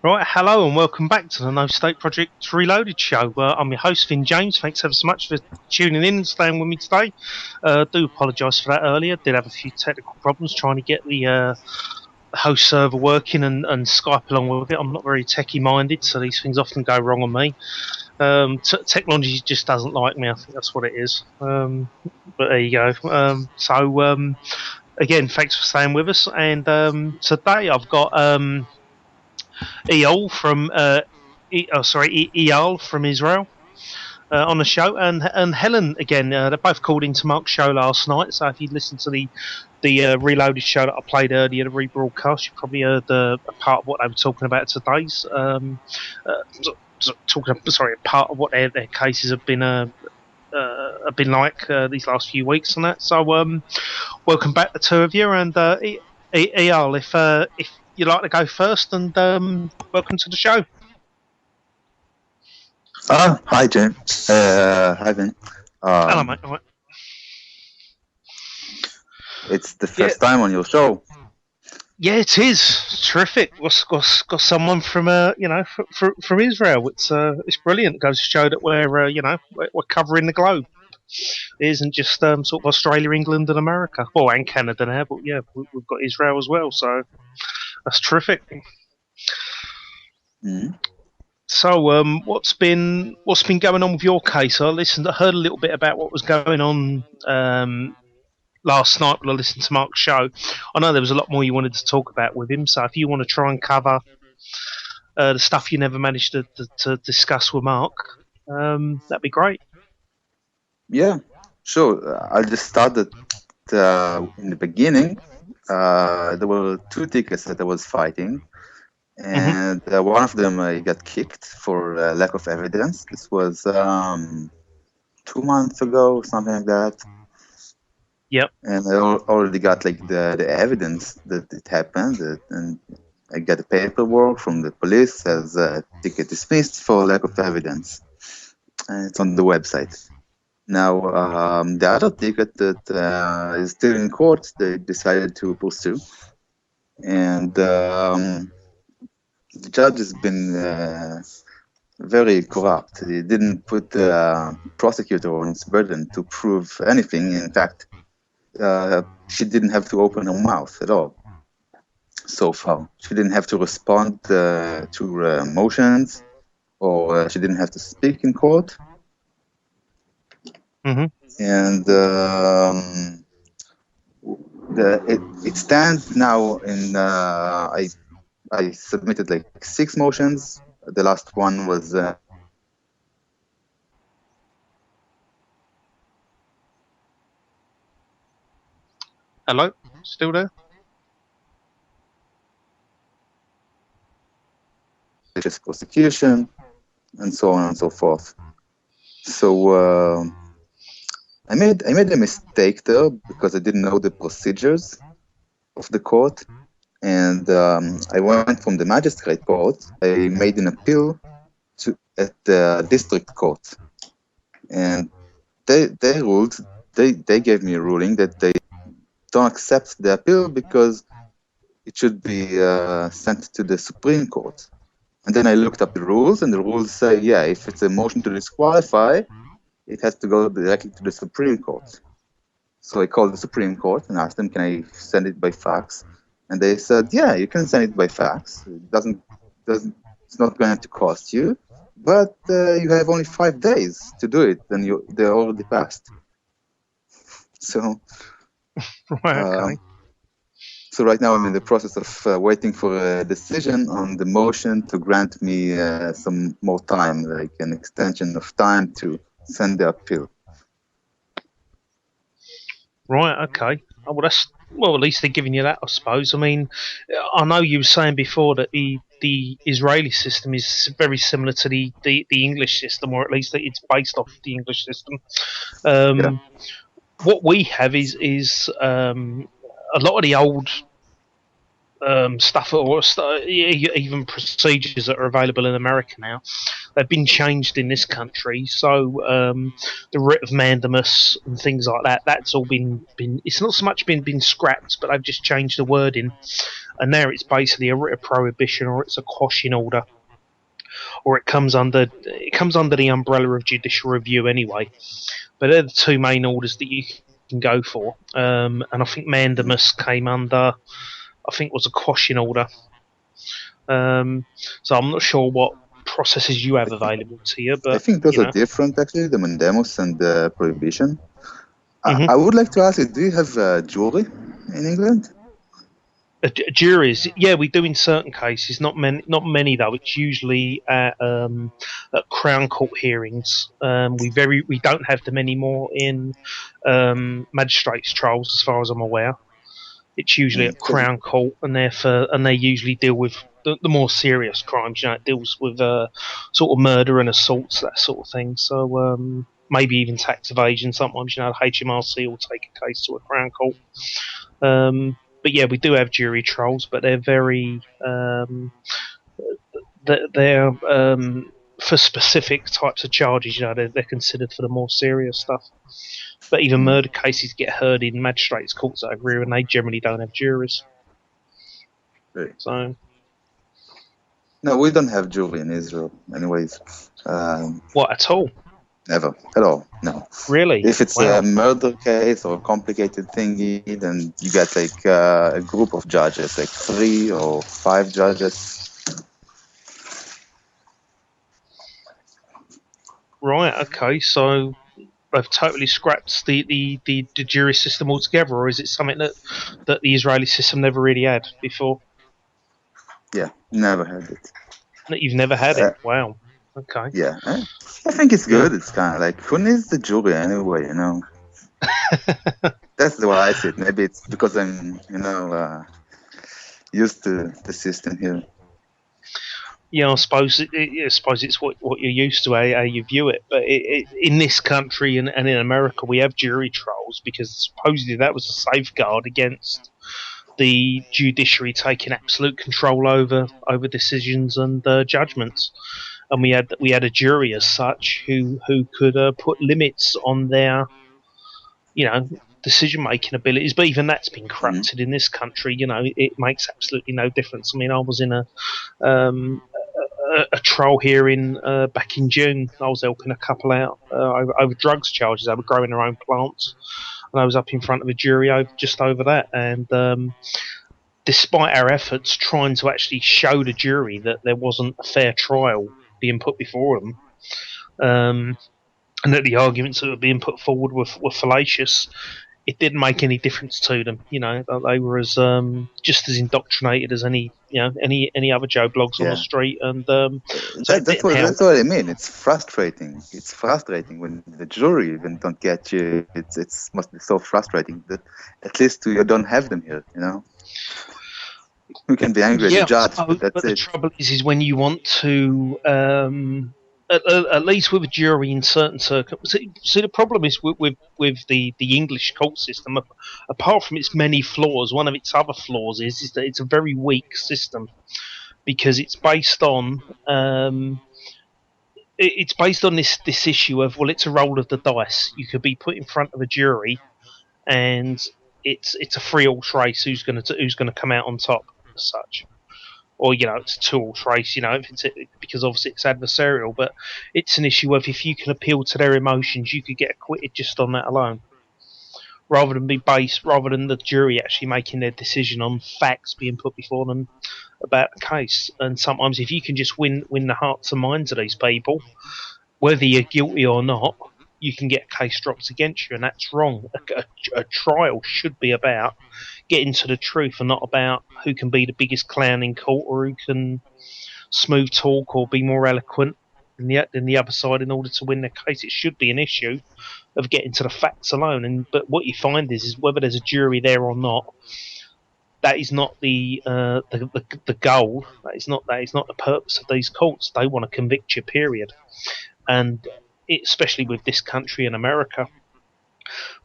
Right, hello and welcome back to the No State Project Reloaded show. I'm your host, Finn James. Thanks ever so much for tuning in and staying with me today. Do apologise for that earlier. Did have a few technical problems trying to get the host server working and Skype along with it. I'm not very techie minded, so these things often go wrong on me. Technology just doesn't like me. I think that's what it is. But there you go. Again, thanks for staying with us. And today I've got Eyal from Eyal from Israel on the show, and Helen again. They both called into Mark's show last night. So if you listened to the Reloaded show that I played earlier, the rebroadcast, you probably heard a part of what they were talking about today's. Sorry, a part of what their cases have been like these last few weeks and that. So welcome back, the two of you, and Eyal, if you'd like to go first, and welcome to the show. Hi, James. Hi, Ben. Hello, mate. All right. It's the first time on your show. Yeah, it is terrific. Got someone from from Israel. It's brilliant. It goes to show that we're covering the globe. It isn't just sort of Australia, England, and America. Well, and Canada now, but yeah, we've got Israel as well. So that's terrific. Mm-hmm. So, what's been going on with your case? I heard a little bit about what was going on last night when I listened to Mark's show. I know there was a lot more you wanted to talk about with him. So, if you want to try and cover the stuff you never managed to discuss with Mark, that'd be great. Yeah, sure. I'll just start in the beginning. There were two tickets that I was fighting, and one of them I got kicked for lack of evidence. This was 2 months ago, something like that. Yep. And I already got like the evidence that it happened, and I got the paperwork from the police as ticket dismissed for lack of evidence. And it's on the website. Now, the other ticket that is still in court, they decided to pursue. And the judge has been very corrupt. He didn't put the prosecutor on his burden to prove anything. In fact, she didn't have to open her mouth at all so far. She didn't have to respond to motions, or she didn't have to speak in court. And it stands now in I submitted like 6 motions. The last one was Hello, still there? Prosecution, and so on and so forth. So I made a mistake there because I didn't know the procedures of the court, and I went from the magistrate court. I made an appeal at the district court, and they ruled. They gave me a ruling that they don't accept the appeal because it should be sent to the Supreme Court. And then I looked up the rules, and the rules say, yeah, if it's a motion to disqualify, it has to go directly to the Supreme Court. So I called the Supreme Court and asked them, can I send it by fax? And they said, yeah, you can send it by fax. It's not going to cost you, but you have only 5 days to do it, and they're already passed. So, okay. So right now I'm in the process of waiting for a decision on the motion to grant me some more time, like an extension of time to send the appeal. Right, okay. Oh, well, at least they're giving you that, I suppose. I mean, I know you were saying before that the Israeli system is very similar to the English system, or at least that it's based off the English system. Yeah. What we have is a lot of the old stuff or even procedures that are available in America now. They've been changed in this country, so the writ of mandamus and things like that. That's all been. It's not so much been scrapped, but they've just changed the wording, and now it's basically a writ of prohibition or it's a quashing order, or it comes under the umbrella of judicial review anyway. But they're the two main orders that you can go for, and I think mandamus came under. I think was a quashing order. So I'm not sure what processes you have available to you, I but think those are different, actually, the mandamus and the prohibition. I would like to ask you, do you have jewelry in England? Juries, yeah, we do in certain cases. Not many though. It's usually at Crown Court hearings. We don't have them anymore in magistrates' trials, as far as I'm aware. It's usually at Crown Court, and they usually deal with the more serious crimes. It deals with sort of murder and assaults, that sort of thing. So maybe even tax evasion. Sometimes the HMRC will take a case to a Crown Court. But yeah, we do have jury trials, but they're very they're for specific types of charges. They're considered for the more serious stuff. But even murder cases get heard in magistrates' courts over here, and they generally don't have juries. Right. So, no, we don't have jury in Israel, anyways. What at all? Never at all. No. Really? If it's a murder case or a complicated thingy, then you get like a group of judges, like 3 or 5 judges. Right. Okay. So they've totally scrapped the jury system altogether, or is it something that the Israeli system never really had before? Yeah, never had it. You've never had it? Wow. Okay. Yeah, I think it's good. It's kind of like, who needs the jury anyway, That's the way I see it. Maybe it's because I'm, used to the system here. Yeah, I suppose it's what you're used to, how you view it. But in this country and in America, we have jury trials because supposedly that was a safeguard against the judiciary taking absolute control over decisions and judgments. And we had a jury as such who could put limits on their decision making abilities. But even that's been corrupted in this country. It makes absolutely no difference. I mean, I was in a trial hearing back in June. I was helping a couple out over drugs charges. They were growing their own plants, and I was up in front of a jury just over that. And despite our efforts trying to actually show the jury that there wasn't a fair trial being put before them, and that the arguments that were being put forward were fallacious, it didn't make any difference to them. They were as just as indoctrinated as any other Joe Blogs on the street, and that's what I mean. It's frustrating. It's frustrating when the jury even don't get you. It must be so frustrating that at least you don't have them here. We can be angry at the judge, but that's the trouble is when you want to. At least with a jury in certain circumstances. See, the problem is with the English court system. Apart from its many flaws, one of its other flaws is that it's a very weak system because it's based on this issue of, well, it's a roll of the dice. You could be put in front of a jury, and it's a 3-horse race. Who's going to come out on top as such? Or it's a 2-horse race, because obviously it's adversarial. But it's an issue of, if you can appeal to their emotions, you could get acquitted just on that alone, rather than the jury actually making their decision on facts being put before them about the case. And sometimes, if you can just win the hearts and minds of these people, whether you're guilty or not, you can get a case dropped against you, and that's wrong. A trial should be about getting to the truth and not about who can be the biggest clown in court or who can smooth talk or be more eloquent than the other side in order to win the case. It should be an issue of getting to the facts alone. But what you find is whether there's a jury there or not, that is not the goal. That is not the purpose of these courts. They want to convict you, period. And especially with this country in America,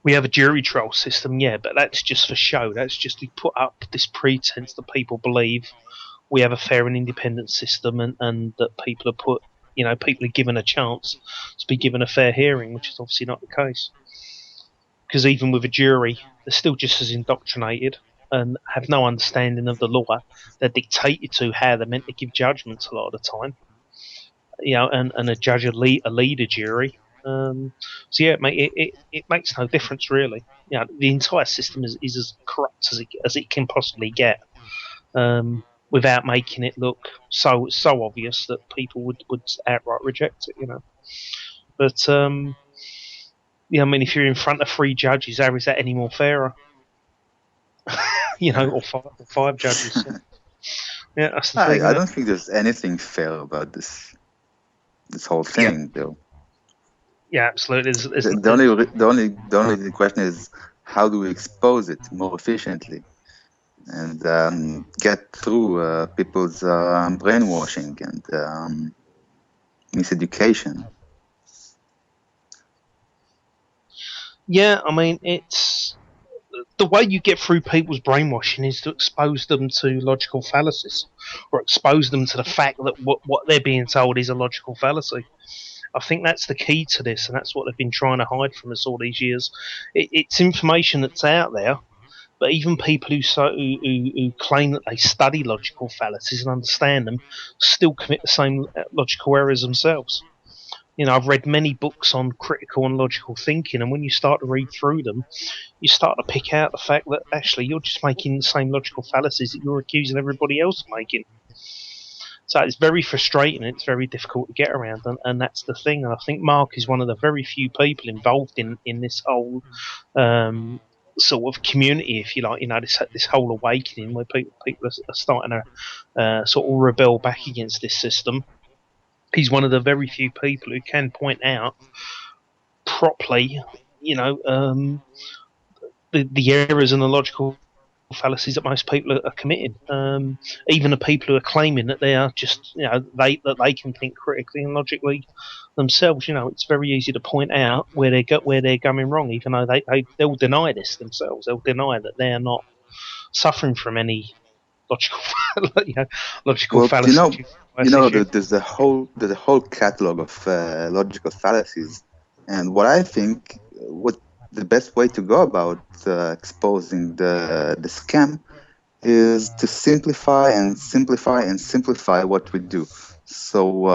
We have a jury trial system, yeah, but that's just for show. That's just to put up this pretense that people believe we have a fair and independent system, and that people are put, people are given a chance to be given a fair hearing, which is obviously not the case. Because even with a jury, they're still just as indoctrinated and have no understanding of the law. They're dictated to how they're meant to give judgments a lot of the time. And a judge a lead a jury. So yeah, it makes no difference really. The entire system is as corrupt as it can possibly get, without making it look so obvious that people would outright reject it. But I mean, if you're in front of three judges, how is that any more fairer? Or five judges. Yeah, that's the thing. I don't think there's anything fair about this whole thing, though. Yeah, absolutely. The only question is, how do we expose it more efficiently and get through people's brainwashing and miseducation? Yeah, I mean, it's the way you get through people's brainwashing is to expose them to logical fallacies, or expose them to the fact that what they're being told is a logical fallacy. I think that's the key to this, and that's what they've been trying to hide from us all these years. It's information that's out there, but even people who claim that they study logical fallacies and understand them still commit the same logical errors themselves. I've read many books on critical and logical thinking, and when you start to read through them, you start to pick out the fact that actually you're just making the same logical fallacies that you're accusing everybody else of making. So it's very frustrating. It's very difficult to get around, and that's the thing. And I think Mark is one of the very few people involved in this whole sort of community, if you like. This whole awakening where people are starting to sort of rebel back against this system. He's one of the very few people who can point out properly, the errors and the logical fallacies that most people are committing. Even the people who are claiming that they are just, they can think critically and logically themselves. It's very easy to point out where they're going wrong, even though they'll deny this themselves. They'll deny that they are not suffering from any logical, logical fallacies. There's a whole catalog of logical fallacies, and what I think, what the best way to go about exposing the scam is to simplify and simplify and simplify what we do. So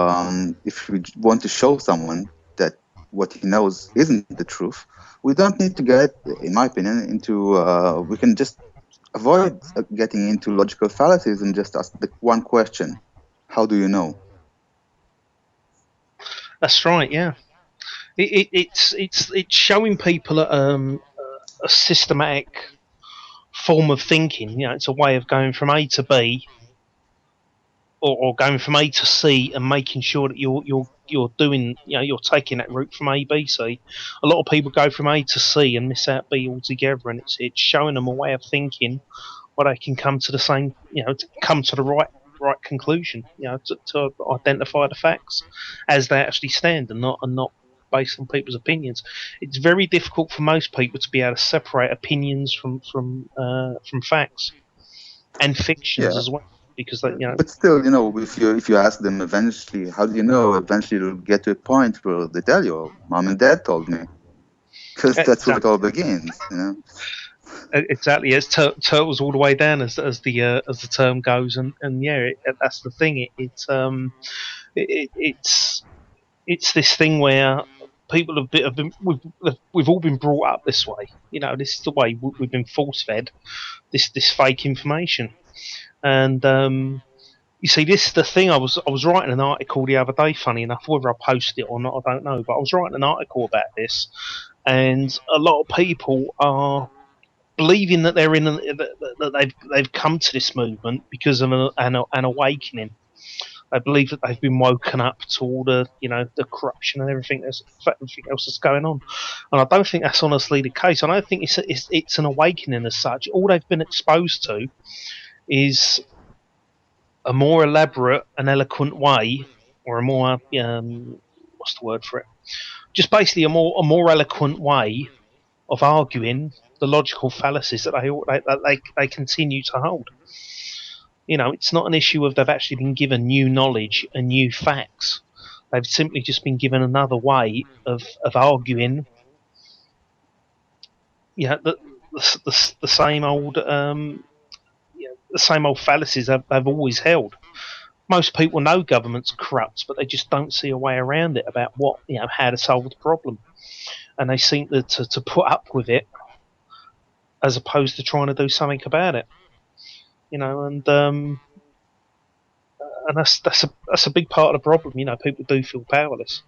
if we want to show someone that what he knows isn't the truth, we don't need to get, in my opinion, into. We can just avoid getting into logical fallacies and just ask the one question: how do you know? That's right. Yeah, it's showing people a systematic form of thinking. It's a way of going from A to B, or going from A to C, and making sure that you're doing, you're taking that route from A, B, C. A lot of people go from A to C and miss out B altogether, and it's showing them a way of thinking where they can come to the same, to come to the right conclusion, to identify the facts as they actually stand, and not based on people's opinions. It's very difficult for most people to be able to separate opinions from facts and fictions as well, because they, But still, if you ask them eventually, how do you know? Eventually, you'll get to a point where they tell you, "Mom and Dad told me," because that's where it all begins. Exactly, it's turtles all the way down, as the term goes, and that's the thing. It's this thing where people have been we've all been brought up this way. This is the way we've been force fed this fake information, and you see, this is the thing. I was writing an article the other day. Funny enough, whether I posted it or not, I don't know. But I was writing an article about this, and a lot of people are believing that that they've come to this movement because of an awakening. They believe that they've been woken up to all the the corruption and everything else that's going on, and I don't think that's honestly the case. I don't think it's an awakening as such. All they've been exposed to is a more elaborate and eloquent way, or a more what's the word for it? Just basically a more eloquent way of arguing the logical fallacies that they continue to hold. It's not an issue of they've actually been given new knowledge and new facts. They've simply just been given another way of arguing. The same old the same old fallacies they've always held. Most people know government's corrupt, but they just don't see a way around it about how to solve the problem, and they seem to put up with it as opposed to trying to do something about it. And that's a big part of the problem. People do feel powerless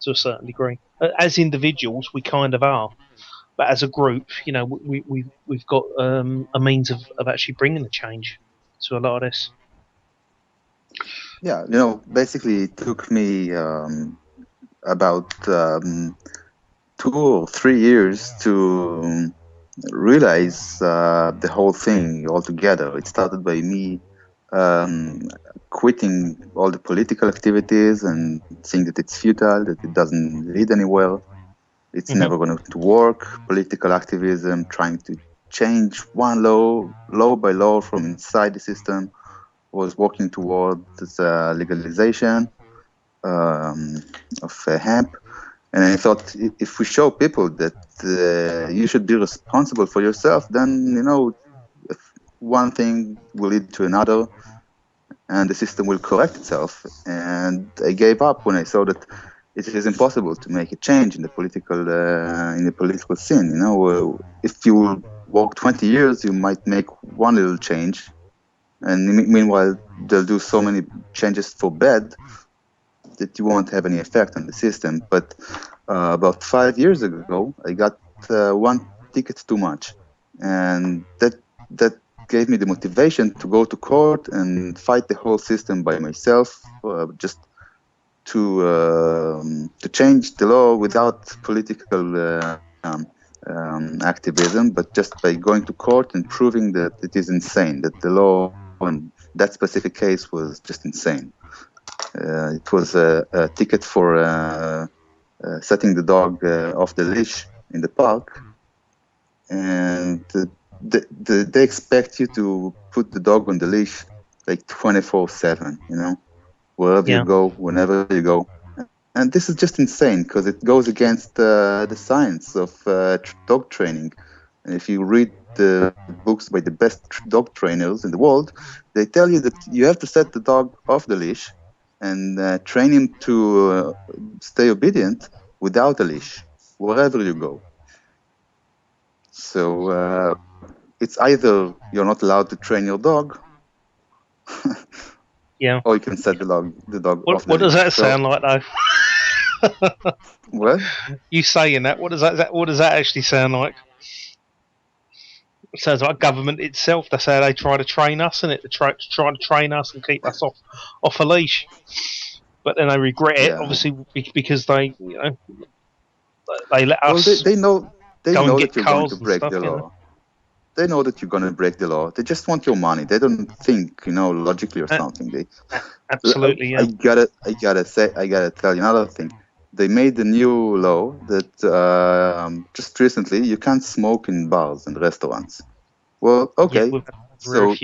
to a certain degree. As individuals, we kind of are, but as a group, we've got a means of actually bringing the change to a lot of this. Yeah, basically it took me about 2 or 3 years to realize the whole thing altogether. It started by me quitting all the political activities and seeing that it's futile, that it doesn't lead anywhere. It's never going to work. Political activism, trying to change one law by law from inside the system, was working towards legalization of hemp. And I thought, if we show people that you should be responsible for yourself, then, one thing will lead to another, and the system will correct itself. And I gave up when I saw that it is impossible to make a change in the political scene. If you work 20 years, you might make one little change, and meanwhile they'll do so many changes for bad that you won't have any effect on the system. But about 5 years ago, I got one ticket too much, and that gave me the motivation to go to court and fight the whole system by myself, just to change the law without political activism, but just by going to court and proving that it is insane, that the law in that specific case was just insane. It was a ticket for setting the dog off the leash in the park, and they expect you to put the dog on the leash like 24/7, wherever you go, whenever you go. And this is just insane because it goes against the science of dog training. And if you read the books by the best dog trainers in the world, they tell you that you have to set the dog off the leash and train him to stay obedient without a leash, wherever you go. So it's either you're not allowed to train your dog, or you can set the dog off the leash. What does that sound like, though? What? You saying that? What does that actually sound like? It sounds like government itself. That's how they try to train us, isn't it? They try to train us and keep us off a leash. But then they regret it, obviously, because they let us. Well, they know that you're going to break the law. They know that you're going to break the law. They just want your money. They don't think, logically or something. Absolutely, yeah. I gotta tell you another thing. They made a new law that just recently you can't smoke in bars and restaurants. Well, okay, so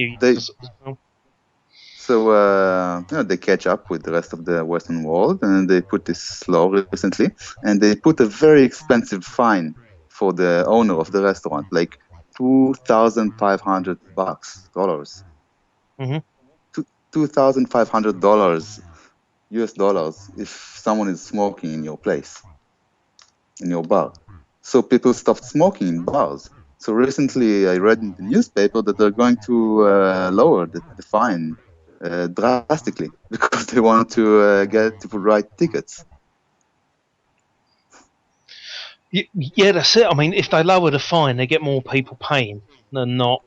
they catch up with the rest of the Western world, and they put this law recently, and they put a very expensive fine for the owner of the restaurant, like $2,500. Mm-hmm. $2,500 US dollars if someone is smoking in your place, in your bar. So people stopped smoking in bars. So recently I read in the newspaper that they're going to lower the fine drastically because they want to get to write tickets. Yeah, that's it. I mean, if they lower the fine, they get more people paying than not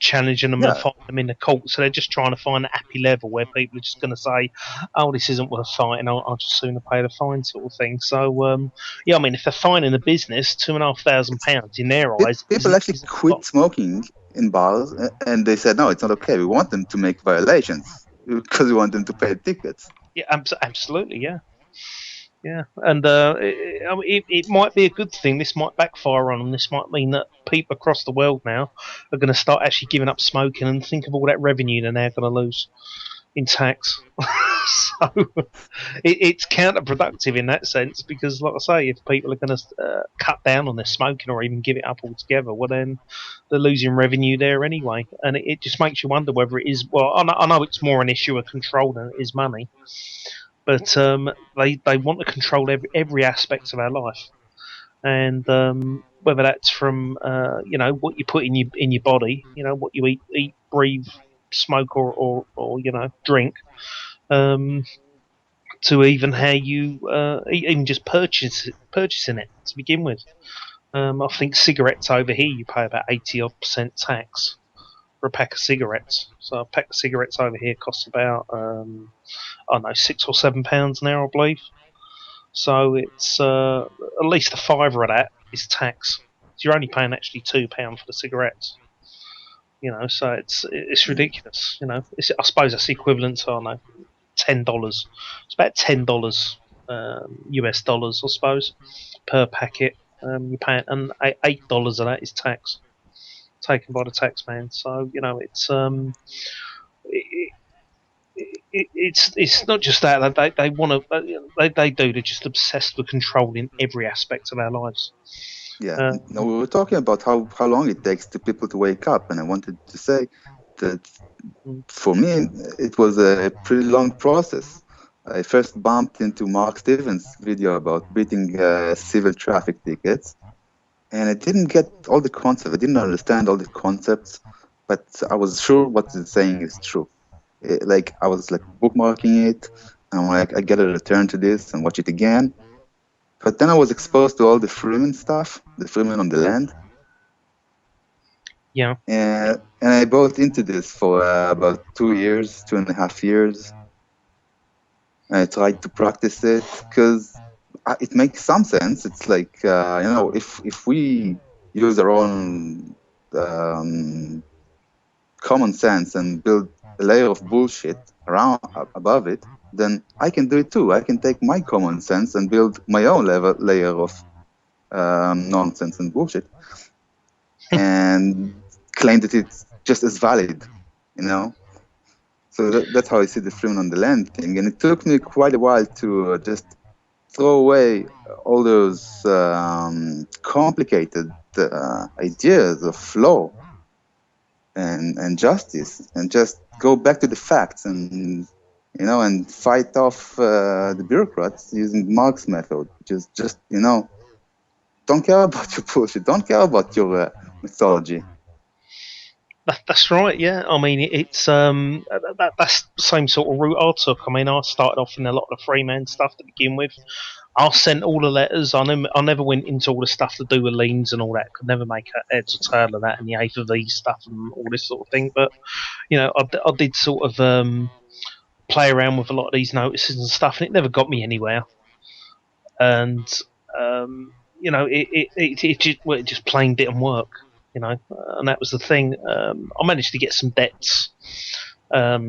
challenging them and fighting them in the court. So they're just trying to find a happy level where people are just going to say, "Oh, this isn't worth fighting. I'll just sooner pay the fine," sort of thing. So, I mean, if they're fining the business £2,500 in their eyes, people actually quit smoking in bars, and they said, "No, it's not okay. We want them to make violations because we want them to pay tickets." Yeah, absolutely, yeah. Yeah, and I mean, it might be a good thing. This might backfire on them. This might mean that people across the world now are going to start actually giving up smoking and think of all that revenue they're now going to lose in tax. So it's counterproductive in that sense because, like I say, if people are going to cut down on their smoking or even give it up altogether, well, then they're losing revenue there anyway. And it just makes you wonder whether it is. Well, I know it's more an issue of control than it is money, but they want to control every aspect of our life, and whether that's from what you put in your body, what you eat, breathe, smoke, or drink, um, to even how you even just purchasing it to begin with. I think cigarettes over here you pay about 80% tax for a pack of cigarettes. So a pack of cigarettes over here costs about I don't know, £6 or £7 now, I believe. So it's at least a fiver of that is tax. So you're only paying actually £2 for the cigarettes. So it's ridiculous. I suppose that's the equivalent to, I don't know, $10. It's about $10 US dollars, I suppose, per packet. You pay, and $8 of that is tax taken by the tax man. So it's it, it's not just that they want to they do. They're just obsessed with controlling every aspect of our lives. Yeah. No, we were talking about how long it takes to people to wake up, and I wanted to say that for me it was a pretty long process. I first bumped into Mark Stevens' video about beating civil traffic tickets, and I didn't get all the concepts. I didn't understand all the concepts, but I was sure what he's saying is true. Like I was like bookmarking it, and I'm like, I gotta return to this and watch it again. But then I was exposed to all the Freeman stuff, the Freeman on the land. Yeah. And I bought into this for about 2 years, 2.5 years. I tried to practice it because it makes some sense. It's like, if we use our own common sense and build a layer of bullshit around above it, then I can do it too. I can take my common sense and build my own layer of nonsense and bullshit, and claim that it's just as valid, So that's how I see the Freeman on the land thing, and it took me quite a while to just throw away all those complicated ideas of law and justice, and just go back to the facts and fight off the bureaucrats using Marx's method, which is just don't care about your bullshit, don't care about your mythology. That's right. Yeah, I mean it's that's the same sort of route I took. I mean, I started off in a lot of the Freeman stuff to begin with. I sent all the letters. I never went into all the stuff to do with liens and all that. Could never make heads or tail of that and the A for V stuff and all this sort of thing. But I did sort of play around with a lot of these notices and stuff, and it never got me anywhere. And it just plain didn't work. And that was the thing. I managed to get some debts, off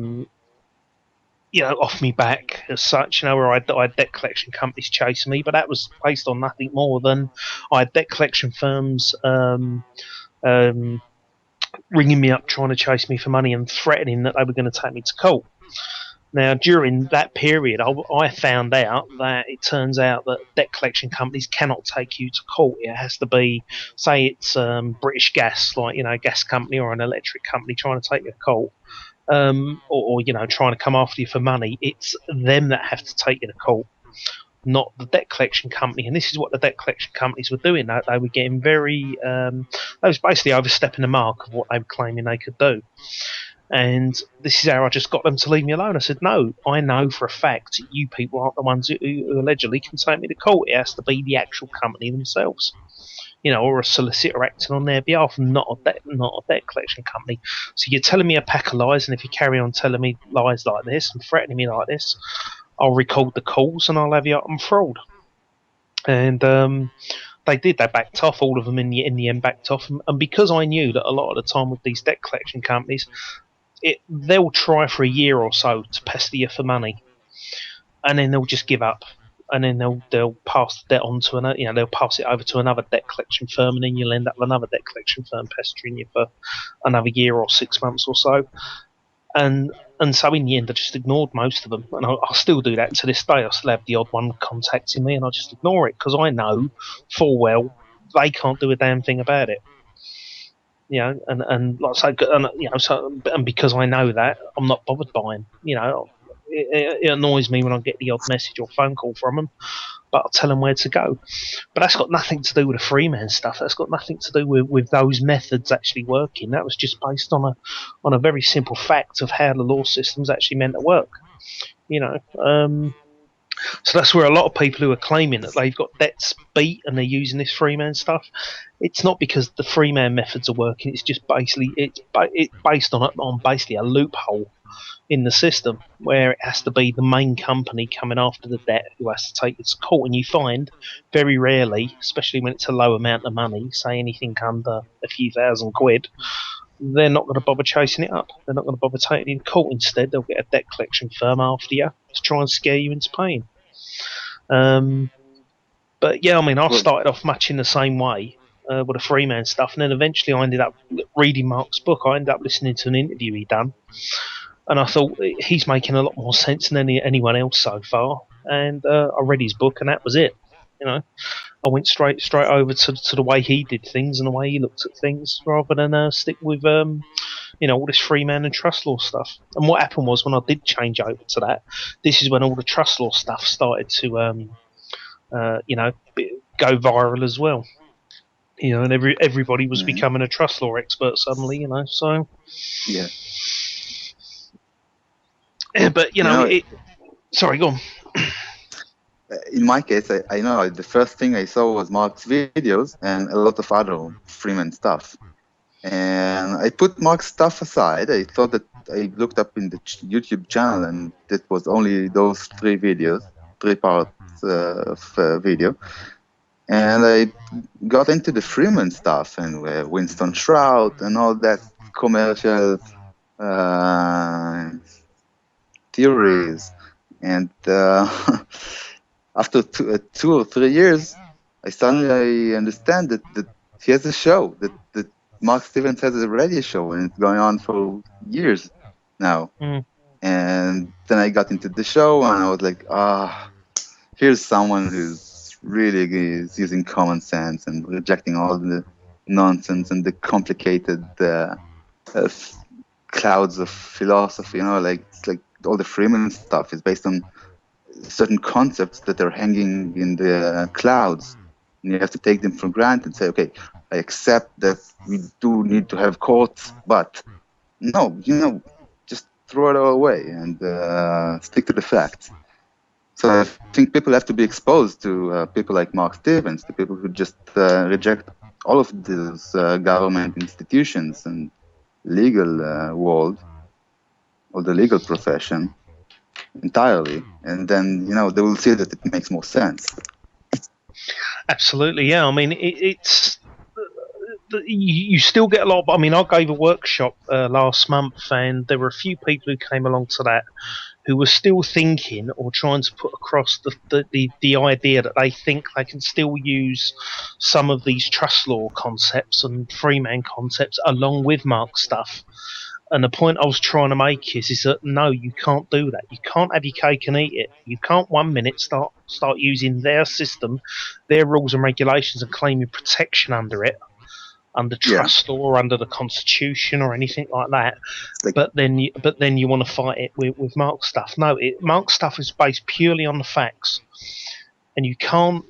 me back as such, where I had debt collection companies chasing me, but that was based on nothing more than I had debt collection firms ringing me up, trying to chase me for money and threatening that they were going to take me to court. Now, during that period, I found out that it turns out that debt collection companies cannot take you to court. It has to be, say, it's British Gas, like a gas company or an electric company trying to take you to court, or trying to come after you for money. It's them that have to take you to court, not the debt collection company. And this is what the debt collection companies were doing. They were getting very, they was basically overstepping the mark of what they were claiming they could do. And this is how I just got them to leave me alone. I said, no, I know for a fact you people aren't the ones who allegedly can take me to court. It has to be the actual company themselves, or a solicitor acting on their behalf, not a debt collection company. So you're telling me a pack of lies, and if you carry on telling me lies like this and threatening me like this, I'll record the calls and I'll have you up on fraud. And they did. They backed off. All of them in the end backed off. And because I knew that a lot of the time with these debt collection companies, they'll try for a year or so to pester you for money, and then they'll just give up. and then they'll pass the debt on to another. They'll pass it over to another debt collection firm, and then you'll end up with another debt collection firm pestering you for another year or 6 months or so. And so in the end, I just ignored most of them, and I still do that to this day. I still have the odd one contacting me, and I just ignore it because I know full well they can't do a damn thing about it. And like I say, and because I know that, I'm not bothered by them. It annoys me when I get the odd message or phone call from them, but I'll tell them where to go. But that's got nothing to do with the freeman stuff. That's got nothing to do with those methods actually working. That was just based on a very simple fact of how the law system's actually meant to work. So that's where a lot of people who are claiming that they've got debts beat and they're using this freeman stuff. It's not because the freeman methods are working. It's just basically it's based on basically a loophole in the system where it has to be the main company coming after the debt who has to take it to court. And you find very rarely, especially when it's a low amount of money, say anything under a few £1,000, they're not going to bother chasing it up. They're not going to bother taking it to court. Instead, they'll get a debt collection firm after you to try and scare you into paying. But yeah, I mean, I started off much in the same way with the freeman stuff, and then eventually I ended up reading Mark's book. I ended up listening to an interview he done, and I thought he's making a lot more sense than anyone else so far. And I read his book, and that was it. I went straight over to the way he did things and the way he looked at things, rather than stick with all this freeman and trust law stuff. And what happened was, when I did change over to that, this is when all the trust law stuff started to go viral as well. And everybody was becoming a trust law expert suddenly. So yeah. But sorry, go on. In my case, I know the first thing I saw was Mark's videos and a lot of other freeman stuff. And I put Mark's stuff aside. I thought that I looked up in the YouTube channel, and it was only those 3 videos, 3 parts of video. And I got into the freeman stuff and Winston Shroud and all that commercial theories. And after 2 or 3 years, I understand that he has a show, that Mark Stevens has a radio show, and it's going on for years now. And then I got into the show, and I was like, here's someone who's really is using common sense and rejecting all the nonsense and the complicated clouds of philosophy. It's like all the Freeman stuff is based on certain concepts that are hanging in the clouds. And you have to take them for granted and say, okay, I accept that we do need to have courts, but no, just throw it all away and stick to the facts. So I think people have to be exposed to people like Mark Stevens, the people who just reject all of these government institutions and legal world, or the legal profession entirely. And then, they will see that it makes more sense. Absolutely, yeah. I mean, it's you still get a lot. I mean, I gave a workshop last month, and there were a few people who came along to that who were still thinking or trying to put across the idea that they think they can still use some of these trust law concepts and freeman concepts along with Mark's stuff. And the point I was trying to make is that no, you can't do that. You can't have your cake and eat it. You can't 1 minute start using their system, their rules and regulations, and claiming protection under it, under trust law or under the Constitution or anything like that. But then you want to fight it with Mark's stuff. No, Mark's stuff is based purely on the facts, and you can't.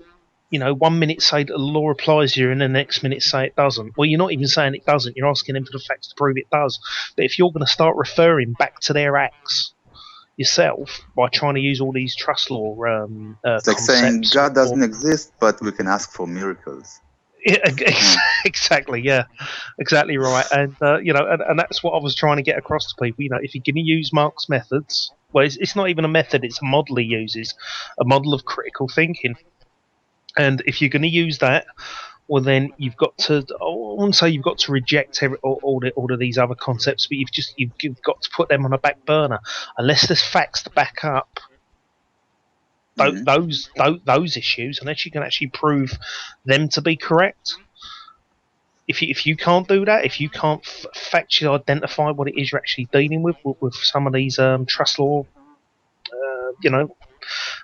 1 minute say that the law applies here and the next minute say it doesn't. Well, you're not even saying it doesn't. You're asking them for the facts to prove it does. But if you're going to start referring back to their acts yourself by trying to use all these trust law it's like saying God doesn't exist, but we can ask for miracles. Exactly, yeah, exactly right. And and that's what I was trying to get across to people. If you're going to use Mark's methods, well, it's not even a method; it's a model he uses, a model of critical thinking. And if you're going to use that, well, then you've got to. I wouldn't say you've got to reject all of these other concepts, but you've got to put them on a back burner unless there's facts to back up those issues, unless you can actually prove them to be correct. If you can't do that, if you can't factually identify what it is you're actually dealing with some of these trust law,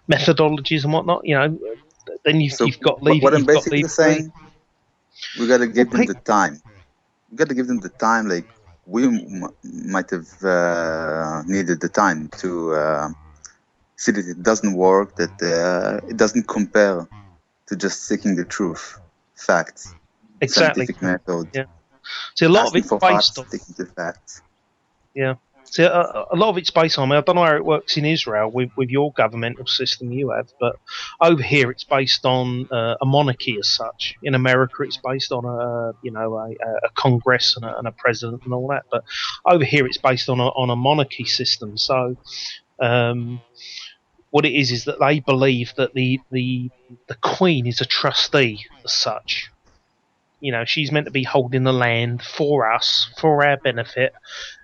methodologies and whatnot, then you've got leave it. What I'm You've got basically leave it. saying, we got to give them the time. We got to give them the time. Like we might have needed the time to see that it doesn't work, that it doesn't compare to just seeking the truth, facts, Exactly. scientific method. Yeah. See, a lot of Asking it's for based facts, on. sticking to facts. Yeah. See, a lot of it's based on. I don't know how it works in Israel with your governmental system you have, but over here it's based on a monarchy as such. In America, it's based on a Congress and a president and all that. But over here, it's based on a monarchy system. So, what it is that they believe that the Queen is a trustee as such. She's meant to be holding the land for us, for our benefit.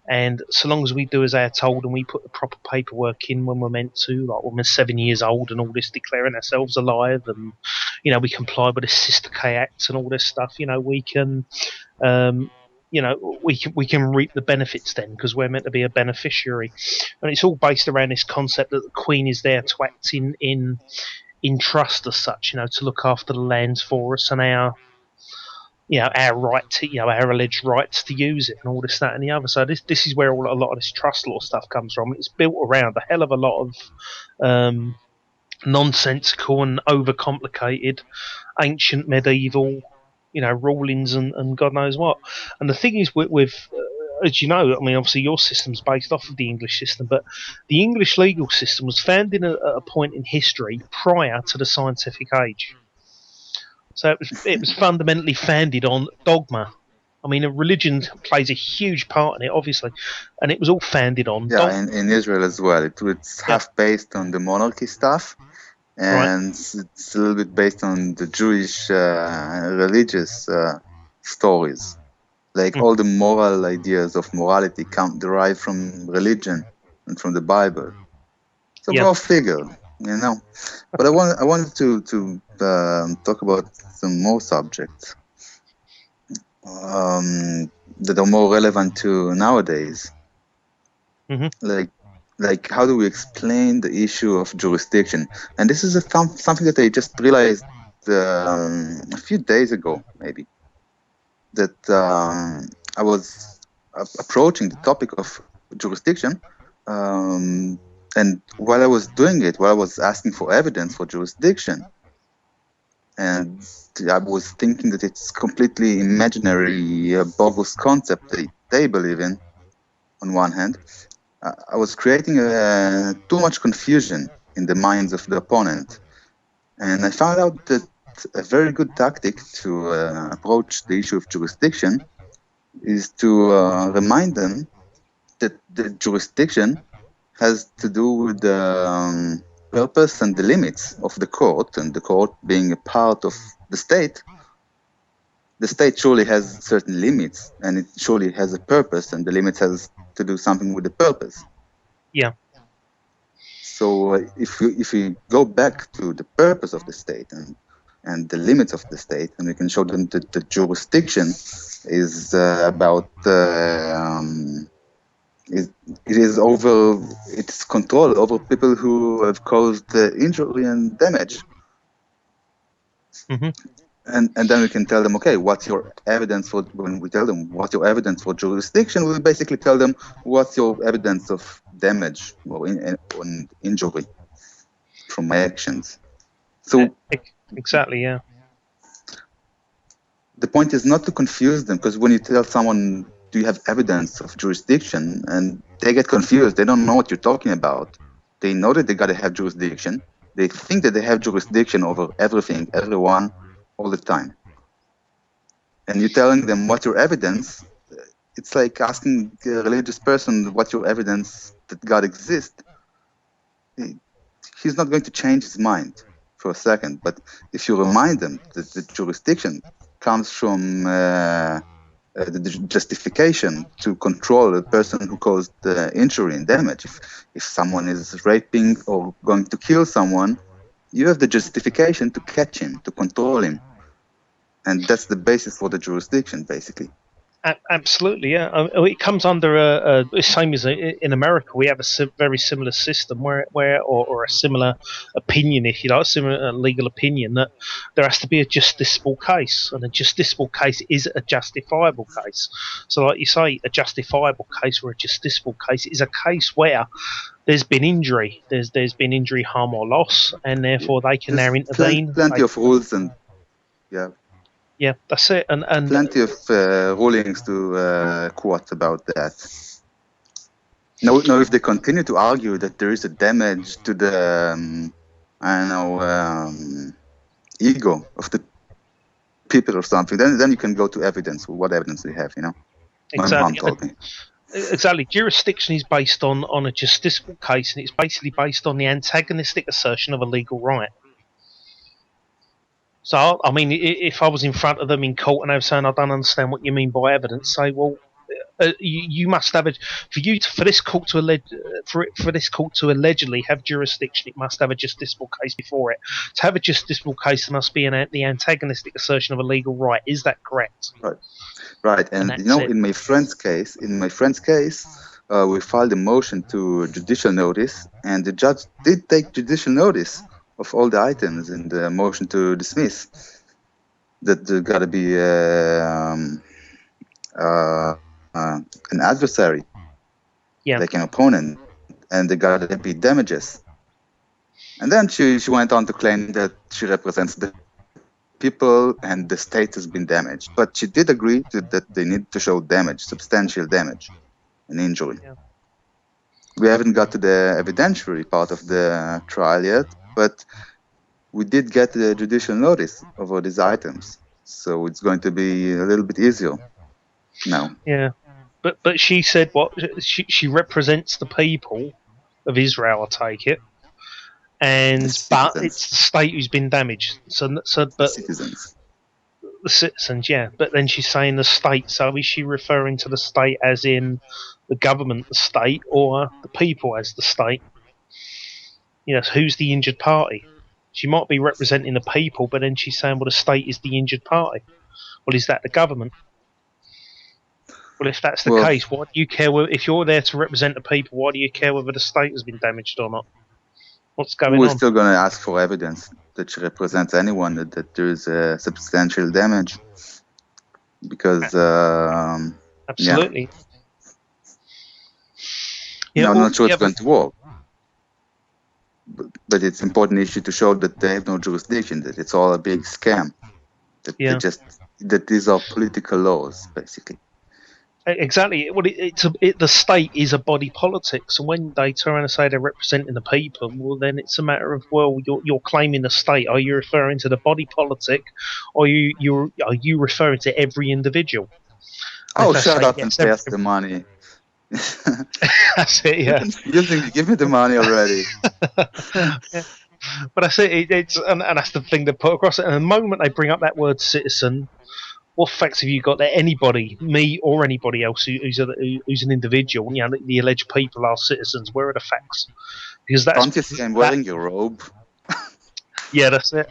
And so long as we do as they're told and we put the proper paperwork in when we're meant to, like when we're 7 years old and all this, declaring ourselves alive, and we comply with the Sister K Act and all this stuff, we can, we can reap the benefits then because we're meant to be a beneficiary, and it's all based around this concept that the Queen is there to act in trust as such, to look after the lands for us and our right to, our alleged rights to use it and all this, that, and the other. So this is where a lot of this trust law stuff comes from. It's built around a hell of a lot of nonsensical and overcomplicated ancient medieval, rulings and God knows what. And the thing is with as you know, I mean, obviously your system's based off of the English system, but the English legal system was founded at a point in history prior to the scientific age. So it was fundamentally founded on dogma. I mean, religion plays a huge part in it, obviously, and it was all founded on dogma. In Israel as well. It's half based on the monarchy stuff, and it's a little bit based on the Jewish religious stories. Like all the moral ideas of morality derive from religion and from the Bible. So go figure, But I wanted to talk about some more subjects that are more relevant to nowadays. Like how do we explain the issue of jurisdiction? And this is something that I just realized a few days ago, maybe, that I was approaching the topic of jurisdiction, and while I was doing it, while I was asking for evidence for jurisdiction, and I was thinking that it's completely imaginary, bogus concept they believe in, on one hand, I was creating too much confusion in the minds of the opponent. And I found out that a very good tactic to approach the issue of jurisdiction is to remind them that the jurisdiction has to do with the purpose and the limits of the court, and the court being a part of the state. The state surely has certain limits, and it surely has a purpose, and the limits has to do something with the purpose. Yeah. So if we go back to the purpose of the state and the limits of the state, and we can show them that the jurisdiction is about it's control over people who have caused injury and damage. And then we can tell them, okay, what's your evidence for, when we tell them what's your evidence for jurisdiction, we basically tell them what's your evidence of damage or injury from my actions. So exactly, yeah. The point is not to confuse them, because when you tell someone, do you have evidence of jurisdiction, and they get confused, they don't know what you're talking about. They know that they got to have jurisdiction. They think that they have jurisdiction over everything, everyone, all the time. And you're telling them what's your evidence. It's like asking a religious person what's your evidence that God exists. He's not going to change his mind for a second. But if you remind them that the jurisdiction comes from the justification to control a person who caused injury and damage. If someone is raping or going to kill someone, you have the justification to catch him, to control him. And that's the basis for the jurisdiction, basically. Absolutely, yeah. It comes under same as in America. We have a very similar system or a similar opinion, if you like, a similar legal opinion that there has to be a justiciable case, and a justiciable case is a justifiable case. So, like you say, a justifiable case or a justiciable case is a case where there's been injury, there's been injury, harm, or loss, and therefore they can now intervene. Plenty of rules and yeah, that's it. And plenty of rulings to quote about that. Now, if they continue to argue that there is a damage to the, ego of the people or something, then you can go to evidence. What evidence we have, Exactly. My mom told me. Exactly. Jurisdiction is based on a justiciable case, and it's basically based on the antagonistic assertion of a legal right. So, I mean, if I was in front of them in court and they were saying, I don't understand what you mean by evidence, say, well, you must have for this court to allegedly have jurisdiction, it must have a justiciable case before it. To have a justiciable case, there must be the antagonistic assertion of a legal right. Is that correct? Right. And in my friend's case, we filed a motion to judicial notice, and the judge did take judicial notice of all the items in the motion to dismiss. That there got to be an adversary, like an opponent, and there got to be damages. And then she went on to claim that she represents the people and the state has been damaged. But she did agree that they need to show damage, substantial damage, and injury. Yeah. We haven't got to the evidentiary part of the trial yet, but we did get the judicial notice of all these items. So it's going to be a little bit easier now. Yeah. But she said what? She represents the people of Israel, I take it. But it's the state who's been damaged. But citizens. The citizens, yeah. But then she's saying the state. So is she referring to the state as in the government, the state, or the people as the state? Yes. Who's the injured party? She might be representing the people, but then she's saying, well, the state is the injured party. Well, is that the government? Well, if that's the case, why do you care? If you're there to represent the people, why do you care whether the state has been damaged or not? What's going on? We're still going to ask for evidence that she represents anyone, that there is substantial damage. Because, absolutely. Yeah, I'm not sure it's going to work. But it's an important issue to show that they have no jurisdiction, that it's all a big scam. That these are political laws, basically. Exactly. Well, the state is a body politic, so when they turn around and say they're representing the people, well, then it's a matter of, well, you're claiming the state. Are you referring to the body politic, or are you referring to every individial? Oh, shut up and pass the money. That's it. Yeah. Give me the money already. Yeah. But I say and that's the thing they put across it. And the moment they bring up that word citizen, what facts have you got that anybody, me or anybody else who's an individual, the alleged people are citizens? Where are the facts? Because that's don't you see I'm wearing your robe? Yeah, that's it.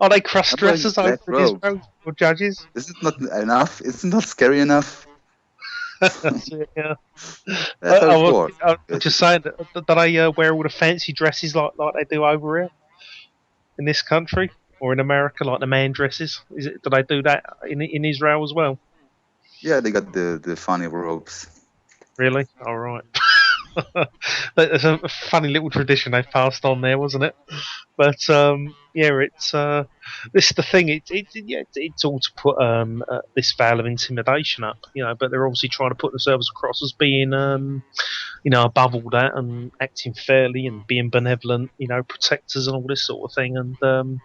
Are they cross dressers over Israel or judges? Is it not enough? Is it not scary enough? That's it, yeah. I'm just saying that they wear all the fancy dresses like they do over here in this country or in America, like the man dresses. Do they do that in Israel as well? Yeah, they got the funny robes. Really? All right. That's a funny little tradition they passed on there, wasn't it? But yeah, it's this is the thing. It's all to put this veil of intimidation up, But they're obviously trying to put themselves across as being, above all that and acting fairly and being benevolent, protectors and all this sort of thing. And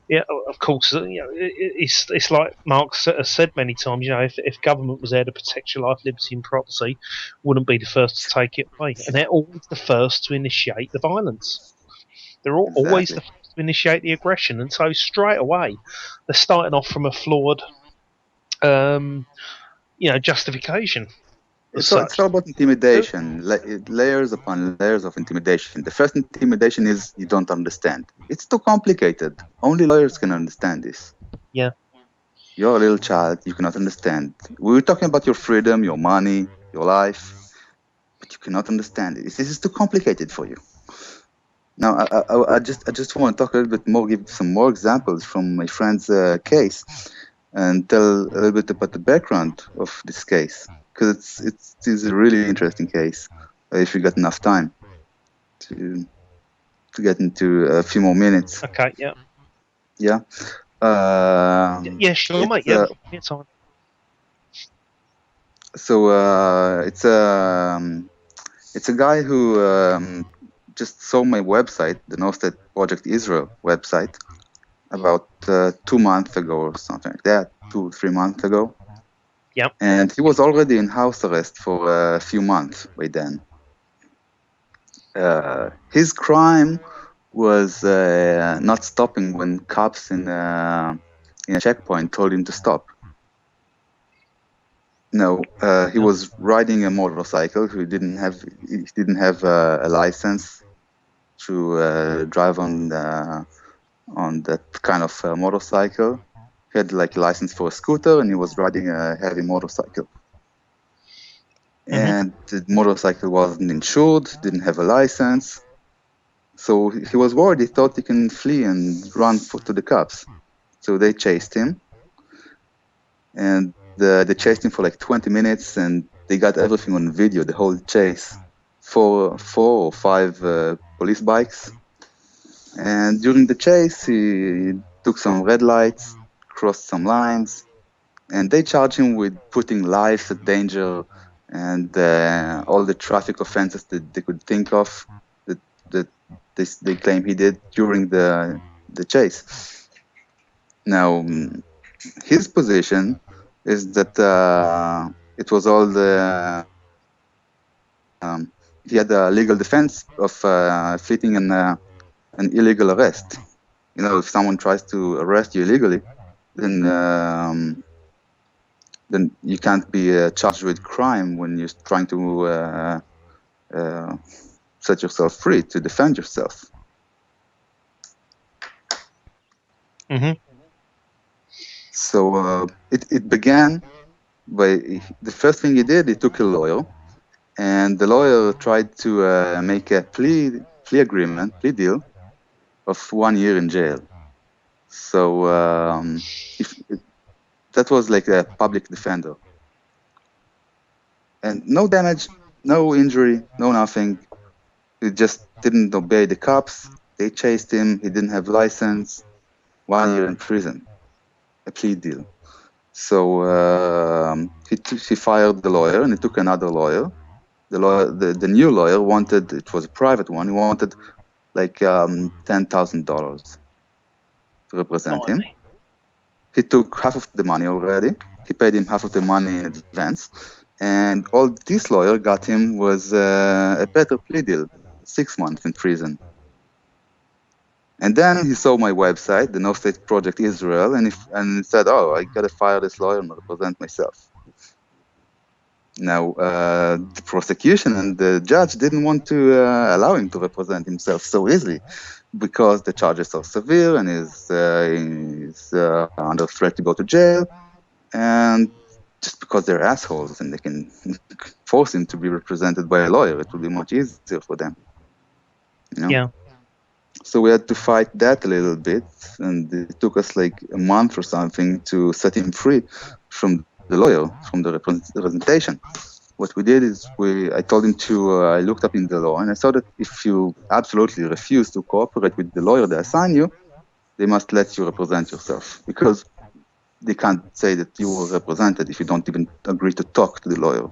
yeah, of course, it's like Mark has said many times. If government was there to protect your life, liberty, and property, wouldn't be the first to take it away, and they're always the first to initiate the violence. They're always the first to initiate the aggression, and so straight away, they're starting off from a flawed, justification. as It's such. all about intimidation, layers upon layers of intimidation. The first intimidation is you don't understand. It's too complicated. Only lawyers can understand this. Yeah. You're a little child, you cannot understand. We were talking about your freedom, your money, your life, but you cannot understand it. This is too complicated for you. Now, I just want to talk a little bit more, give some more examples from my friend's case, and tell a little bit about the background of this case, because it is a really interesting case. If we got enough time to get into a few more minutes, Okay. Yeah. yeah. Yeah. Sure, mate. It's Yeah. It's on. so it's a guy who just saw my website, the No State Project Israel website, about 2 months ago or something like that, 2-3 months ago. Yeah. And he was already in house arrest for a few months by then. His crime was not stopping when cops in a checkpoint told him to stop. No, he was riding a motorcycle. He didn't have a license to drive on that kind of motorcycle. He had like a license for a scooter, and he was riding a heavy motorcycle. And the motorcycle wasn't insured, didn't have a license. So he was worried. He thought he can flee and run to the cops. So they chased him, and they chased him for like 20 minutes, and they got everything on video, the whole chase. Four or five police bikes. And during the chase, he took some red lights, crossed some lines, and they charged him with putting lives at danger and all the traffic offenses that they could think of that they claim he did during the chase. Now, his position is that it was all he had a legal defense of fleeing an illegal arrest. You know, if someone tries to arrest you illegally, then you can't be charged with crime when you're trying to set yourself free to defend yourself. So it began by the first thing he did. He took a lawyer, and the lawyer tried to make a plea deal of 1 year in jail. So that was like a public defender, and no damage, no injury, no nothing. He just didn't obey the cops. They chased him. He didn't have license. 1 year in prison, a plea deal. So he fired the lawyer, and he took another lawyer. The new lawyer wanted, it was a private one, he wanted like $10,000 to represent him. He took half of the money already. He paid him half of the money in advance. And all this lawyer got him was a better plea deal, 6 months in prison. And then he saw my website, the No State Project Israel, and he said, "Oh, I gotta fire this lawyer and represent myself." Now, the prosecution and the judge didn't want to allow him to represent himself so easily, because the charges are severe and he's under threat to go to jail, and just because they're assholes and they can force him to be represented by a lawyer, it will be much easier for them. You know? Yeah. So we had to fight that a little bit, and it took us like a month or something to set him free from the lawyer, from the representation. What we did is I told him I looked up in the law, and I saw that if you absolutely refuse to cooperate with the lawyer they assign you, they must let you represent yourself, because they can't say that you were represented if you don't even agree to talk to the lawyer.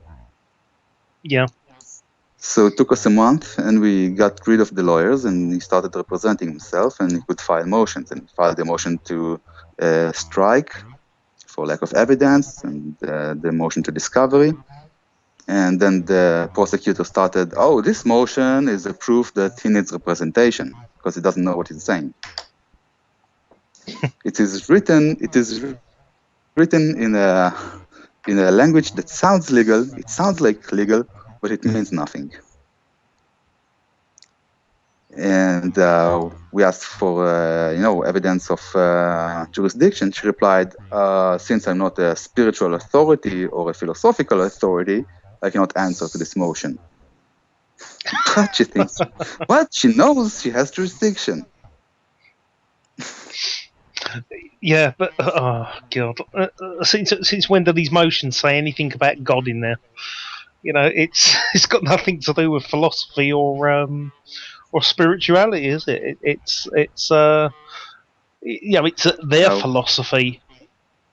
Yeah. So it took us a month, and we got rid of the lawyers, and he started representing himself, and he could file motions, and he filed a motion to strike for lack of evidence, and the motion to discovery. And then the prosecutor started, "Oh, this motion is a proof that he needs representation, because he doesn't know what he's saying." It is written in in a language that sounds legal. It sounds like legal, but it means nothing. And we asked for, evidence of jurisdiction. She replied, since I'm not a spiritual authority or a philosophical authority, I cannot answer to this motion. But she thinks, what? She knows she has jurisdiction. Yeah, but oh god, since when do these motions say anything about God in there? You know, it's got nothing to do with philosophy or spirituality, is it? It's it's their No. philosophy.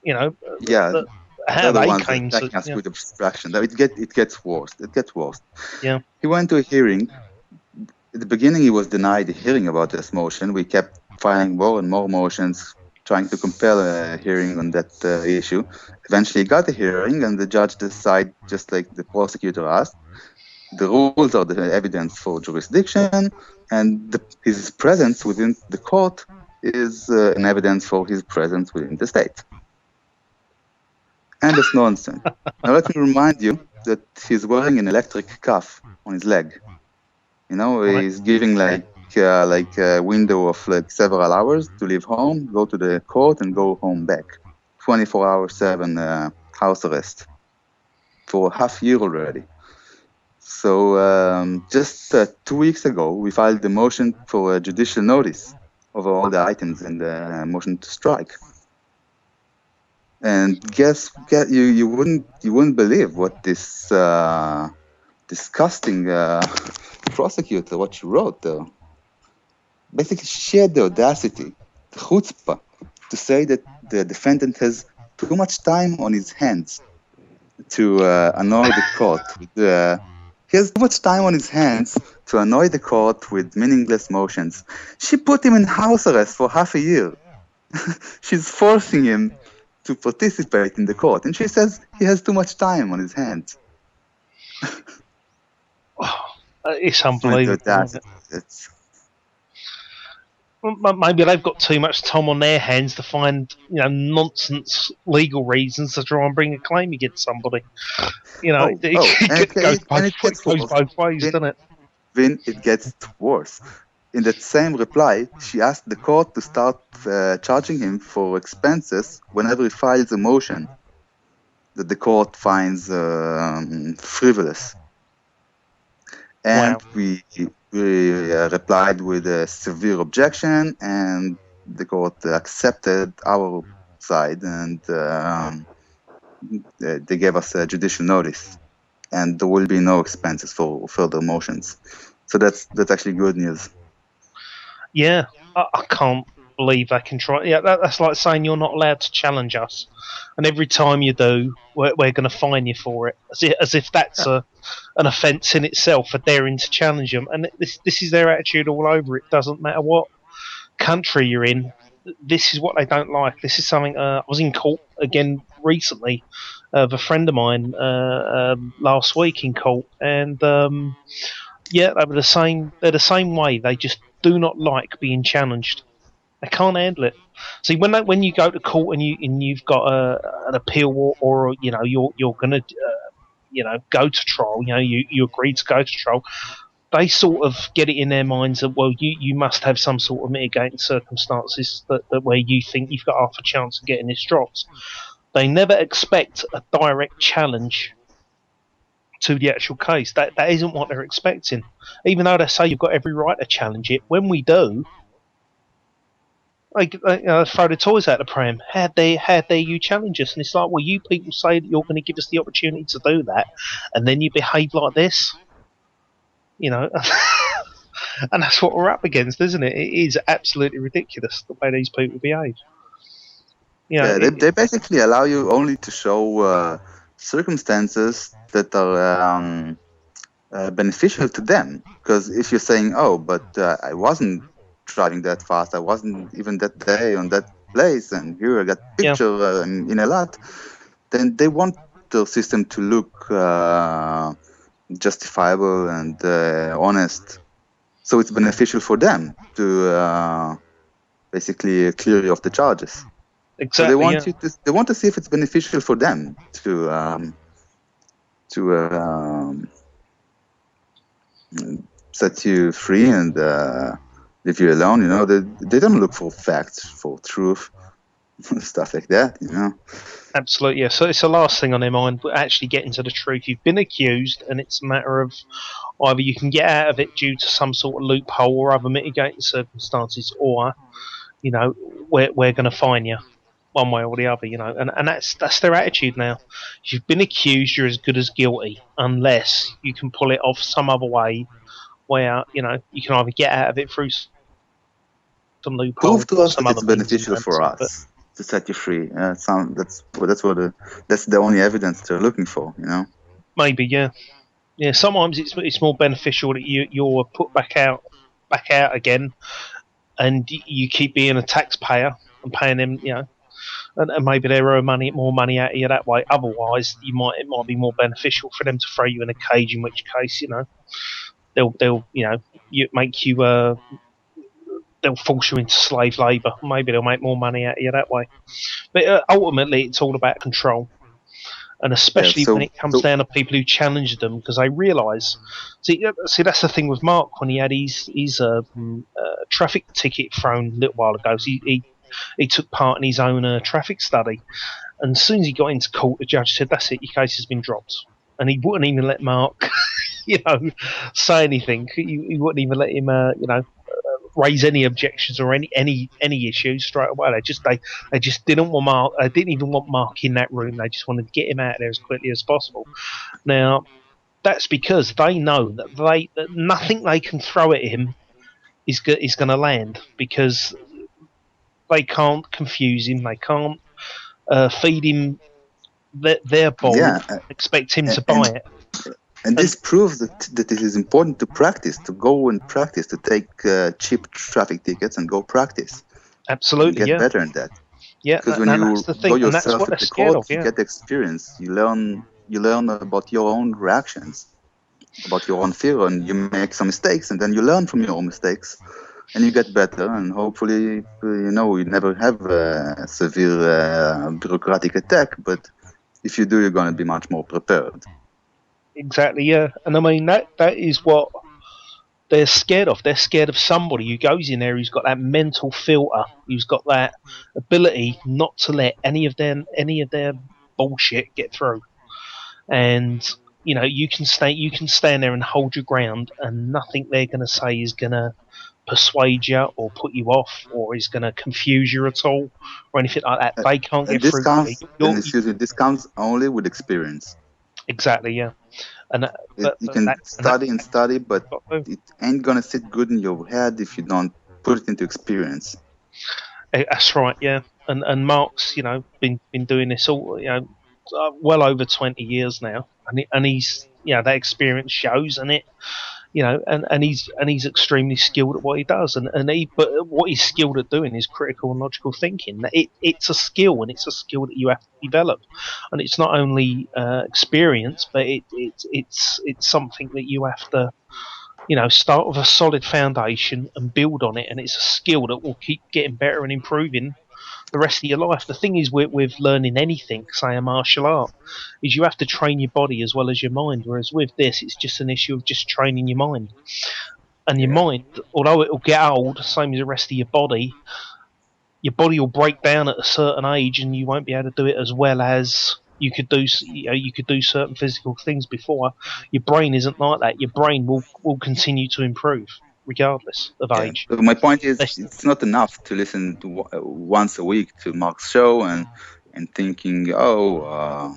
You know, Yeah, how they're the they ones that came to. attacking us Yeah, with abstraction. It gets worse. It gets worse. yeah, He went to a hearing. At the beginning, he was denied a hearing about this motion. We kept filing more and more motions, trying to compel a hearing on that issue. Eventually, he got a hearing, and the judge decided, just like the prosecutor asked, the rules are the evidence for jurisdiction, and his presence within the court is an evidence for his presence within the state. And it's nonsense. Now, let me remind you that he's wearing an electric cuff on his leg. You know, right. he's giving like a window of like several hours to leave home, go to the court, and go home back. 24/7 house arrest for half year already. So just 2 weeks ago, we filed the motion for a judicial notice over all the items in the motion to strike. And you wouldn't believe what this disgusting prosecutor, what she wrote though. Basically, she had the audacity, the chutzpah, to say that the defendant has too much time on his hands to annoy the court. He has too much time on his hands to annoy the court with meaningless motions. She put him in house arrest for half a year. She's forcing him to participate in the court, and she says he has too much time on his hands. It's unbelievable. Isn't it? Well, maybe they've got too much time on their hands to find nonsense legal reasons to try and bring a claim against somebody. It goes both ways, doesn't it? Then it gets worse. In that same reply, she asked the court to start charging him for expenses whenever he files a motion that the court finds frivolous. And Wow. we replied with a severe objection, and the court accepted our side, and they gave us a judicial notice, and there will be no expenses for further motions. So that's actually good news. Yeah, I can't believe they can try. Yeah, that's like saying you're not allowed to challenge us, and every time you do, we're going to fine you for it, as if that's an offence in itself for daring to challenge them. And this is their attitude all over. It doesn't matter what country you're in. This is what they don't like. This is something. I was in court again recently with a friend of mine last week in court, and yeah, they were the same. They're the same way. They just do not like being challenged. They can't handle it. See, when you go to court and you've got an appeal or you're going to go to trial. You agree to go to trial. They sort of get it in their minds that you must have some sort of mitigating circumstances that where you think you've got half a chance of getting this dropped. They never expect a direct challenge to the actual case. That isn't what they're expecting. Even though they say you've got every right to challenge it, when we do, they throw the toys out the pram. How dare you challenge us? And it's like, well, you people say that you're going to give us the opportunity to do that, and then you behave like this. And that's what we're up against, isn't it? It is absolutely ridiculous the way these people behave. They basically allow you only to show circumstances that are beneficial to them. Because if you're saying, "Oh, but I wasn't driving that fast. I wasn't even that day on that place, and here I got picture in a lot," then they want the system to look justifiable and honest. So it's beneficial for them to basically clear you of the charges. So they Exactly. want Yeah. you to they want to see if it's beneficial for them to set you free and leave you alone. They don't look for facts, for truth, stuff like that. Absolutely. Yeah. So it's the last thing on their mind. Actually getting to the truth. You've been accused, and it's a matter of either you can get out of it due to some sort of loophole or other mitigating circumstances, or we're going to fine you one way or the other, and that's their attitude now. If you've been accused, you're as good as guilty, unless you can pull it off some other way where you can either get out of it through some Prove loophole to or us some that other it's means and beneficial for ransom. But us to set you free. That's the only evidence they're looking for. maybe, yeah, yeah. Sometimes it's more beneficial that you're put back out again, and you keep being a taxpayer and paying them, and maybe they earn more money out of you that way. Otherwise, it might be more beneficial for them to throw you in a cage. In which case, they'll make you they'll force you into slave labour. Maybe they'll make more money out of you that way. But ultimately, it's all about control, and Yeah. especially when So it comes down to people who challenge them because they realise. See, that's the thing with Mark when he had his traffic ticket thrown a little while ago. So he took part in his own traffic study. And as soon as he got into court, the judge said, "That's it, your case has been dropped." And he wouldn't even let Mark, say anything. He wouldn't even let him, raise any objections or any issues straight away. They just didn't want Mark. They didn't even want Mark in that room. They just wanted to get him out of there as quickly as possible. Now that's because they know that nothing they can throw at him is going to land because they can't confuse him. They can't feed him their ball, yeah, expect him and to buy it. and And this proves that it is important to practice, to go and practice, to take cheap traffic tickets and go practice and absolutely, get yeah, better in that. yeah, Because when and that's you the go thing, and that's yourself what at they're the scared court, of. you Yeah, get experience. You learn about your own reactions, about your own fear, and you make some mistakes, and then you learn from your own mistakes, and you get better. And hopefully, you never have a severe bureaucratic attack. But if you do, you're going to be much more prepared. exactly. Yeah, and I mean that is what they're scared of. They're scared of somebody who goes in there who's got that mental filter, who's got that ability not to let any of their bullshit get through. And you can stand there and hold your ground, and nothing they're going to say is going to persuade you or put you off or is going to confuse you at all or anything like that. Uh, They can't And get this through to you. comes, and excuse me, this comes only with experience. Exactly, yeah, and You can that's study and study, but what they've got to it ain't gonna sit good in your head if you don't put it into experience. do. That's right, yeah. And Mark's been doing this all well over 20 years now, and he's that experience shows, and it and he's extremely skilled at what he does, but what he's skilled at doing is critical and logical thinking. It's a skill, and it's a skill that you have to develop, and it's not only experience, but it's something that you have to start with a solid foundation and build on it, and it's a skill that will keep getting better and improving the rest of your life. The thing is with learning anything, say a martial art, is you have to train your body as well as your mind. Whereas with this, it's just an issue of just training your mind. And your Yeah, mind, although it will get old, same as the rest of your body will break down at a certain age, and you won't be able to do it as well as you could do. You could do certain physical things before. Your brain isn't like that. Your brain will continue to improve regardless of yeah. age. So my point is, That's it's not enough to listen to once a week to Mark's show and thinking, oh,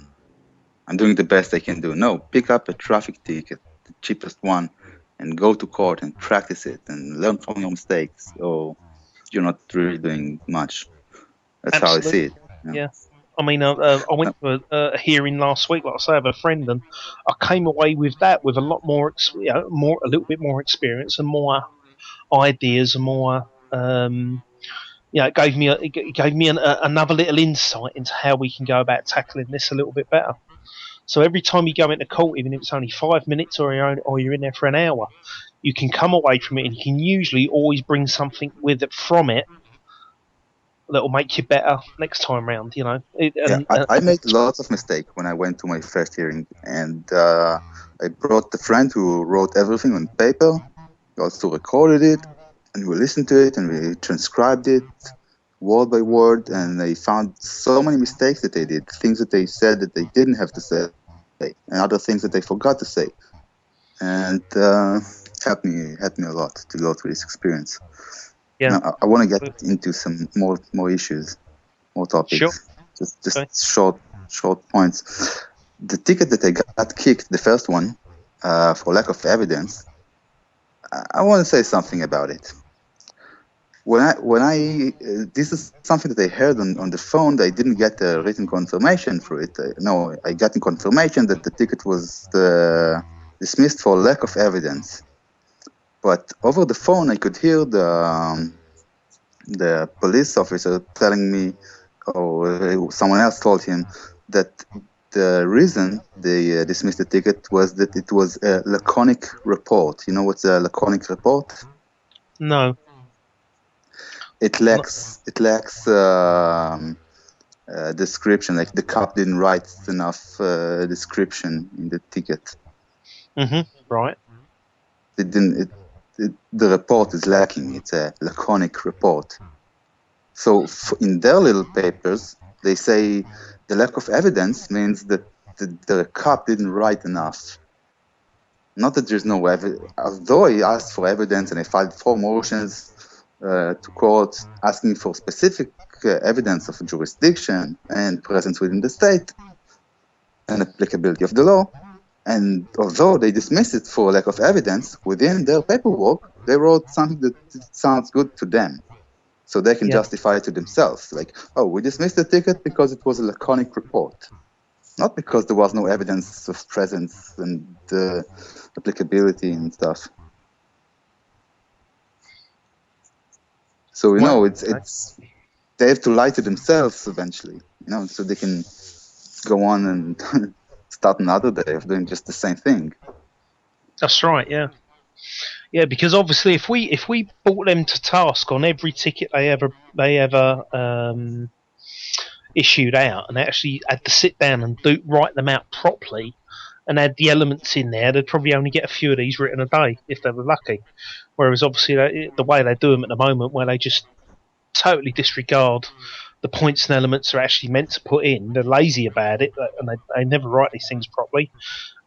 I'm doing the best I can do. No, pick up a traffic ticket, the cheapest one, and go to court and practice it and learn from your mistakes. Or you're not really doing much. That's how I see absolutely, it. Yeah. yeah. I mean, I went to a hearing last week, like I say, of a friend, and I came away with that with a lot more, a little bit more experience and more ideas and more. It gave me another little insight into how we can go about tackling this a little bit better. So every time you go into court, even if it's only 5 minutes or you're in there for an hour, you can come away from it and you can usually always bring something with it from it that'll make you better next time round. You know. I made lots of mistakes when I went to my first hearing, and I brought a friend who wrote everything on paper. We also recorded it, and we listened to it, and we transcribed it word by word, and they found so many mistakes that they did, things that they said that they didn't have to say, and other things that they forgot to say, and helped me a lot to go through this experience. Yeah. Now, I want to get into some more issues, more topics. Sure. Just Okay. short points. The ticket that I got kicked, the first one, for lack of evidence, I want to say something about it. This is something that I heard on the phone. I didn't get a written confirmation for it. No, I got a confirmation that the ticket was dismissed for lack of evidence. But over the phone, I could hear the police officer telling me, or someone else told him, that the reason they dismissed the ticket was that it was a laconic report. You know what's a laconic report? No. It lacks description. Like the cop didn't write enough description in the ticket. Right. It didn't. The report is lacking. It's a laconic report. So in their little papers, they say the lack of evidence means that the cop didn't write enough. Not that there's no evidence. Although I asked for evidence and I filed 4 motions to court asking for specific evidence of jurisdiction and presence within the state and applicability of the law. And although they dismissed it for lack of evidence, within their paperwork, they wrote something that sounds good to them. So they can justify it to themselves. Like, oh, we dismissed the ticket because it was a laconic report. Not because there was no evidence of presence and applicability and stuff. So, it's they have to lie to themselves eventually, so they can go on and start another day of doing just the same thing. That's right, yeah. Yeah, because obviously if we brought them to task on every ticket they ever issued out, and they actually had to sit down and write them out properly and add the elements in there, they'd probably only get a few of these written a day if they were lucky. Whereas obviously the way they do them at the moment, where they just totally disregard the points and elements they're actually meant to put in, they're lazy about it, and they never write these things properly,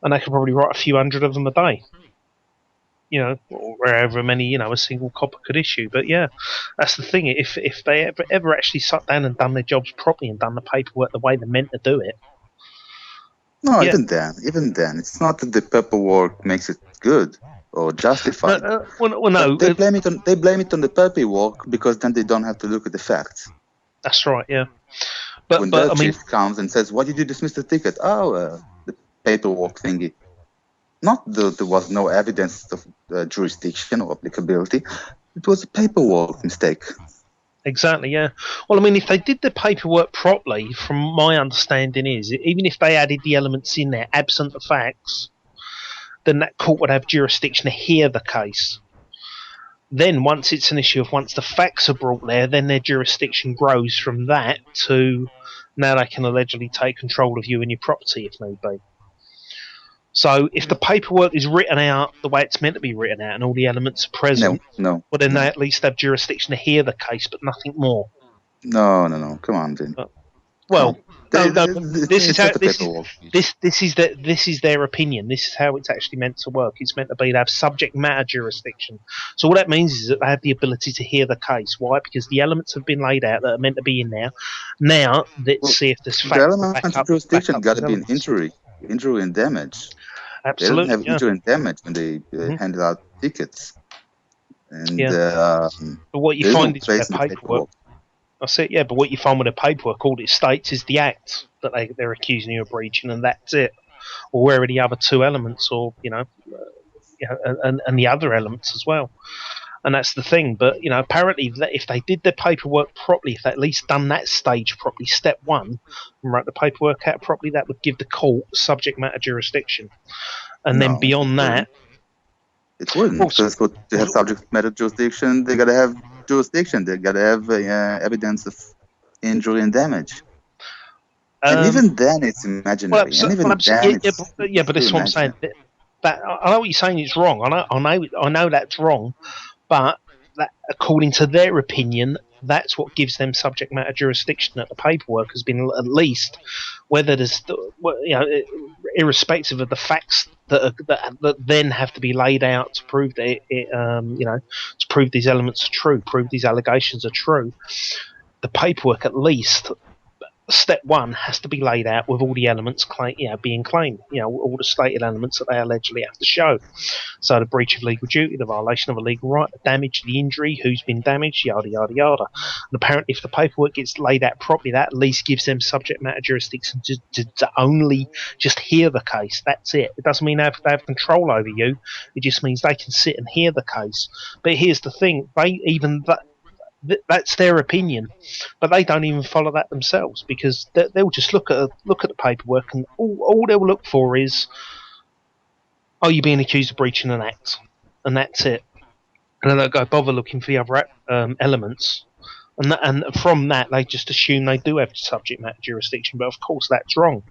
and they could probably write a few hundred of them a day. Or wherever many, a single copper could issue. But yeah, that's the thing. If they ever actually sat down and done their jobs properly and done the paperwork the way they're meant to do it. No, even then, it's not that the paperwork makes it good or justified. No. They blame it on the paperwork because then they don't have to look at the facts. That's right. Yeah. But when the chief comes and says, "Why did you dismiss the ticket?" Oh, the paperwork thingy. Not that there was no evidence of jurisdiction or applicability. It was a paperwork mistake. Exactly, yeah. Well, if they did the paperwork properly, from my understanding is, even if they added the elements in there absent the facts, then that court would have jurisdiction to hear the case. Then once it's an issue of once the facts are brought there, then their jurisdiction grows from that to now they can allegedly take control of you and your property if need be. So if the paperwork is written out the way it's meant to be written out and all the elements are present, well then they at least have jurisdiction to hear the case, but nothing more. No. Come on, Vin. Well, this is their opinion. This is how it's actually meant to work. It's meant to be they have subject matter jurisdiction. So all that means is that they have the ability to hear the case. Why? Because the elements have been laid out that are meant to be in there. Now let's see if there's facts. The element of jurisdiction got to be an injury and damage. Absolutely, they don't have injury and damage when they handle out tickets. And but what you find is with their paperwork. That's it, yeah. But what you find with the paperwork, all it states is the act that they're accusing you of breaching, and that's it. Or where are the other 2 elements, or and the other elements as well. And that's the thing. But apparently, if they did their paperwork properly, if they at least done that stage properly, step 1, and wrote the paperwork out properly, that would give the court subject matter jurisdiction. And then beyond that, it wouldn't. Because to have subject matter jurisdiction, they got to have jurisdiction. They got to have evidence of injury and damage. And even then, it's imaginary. And even then, but still that's what I'm saying. imaginary. That I know what you're saying. It's wrong. I know that's wrong. But that, according to their opinion, that's what gives them subject matter jurisdiction. That the paperwork has been at least, whether there's, irrespective of the facts that then have to be laid out to prove that to prove these elements are true, prove these allegations are true. The paperwork, at least, step one has to be laid out with all the elements being claimed, all the stated elements that they allegedly have to show. So the breach of legal duty, the violation of a legal right, the damage, the injury, who's been damaged, yada yada yada. And apparently, if the paperwork gets laid out properly, that at least gives them subject matter jurisdiction to only just hear the case. That's it. It doesn't mean they have control over you. It just means they can sit and hear the case. But here's the thing: that's their opinion, but they don't even follow that themselves, because they'll just look at the paperwork, and all they'll look for is, are you being accused of breaching an act, and that's it. And they don't go bother looking for the other elements, and from that they just assume they do have subject matter jurisdiction. But of course that's wrong,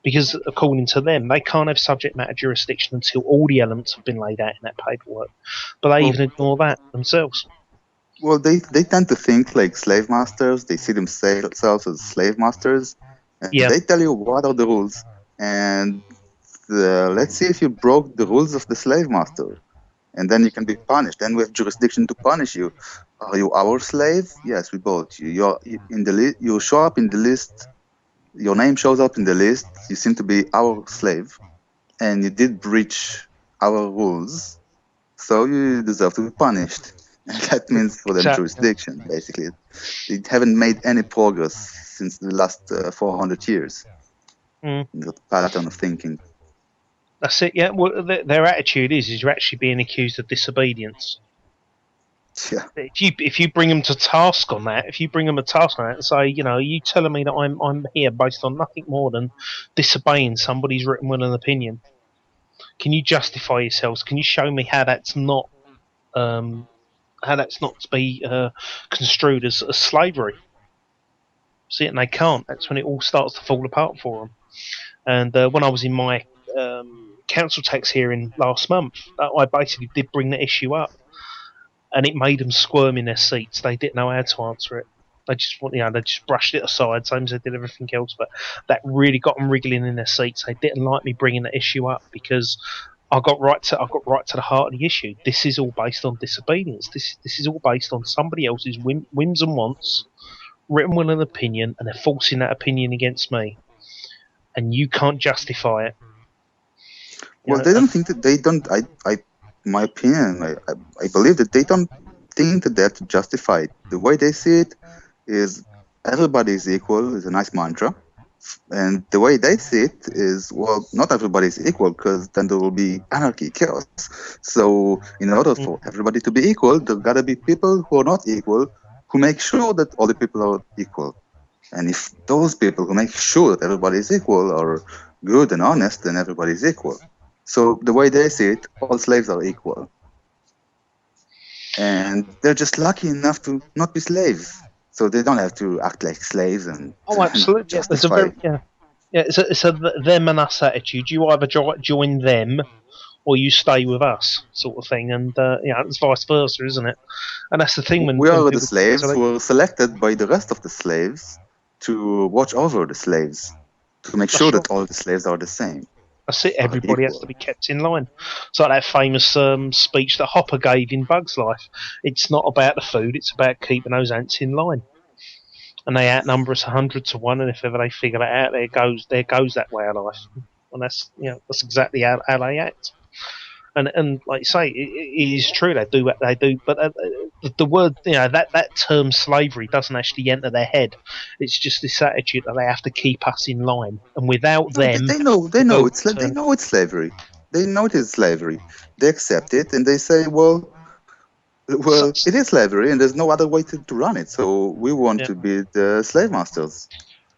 because according to them, they can't have subject matter jurisdiction until all the elements have been laid out in that paperwork. But they even ignore that themselves. Well, they tend to think like slave masters. They see themselves as slave masters, and they tell you what are the rules. And let's see if you broke the rules of the slave master, and then you can be punished. Then we have jurisdiction to punish you. Are you our slave? Yes, we bought you. You're in the you show up in the list. Your name shows up in the list. You seem to be our slave, and you did breach our rules, so you deserve to be punished. And that means for them jurisdiction, basically. They haven't made any progress since the last 400 years. The pattern of thinking. That's it, yeah. Well, their attitude is you're actually being accused of disobedience. Yeah. If you bring them to task on that, and say, you telling me that I'm here based on nothing more than disobeying somebody's written will and opinion, can you justify yourselves? Can you show me how that's not to be construed as slavery? See, and they can't. That's when it all starts to fall apart for them. And when I was in my council tax hearing last month, I basically did bring the issue up, and it made them squirm in their seats. They didn't know how to answer it. They just brushed it aside, same as they did everything else. But that really got them wriggling in their seats. They didn't like me bringing the issue up, because I got right to the heart of the issue. This is all based on disobedience. This is all based on somebody else's whims and wants, written will and opinion, and they're forcing that opinion against me, and you can't justify it. Well, they don't think that they don't. My opinion, I believe that they don't think that they have to justify it. The way they see it is everybody is equal is a nice mantra. And the way they see it is, well, not everybody is equal, because then there will be anarchy, chaos. So in order for everybody to be equal, there gotta be people who are not equal, who make sure that all the people are equal. And if those people who make sure that everybody is equal are good and honest, then everybody is equal. So the way they see it, all slaves are equal. And they're just lucky enough to not be slaves. So they don't have to act like slaves and absolutely. It's a them and us attitude. You either join them or you stay with us, sort of thing. And it's vice versa, isn't it? And that's the thing. When we are the slaves who are selected by the rest of the slaves to watch over the slaves, to make sure that all the slaves are the same. That's it. Everybody has to be kept in line. It's like that famous speech that Hopper gave in Bug's Life. It's not about the food; it's about keeping those ants in line. And they outnumber us 100 to 1. And if ever they figure that out, there goes that way of life. And that's exactly how they act. And like you say, it is true. They do what they do. But the word, that term slavery doesn't actually enter their head. It's just this attitude that they have to keep us in line, and without them, they know it's slavery. They know it is slavery. They accept it, and they say, well, it is slavery, and there's no other way to run it. So we want to be the slave masters.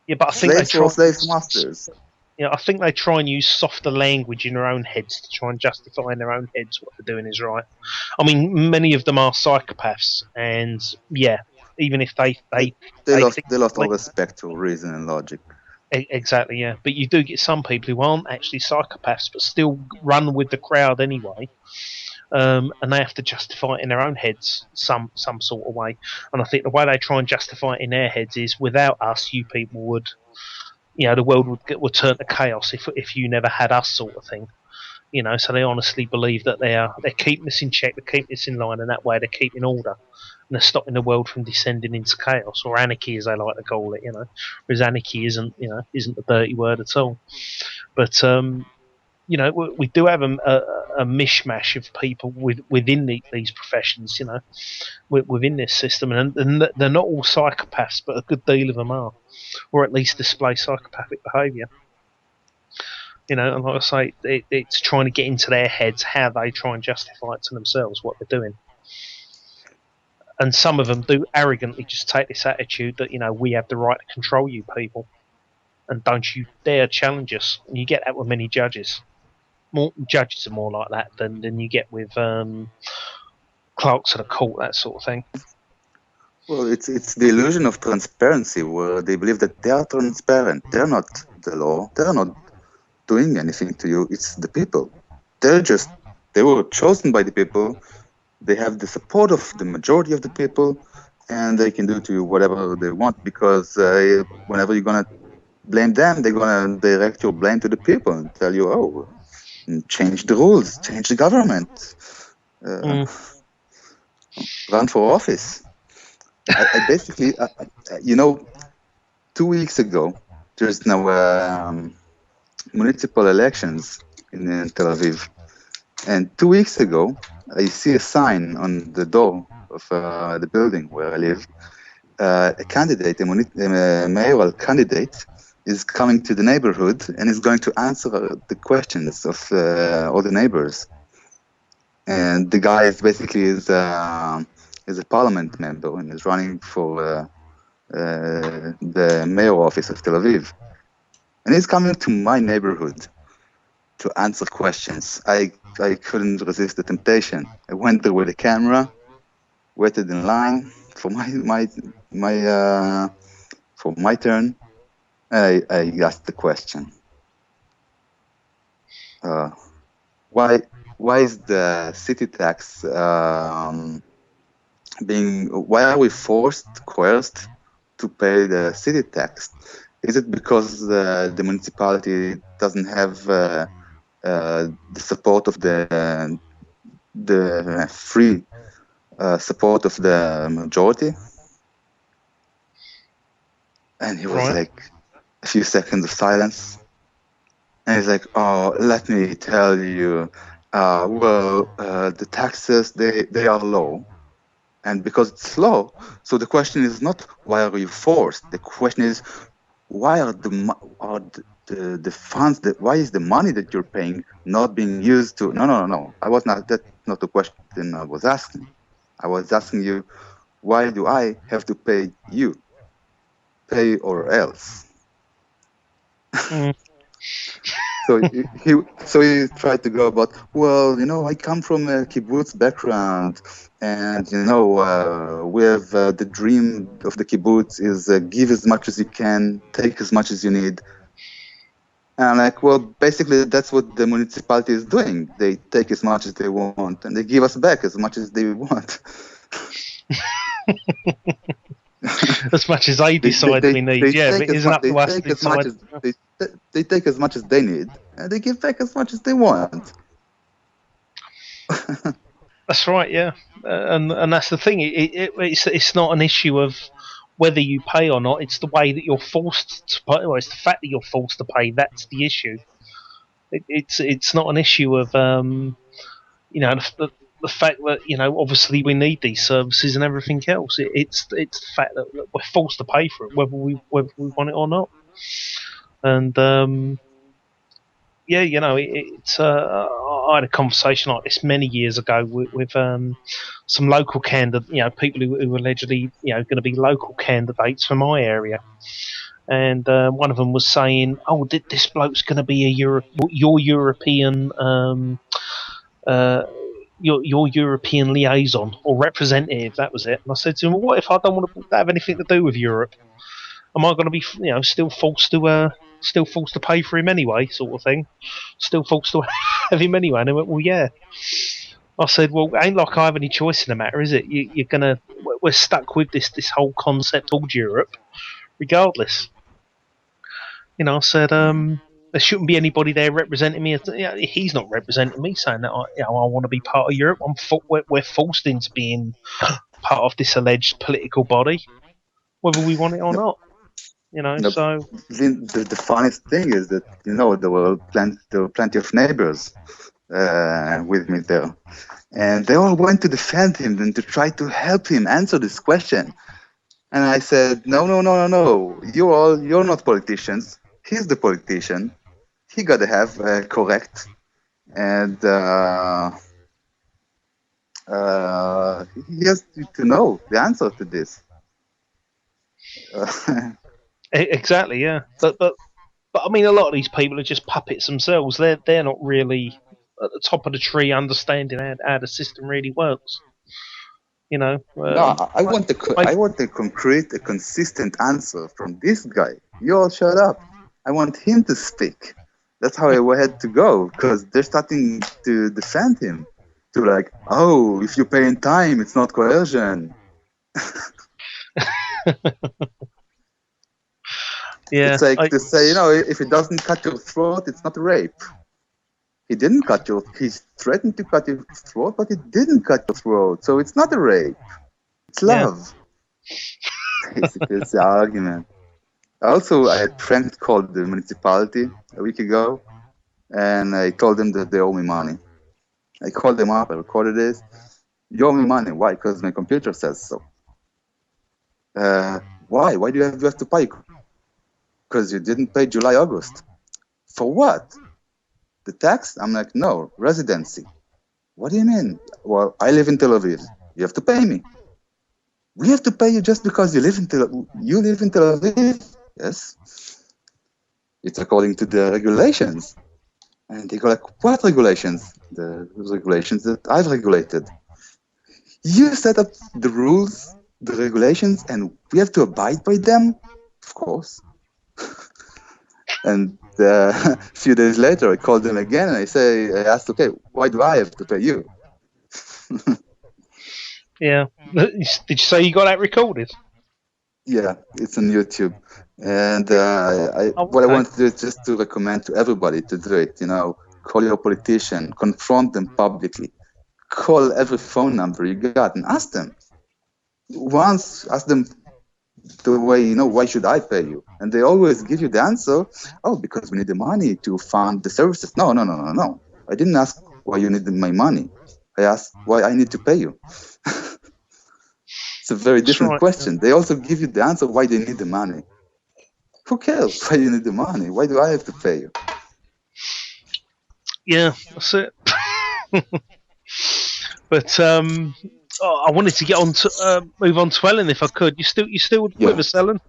Yeah, but I think slaves or slave masters. I think they try and use softer language in their own heads to try and justify in their own heads what they're doing is right. I mean, many of them are psychopaths, and even if they They lost think all respect to reason and logic. Exactly, yeah. But you do get some people who aren't actually psychopaths, but still run with the crowd anyway, and they have to justify it in their own heads some sort of way. And I think the way they try and justify it in their heads is, without us, you people would, the world would turn to chaos if you never had us, sort of thing. So they honestly believe that they're keeping us in check, they're keeping us in line, and that way they're keeping order, and they're stopping the world from descending into chaos, or anarchy, as they like to call it. Whereas anarchy isn't a dirty word at all. But we do have a mishmash of people within these professions, within this system, and they're not all psychopaths, but a good deal of them are, or at least display psychopathic behaviour. And like I say, it's trying to get into their heads how they try and justify it to themselves what they're doing. And some of them do arrogantly just take this attitude that, we have the right to control you people, and don't you dare challenge us. And you get that with many judges. More judges are more like that than you get with clerks of the court, that sort of thing. Well, it's the illusion of transparency, where they believe that they are transparent. They're not the law. They're not doing anything to you. It's the people. They were chosen by the people. They have the support of the majority of the people, and they can do to you whatever they want, because whenever you're gonna blame them, they're gonna direct your blame to the people and tell you, oh, change the rules, change the government, run for office. I basically, 2 weeks ago, there's now municipal elections in Tel Aviv. And 2 weeks ago, I see a sign on the door of the building where I live. A candidate, a mayoral candidate, is coming to the neighborhood and is going to answer the questions of all the neighbors. And the guy is basically is a parliament member and is running for the mayor office of Tel Aviv. And he's coming to my neighborhood to answer questions. I couldn't resist the temptation. I went there with a camera, waited in line for my turn, and I asked the question. Why is the city tax why are we coerced to pay the city tax? Is it because the municipality doesn't have the support of the free support of the majority? And he was like, a few seconds of silence. And he's like, oh, let me tell you, the taxes, they are low. And because it's low, so the question is not why are you forced? The question is, why are the funds why is the money that you're paying not being used to? No. That's not the question I was asking. I was asking you, why do I have to pay you? Pay or else. So he tried to go about, well, I come from a kibbutz background, and we have the dream of the kibbutz is give as much as you can, take as much as you need. And I'm like, well, basically that's what the municipality is doing. They take as much as they want, and they give us back as much as they want. As much as they decide we need, but it isn't up to us to decide. They take as much as they need, and they give back as much as they want. That's right, yeah, and that's the thing. It's not an issue of whether you pay or not. It's the way that you're forced to pay, or it's the fact that you're forced to pay. That's the issue. It's not an issue of the fact that obviously we need these services and everything else. It's the fact that we're forced to pay for it, whether we want it or not. And it's I had a conversation like this many years ago with some local candidate, people who were allegedly going to be local candidates for my area. And one of them was saying, "Oh, this bloke's going to be your European your European liaison or representative. That was it. And I said to him, well, what if I don't want to have anything to do with Europe? Am I going to be, still forced to pay for him anyway, sort of thing? Still forced to have him anyway? And they went, well, yeah. I said, well, ain't like I have any choice in the matter, is it? We're stuck with this whole concept called Europe, regardless. I said, there shouldn't be anybody there representing me. He's not representing me, saying that I want to be part of Europe. We're forced into being part of this alleged political body, whether we want it or not. So the funniest thing is that there were plenty of neighbors with me there, and they all went to defend him and to try to help him answer this question. And I said, no. You're not politicians. He's the politician. He got to have correct, and he has to know the answer to this. Exactly, yeah. But I mean, a lot of these people are just puppets themselves. They're not really at the top of the tree, understanding how the system really works. No, I want a concrete, a consistent answer from this guy. You all shut up. I want him to speak. That's how I had to go, because they're starting to defend him. To like, oh, if you pay in time, it's not coercion. Yeah, it's like to say, if it doesn't cut your throat, it's not rape. He didn't cut your. He threatened to cut your throat, but he didn't cut your throat, so it's not a rape. It's love. Yeah. Basically, it's the argument. Also, I had a friend called the municipality a week ago, and I told them that they owe me money. I called them up. I recorded this. You owe me money. Why? Because my computer says so. Why? Why do you have to pay? Because you didn't pay July, August. For what? The tax? I'm like, no, residency. What do you mean? Well, I live in Tel Aviv. You have to pay me. We have to pay you just because you live in Tel Aviv? Yes. It's according to the regulations. And they go like, what regulations? The regulations that I've regulated. You set up the rules, the regulations, and we have to abide by them? Of course. And a few days later, I called them again, and I asked, okay, why do I have to pay you? Yeah. Did you say you got that recorded? Yeah, it's on YouTube. And what I want to do is just to recommend to everybody to do it. Call your politician, confront them publicly, call every phone number you got, and ask them. Once, ask them the way, why should I pay you? And they always give you the answer, oh, because we need the money to fund the services. No. I didn't ask why you need my money. I asked why I need to pay you. It's a very different question. They also give you the answer why they need the money. Who cares why you need the money? Why do I have to pay you? Yeah, that's it. But I wanted to get on to move on to Helen if I could. You still with us, Helen?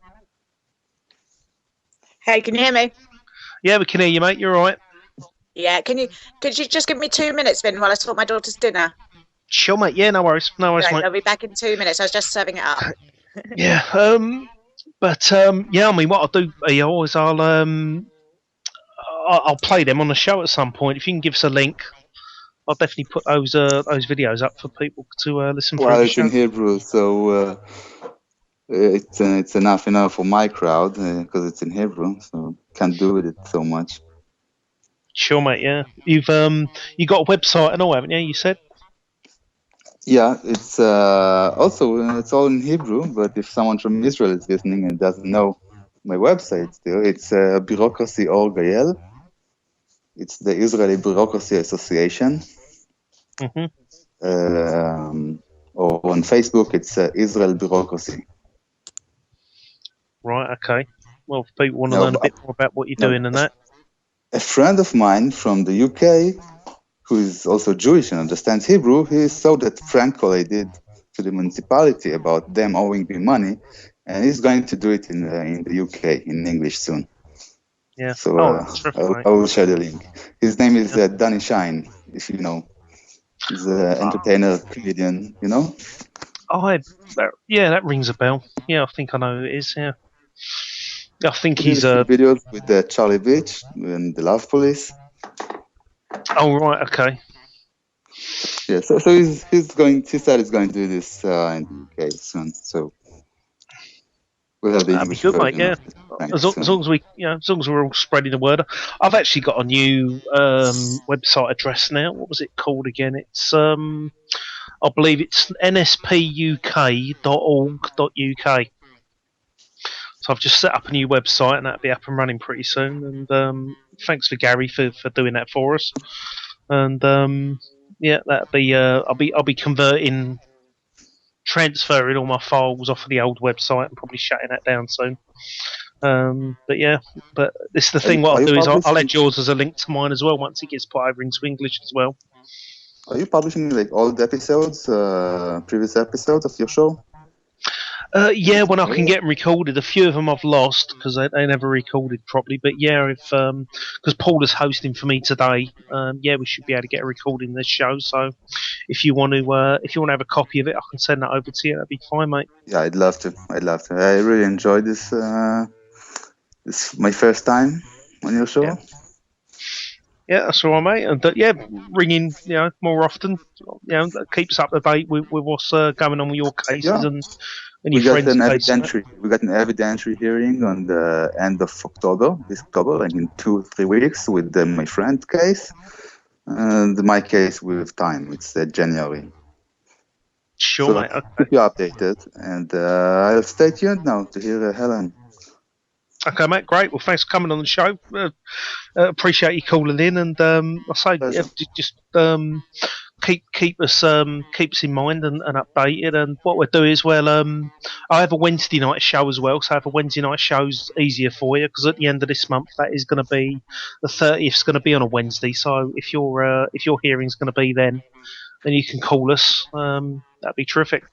Hey, can you hear me? Yeah, we can hear you, mate. You're all right. Yeah, could you just give me 2 minutes, Vin, while I sort my daughter's dinner? Sure, mate. Yeah, no worries. No worries, mate. I'll be back in 2 minutes. I was just serving it up. Yeah. Yeah. I mean, what I'll do, Eyal, is I'll play them on the show at some point. If you can give us a link, I'll definitely put those videos up for people to listen to. Well, it's in Hebrew, so it's enough for my crowd because it's in Hebrew, so can't do with it so much. Sure, mate. Yeah, you got a website and all, haven't you? You said. Yeah, it's also it's all in Hebrew. But if someone from Israel is listening and doesn't know my website, still it's bureaucracy.org. Eyal. It's the Israeli Bureaucracy Association. Mm-hmm. Or on Facebook, it's Israel Bureaucracy. Right. Okay. Well, if people want to learn a bit more about what you're doing and that. A friend of mine from the UK, who is also Jewish and understands Hebrew, he saw that prank call I did to the municipality about them owing me money, and he's going to do it in the UK in English soon. Yeah. So I will share the link. His name is Danny Shine, if you know. He's an entertainer, comedian, you know? Yeah, that rings a bell. Yeah, I think I know who it is. Yeah, I think He did he's a few videos with Charlie Beach and the Love Police. Oh right, okay. Yeah, so he said he's going to do this in the UK soon. So we'll have the That'd be English good, mate. version Yeah, of the prank as soon. long as we, as long as we're all spreading the word. I've actually got a new website address now. What was it called again? It's I believe it's nspuk.org.uk. So I've just set up a new website, and that'll be up and running pretty soon. And thanks for Gary for doing that for us. And yeah, that'll be I'll be transferring all my files off of the old website and probably shutting that down soon. But yeah, but this is the thing. What Are I'll you do is I'll publishing? add yours as a link to mine as well once it gets put over into English as well. Are you publishing like old episodes, previous episodes of your show? Yeah, when I can get them recorded. A few of them I've lost because they never recorded properly. But yeah, if because Paul is hosting for me today, yeah, we should be able to get a recording of this show. So if you want to have a copy of it, I can send that over to you. That'd be fine, mate. Yeah, I'd love to. I'd love to. I really enjoyed this. This is my first time on your show. Yeah, that's all right, mate. And yeah, ringing, more often, that keeps up to date with what's going on with your cases Yeah. and We your got friends' an cases. evidentiary. We got an evidentiary hearing on the end of October, this October, like in 2-3 weeks, with my friend case, and my case with time. It's January. Sure, So mate. I'll Okay. keep you updated, and I'll stay tuned now to hear Helen. Okay, mate. Great. Well, thanks for coming on the show. Appreciate you calling in, and I say, Pleasure. just keep us in mind and updated. And what we'll do is, I have a Wednesday night show as well. So if a Wednesday night show's easier for you, because at the end of this month, that is going to be the 30th. Is going to be on a Wednesday. So if your hearing's going to be then you can call us. That'd be terrific.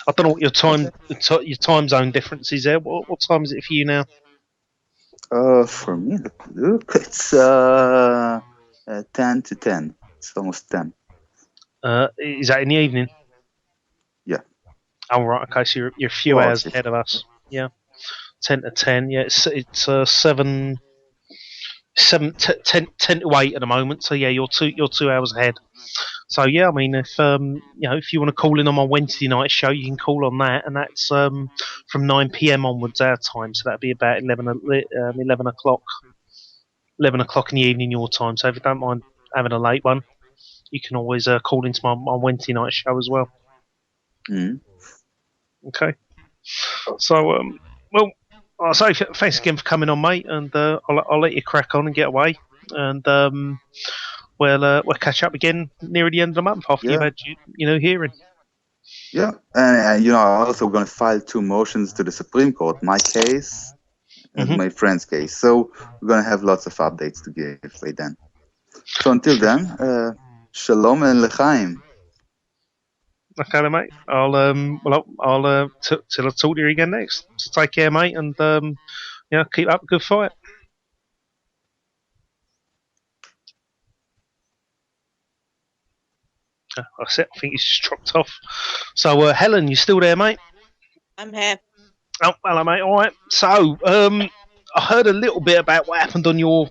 I don't know what your time zone difference is there. What time is it for you now? For me, look, it's 10 to 10. It's almost 10. Is that in the evening? Yeah. Oh right, okay. So you're a few hours ahead of us. Yeah, 10 to 10. Yeah, it's 7, 10 to 8 at the moment. So yeah, you're 2 hours ahead. So yeah, I mean, if if you want to call in on my Wednesday night show, you can call on that, and that's from 9 p.m. onwards our time. So that'd be about 11 o'clock. 11 o'clock in the evening your time. So if you don't mind having a late one, you can always call into my Wednesday night show as well. Mm-hmm. Okay. So well, I'll say thanks again for coming on, mate, and I'll let you crack on and get away, and we'll catch up again near the end of the month after you've had hearing. Yeah, and also we're going to file 2 motions to the Supreme Court, my case and my friend's case. So we're going to have lots of updates to give by then. So until then, shalom and lechaim. Okay, then, mate. I'll till I talk to you again next. So take care, mate, and keep up a good fight. That's it. I think he's just dropped off. So, Helen, you still there, mate? I'm here. Oh, hello, mate. All right. So, I heard a little bit about what happened on your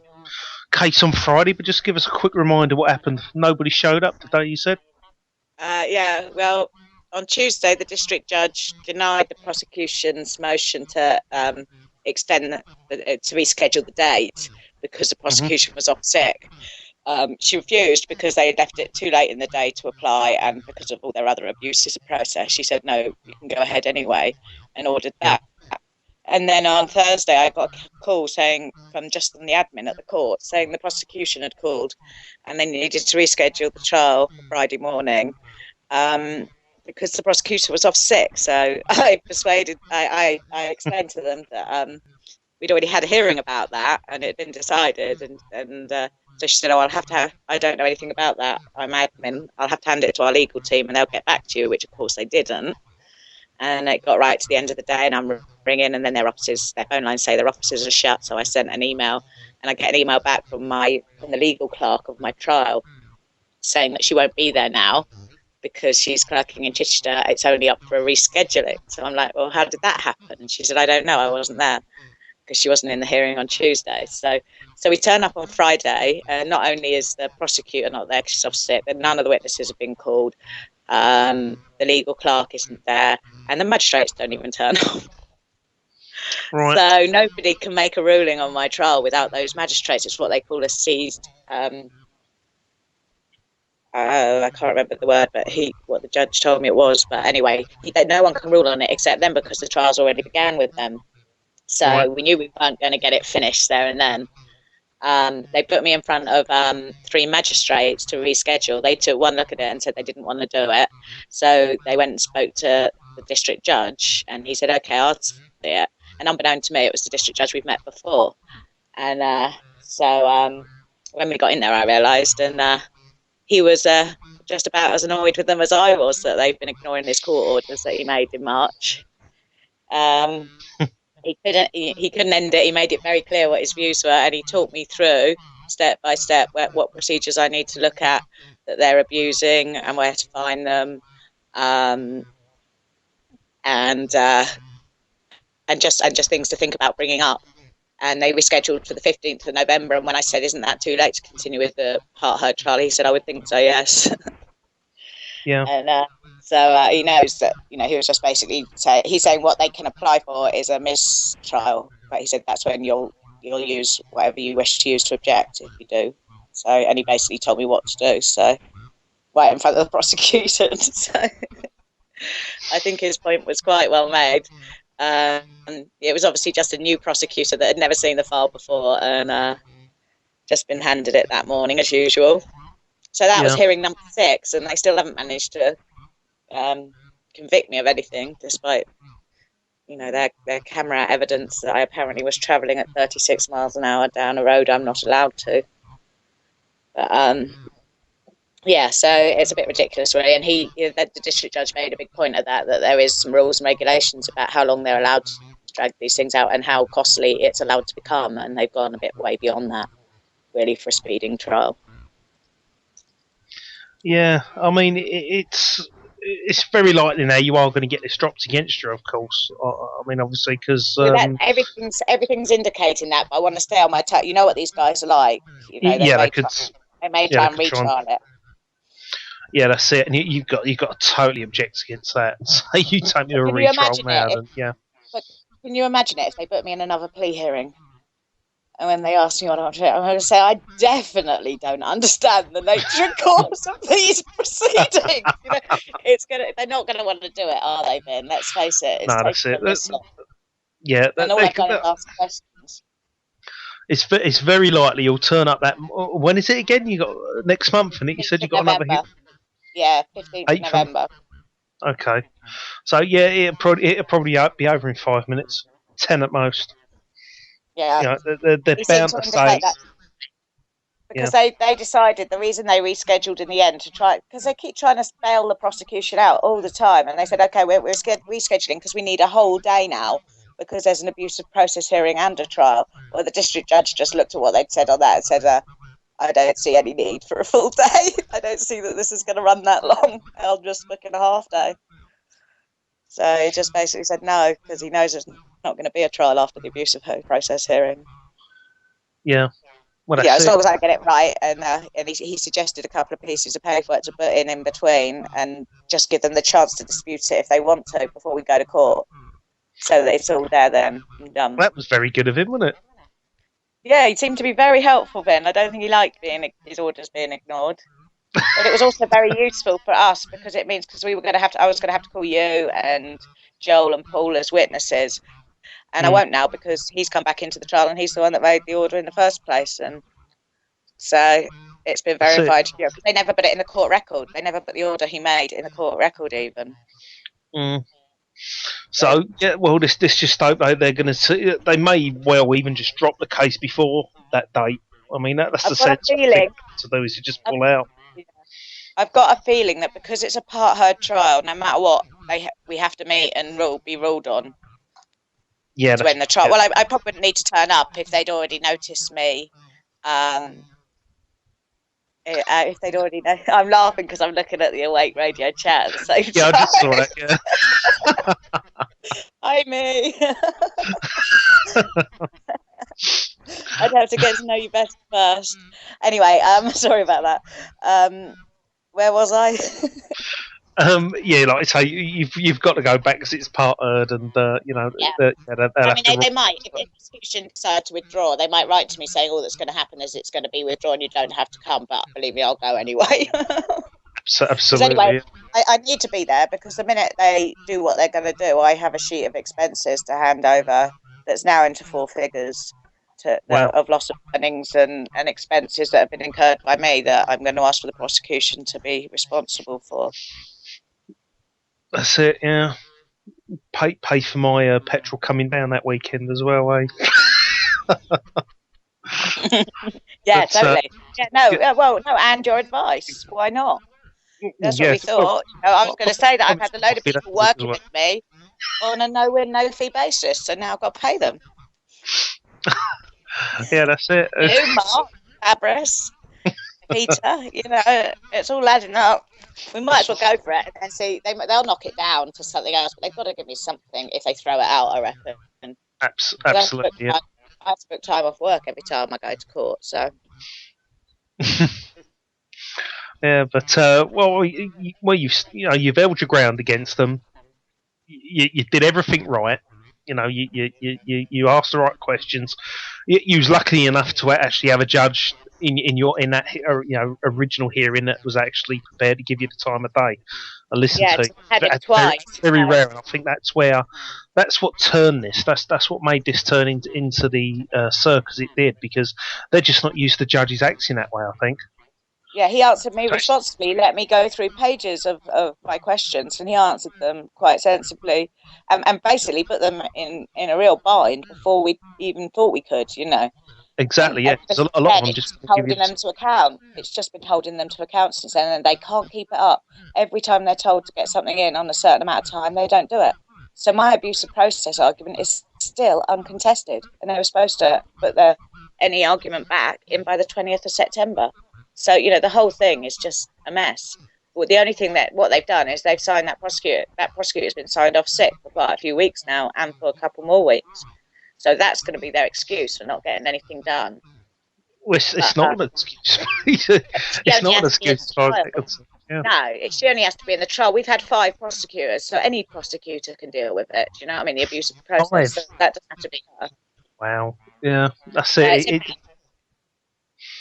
case on Friday, but just give us a quick reminder what happened. Nobody showed up today, you said? Yeah, well, on Tuesday, the district judge denied the prosecution's motion to extend, to reschedule the date because the prosecution was off sick. She refused because they had left it too late in the day to apply, and because of all their other abuses of process, she said, no, you can go ahead anyway, and ordered that. And then on Thursday, I got a call saying from the admin at the court saying the prosecution had called and they needed to reschedule the trial for Friday morning because the prosecutor was off sick. So I explained to them that we'd already had a hearing about that and it had been decided. And so she said, oh, I don't know anything about that. I'm admin. I'll have to hand it to our legal team and they'll get back to you, which of course they didn't. And it got right to the end of the day and I'm ringing and then their phone lines say their offices are shut. So I sent an email and I get an email back from the legal clerk of my trial saying that she won't be there now because she's clerking in Chichester. It's only up for a rescheduling. So I'm like, well, how did that happen? And she said, I don't know. I wasn't there because she wasn't in the hearing on Tuesday. So we turn up on Friday. Not only is the prosecutor not there because she's off sick, but none of the witnesses have been called. The legal clerk isn't there, and the magistrates don't even turn up. Right. So nobody can make a ruling on my trial without those magistrates. It's what they call a seized. I can't remember the word, but what the judge told me it was. But anyway, no one can rule on it except them because the trials already began with them. So Right. we knew we weren't going to get it finished there and then. They put me in front of 3 magistrates to reschedule. They took one look at it and said they didn't want to do it. So they went and spoke to the district judge, and he said, okay, I'll see it. And unbeknown to me, it was the district judge we've met before. And so when we got in there, I realised, and he was just about as annoyed with them as I was that they've been ignoring his court orders that he made in March. He couldn't end it. He made it very clear what his views were, and he talked me through step by step what procedures I need to look at that they're abusing and where to find them, and just things to think about bringing up. And they rescheduled for the 15th of November. And when I said, "Isn't that too late to continue with the part heard trial?" he said, "I would think so, yes." Yeah. And so he knows that, he was just basically he's saying what they can apply for is a mistrial, but he said that's when you'll use whatever you wish to use to object if you do. So, and he basically told me what to do. So, right in front of the prosecution. So, I think his point was quite well made. It was obviously just a new prosecutor that had never seen the file before and just been handed it that morning as usual. So that was hearing number 6, and they still haven't managed to convict me of anything, despite their camera evidence that I apparently was travelling at 36 miles an hour down a road I'm not allowed to. But yeah, so it's a bit ridiculous, really. And the district judge made a big point of that there is some rules and regulations about how long they're allowed to drag these things out and how costly it's allowed to become, and they've gone a bit way beyond that, really, for a speeding trial. Yeah, I mean, it's very likely now you are going to get this dropped against you, of course. I mean, obviously, because everything's indicating that. But I want to stay on my toes. You know what these guys are like. They may try and retrial it. Yeah, that's it. And you've got to totally object against that. So you take me to a retrial now, then yeah. But can you imagine it if they put me in another plea hearing? And when they ask me what I'm going to say, I definitely don't understand the nature and course of these proceedings. They're not going to want to do it, are they? Ben, let's face it. No, that's it. Yeah, and all I've done is ask questions. It's very likely you'll turn up that. When is it again? You got next month, and you said you got November. Another. Yeah, 15th of November. Okay, so yeah, it'll probably be over in 5 minutes, 10 at most. Yeah, they're bound to say that. Because they decided the reason they rescheduled in the end to try, because they keep trying to bail the prosecution out all the time, and they said, okay, we're rescheduling because we need a whole day now because there's an abusive process hearing and a trial. Well, the district judge just looked at what they'd said on that and said, I don't see any need for a full day. I don't see that this is going to run that long. I'll just book in a half day. So he just basically said no, because he knows there's not going to be a trial after the abusive process hearing. Yeah. Well, as long as I get it right, and he suggested a couple of pieces of paperwork to put in between, and just give them the chance to dispute it if they want to before we go to court, so that it's all there then and done. That was very good of him, wasn't it? Yeah, he seemed to be very helpful, Ben. I don't think he liked his orders being ignored, but it was also very useful for us because it means I was going to have to call you and Joel and Paul as witnesses. And I won't now because he's come back into the trial and he's the one that made the order in the first place. And so it's been verified. They never put it in the court record. They never put the order he made in the court record even. So, yeah, well, this just hope they're going to see. They may well even just drop the case before that date. I mean, that's the sensible thing to do is to just pull out. I've got a feeling that because it's a part heard trial, no matter what, we have to meet and be ruled on. Yeah, to end the trial. Well, I probably wouldn't need to turn up if they'd already noticed me. if they'd already know. I'm laughing because I'm looking at the Awake Radio chat at the same Yeah, I time. just saw that. Yeah. Hi, me. I'd have to get to know you better first. Anyway, sorry about that. Where was I? Yeah, like I say, you've got to go back because it's part heard, and They might. If the prosecution decide to withdraw, they might write to me saying all that's going to happen is it's going to be withdrawn. You don't have to come, but believe me, I'll go anyway. Absolutely. Anyway, I need to be there because the minute they do what they're going to do, I have a sheet of expenses to hand over that's now into 4 figures of loss of earnings and expenses that have been incurred by me that I'm going to ask for the prosecution to be responsible for. That's it. Yeah. Pay for my petrol coming down that weekend as well, eh? Yeah, But, totally. And your advice. Why not? That's what we thought. I was going to say that I've had a load of people working with me on a no-win, no-fee basis, so now I've got to pay them. Yeah, that's it. You, Mark, Fabris, Peter, it's all adding up. We might as well go for it and see. They'll knock it down to something else, but they've got to give me something if they throw it out, I reckon. Absolutely. I have to book time off work every time I go to court, so. Yeah, but you've held your ground against them. You did everything right. You asked the right questions. You was lucky enough to actually have a judge in that original hearing that was actually prepared to give you the time of day and listen to. Had it twice. Very rare, and I think that's what turned this. That's what made this turn into the circus it did, because they're just not used to judges acting that way, I think. Yeah, he answered me responsibly. He let me go through pages of my questions, and he answered them quite sensibly, and basically put them in a real bind before we even thought we could, Exactly, yeah. A lot of them just holding them to account. It's just been holding them to account since then, and they can't keep it up. Every time they're told to get something in on a certain amount of time, they don't do it. So my abuse of process argument is still uncontested, and they were supposed to put any argument back in by the 20th of September. So, the whole thing is just a mess. Well, the only thing what they've done is they've signed that prosecutor. That prosecutor's been signed off sick for quite a few weeks now, and for a couple more weeks. So that's going to be their excuse for not getting anything done. Well, it's not an excuse. It's not an excuse. No, she only has to be in the trial. We've had 5 prosecutors, so any prosecutor can deal with it. Do you know what I mean? The abuse of the process. So that doesn't have to be her. Wow. Yeah, that's it.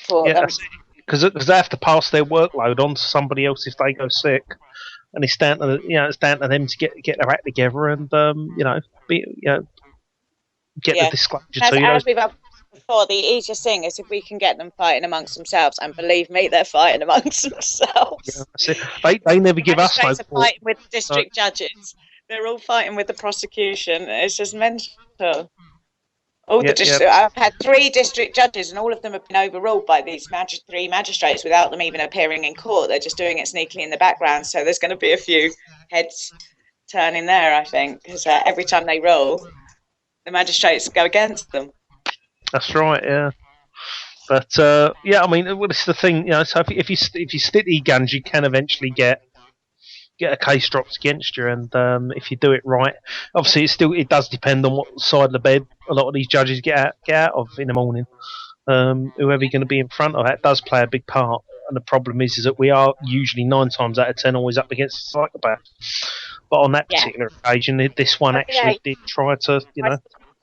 That's it. Because they have to pass their workload on to somebody else if they go sick, and it's down to them to get their act together and get the disclosure to you. As we've had before, the easiest thing is if we can get them fighting amongst themselves, and believe me, they're fighting amongst themselves. Yeah, they never give us no support. Fighting with district judges, they're all fighting with the prosecution. It's just mental. I've had 3 district judges, and all of them have been overruled by these 3 magistrates without them even appearing in court. They're just doing it sneakily in the background. So there's going to be a few heads turning there, I think, because every time they rule, the magistrates go against them. That's right, yeah. But it's the thing, So if you stick to your guns, you can eventually get a case dropped against you, and if you do it right, obviously it does depend on what side of the bed a lot of these judges get out of in the morning. Whoever you're going to be in front of, that does play a big part. And the problem is that we are usually 9 times out of 10 always up against a psychopath. But on that particular occasion, this one actually did try to,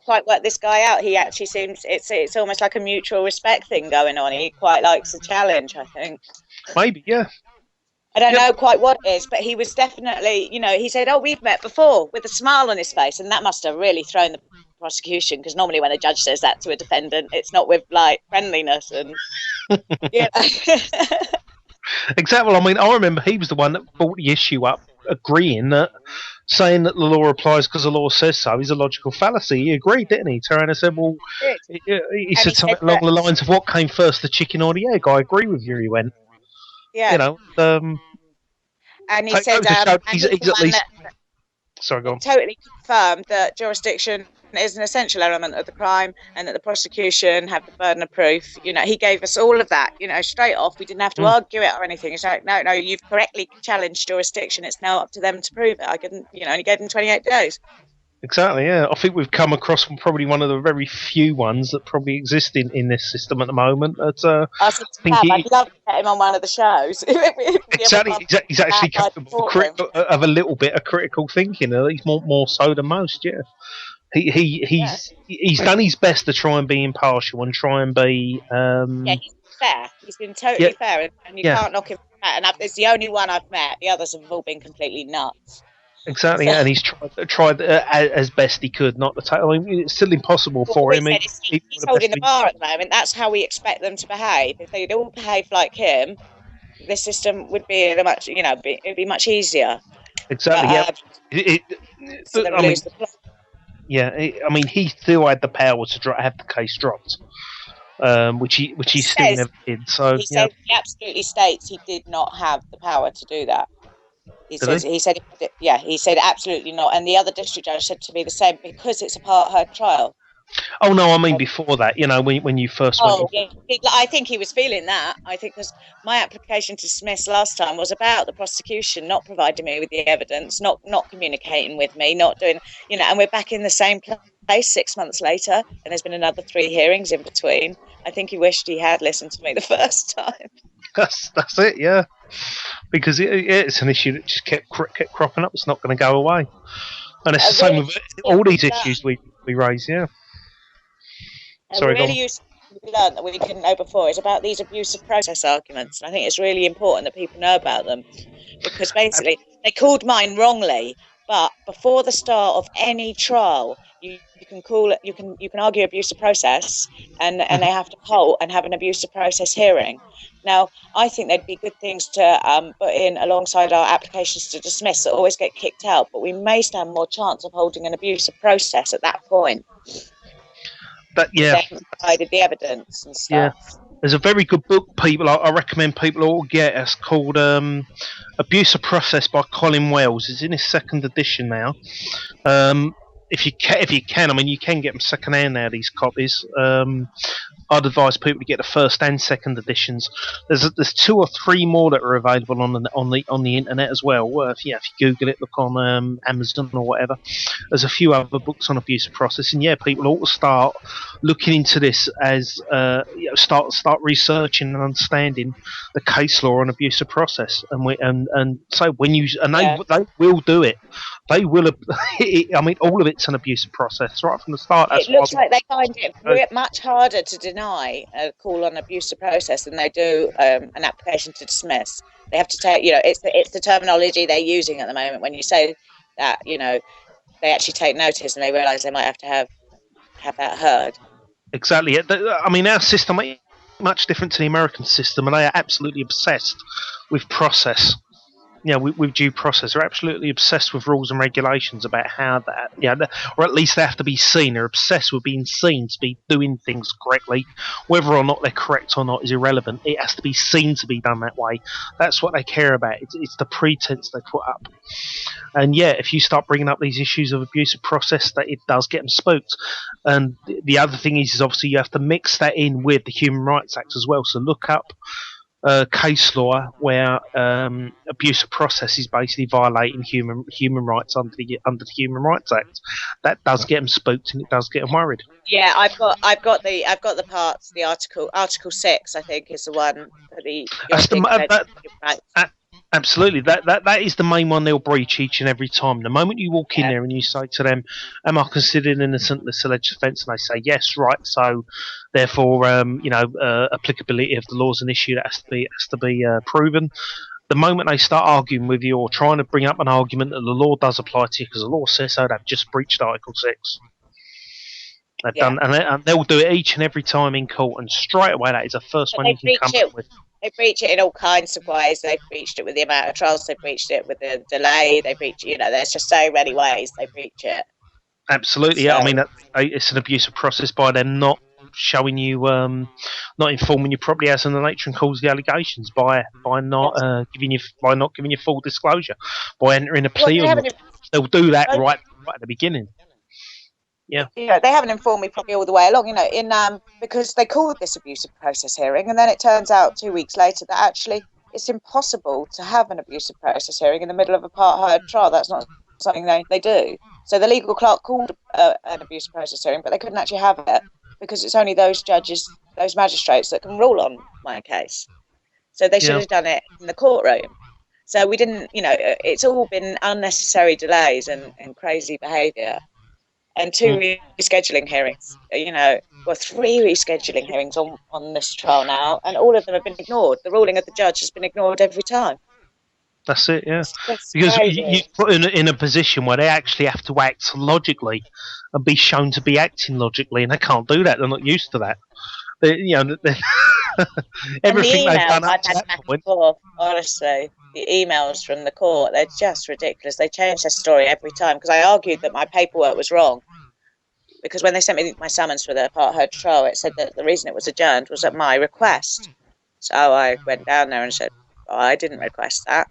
quite work this guy out. He actually seems it's almost like a mutual respect thing going on. He quite likes the challenge, I think. Maybe, yeah. I don't know quite what it is, but he was definitely, he said, "Oh, we've met before," with a smile on his face, and that must have really thrown the prosecution, because normally when a judge says that to a defendant, it's not with friendliness and. Exactly. I mean, I remember he was the one that brought the issue up, agreeing that saying that the law applies because the law says so is a logical fallacy. He agreed, didn't he? Turner said, "Well," he said something along the lines of, "What came first, the chicken or the egg?" I agree with you. He went. Yeah. And he said, he's at least Sorry, go on. totally confirmed that jurisdiction is an essential element of the crime and that the prosecution have the burden of proof. He gave us all of that, straight off. We didn't have to argue it or anything. It's like, no, you've correctly challenged jurisdiction. It's now up to them to prove it. I couldn't, only gave them 28 days. Exactly, yeah. I think we've come across probably one of the very few ones that probably exist in this system at the moment. I said to Pam, I'd love to get him on one of the shows. Exactly. He's actually capable of a little bit of critical thinking, at least more so than most. Yeah, he's done his best to try and be impartial and try and be. Yeah, he's fair. He's been totally fair, and you can't knock him for that. And it's the only one I've met. The others have all been completely nuts. Exactly, and he's tried as best he could not to take. I mean, it's still impossible for him. He's holding the bar at the moment. That's how we expect them to behave. If they all behave like him, the system would be much, it'd be much easier. Exactly. He still had the power to have the case dropped, which he still never did. So he absolutely states he did not have the power to do that. He said absolutely not. And the other district judge said to me the same, because it's a part-heard trial. Oh no, I mean before that, when you first went. Yeah. I think he was feeling that. I think because my application to dismiss last time was about the prosecution not providing me with the evidence, not communicating with me, not doing, and we're back in the same place 6 months later, and there's been another 3 hearings in between. I think he wished he had listened to me the first time. That's it, yeah. Because it's an issue that just kept cropping up. It's not going to go away, and it's the same with all these issues we raise. Yeah. Sorry, really useful we learned that we didn't know before is about these abusive process arguments, and I think it's really important that people know about them, because basically they called mine wrongly. But before the start of any trial, you can call it. You can argue abusive process, and they have to halt and have an abusive process hearing. Now, I think they'd be good things to put in alongside our applications to dismiss that always get kicked out. But we may stand more chance of holding an abusive process at that point. But yeah, they provided the evidence and stuff. Yeah. There's a very good book, people. I recommend people all get. It's called "Abuse of Process" by Colin Wells. It's in his 2nd edition now. If you can, I mean, you can get them secondhand now. These copies. I'd advise people to get the 1st and 2nd editions. There's 2 or 3 more that are available on the internet as well. If you Google it, look on Amazon or whatever. There's a few other books on abuse of process, and people ought to start looking into this as start researching and understanding the case law on abuse of process, and so when they will do it. They will. I mean, all of it's an abusive process right from the start. It looks like they find it much harder to deny a call on abusive process than they do an application to dismiss. They have to take, it's the terminology they're using at the moment. When you say that, they actually take notice and they realise they might have to have that heard. Exactly. I mean, our system ain't much different to the American system, and they are absolutely obsessed with process. With due process, they're absolutely obsessed with rules and regulations about how that, or at least they have to be seen. They're obsessed with being seen to be doing things correctly. Whether or not they're correct or not is irrelevant. It has to be seen to be done that way. That's what they care about. It's the pretense they put up. And if you start bringing up these issues of abusive process, that it does get them spooked. And the other thing is obviously you have to mix that in with the Human Rights Act as well. So look up case law where abuse of process is basically violating human rights under the Human Rights Act. That does get them spooked and it does get them worried. Yeah, I've got the parts. The Article 6, I think, is the one for the. Absolutely, that is the main one they'll breach each and every time. The moment you walk in there and you say to them, "Am I considered innocent of this alleged offence?" and they say, "Yes," right. So, therefore, applicability of the law is an issue that has to be proven. The moment they start arguing with you or trying to bring up an argument that the law does apply to you because the law says so, they've just breached Article 6. They've done, and they'll do it each and every time in court, and straight away that is the first one you can come up with. They breach it in all kinds of ways. They've breached it with the amount of trials. They've breached it with the delay. They breach, there's just so many ways they breach it. Absolutely, yeah. I mean, it's an abusive process by them not showing you, not informing you properly as to the nature and cause of the allegations, by not giving you full disclosure, by entering a plea. they'll do that right at the beginning. Yeah. They haven't informed me probably all the way along, because they called this abusive process hearing, and then it turns out 2 weeks later that actually it's impossible to have an abusive process hearing in the middle of a part-heard trial. That's not something they do. So the legal clerk called an abusive process hearing, but they couldn't actually have it because it's only those judges, those magistrates that can rule on my case. So they should have done it in the courtroom. So we didn't, it's all been unnecessary delays and crazy behaviour. And 2 rescheduling hearings, 3 rescheduling hearings on this trial now, and all of them have been ignored. The ruling of the judge has been ignored every time. That's it, yeah. Because you put in a position where they actually have to act logically and be shown to be acting logically, and they can't do that. They're not used to that. Everything they've done up to that point. Honestly, the emails from the court, they're just ridiculous. They change their story every time, because I argued that my paperwork was wrong. Because when they sent me my summons for the part-heard trial, it said that the reason it was adjourned was at my request. So I went down there and said, I didn't request that.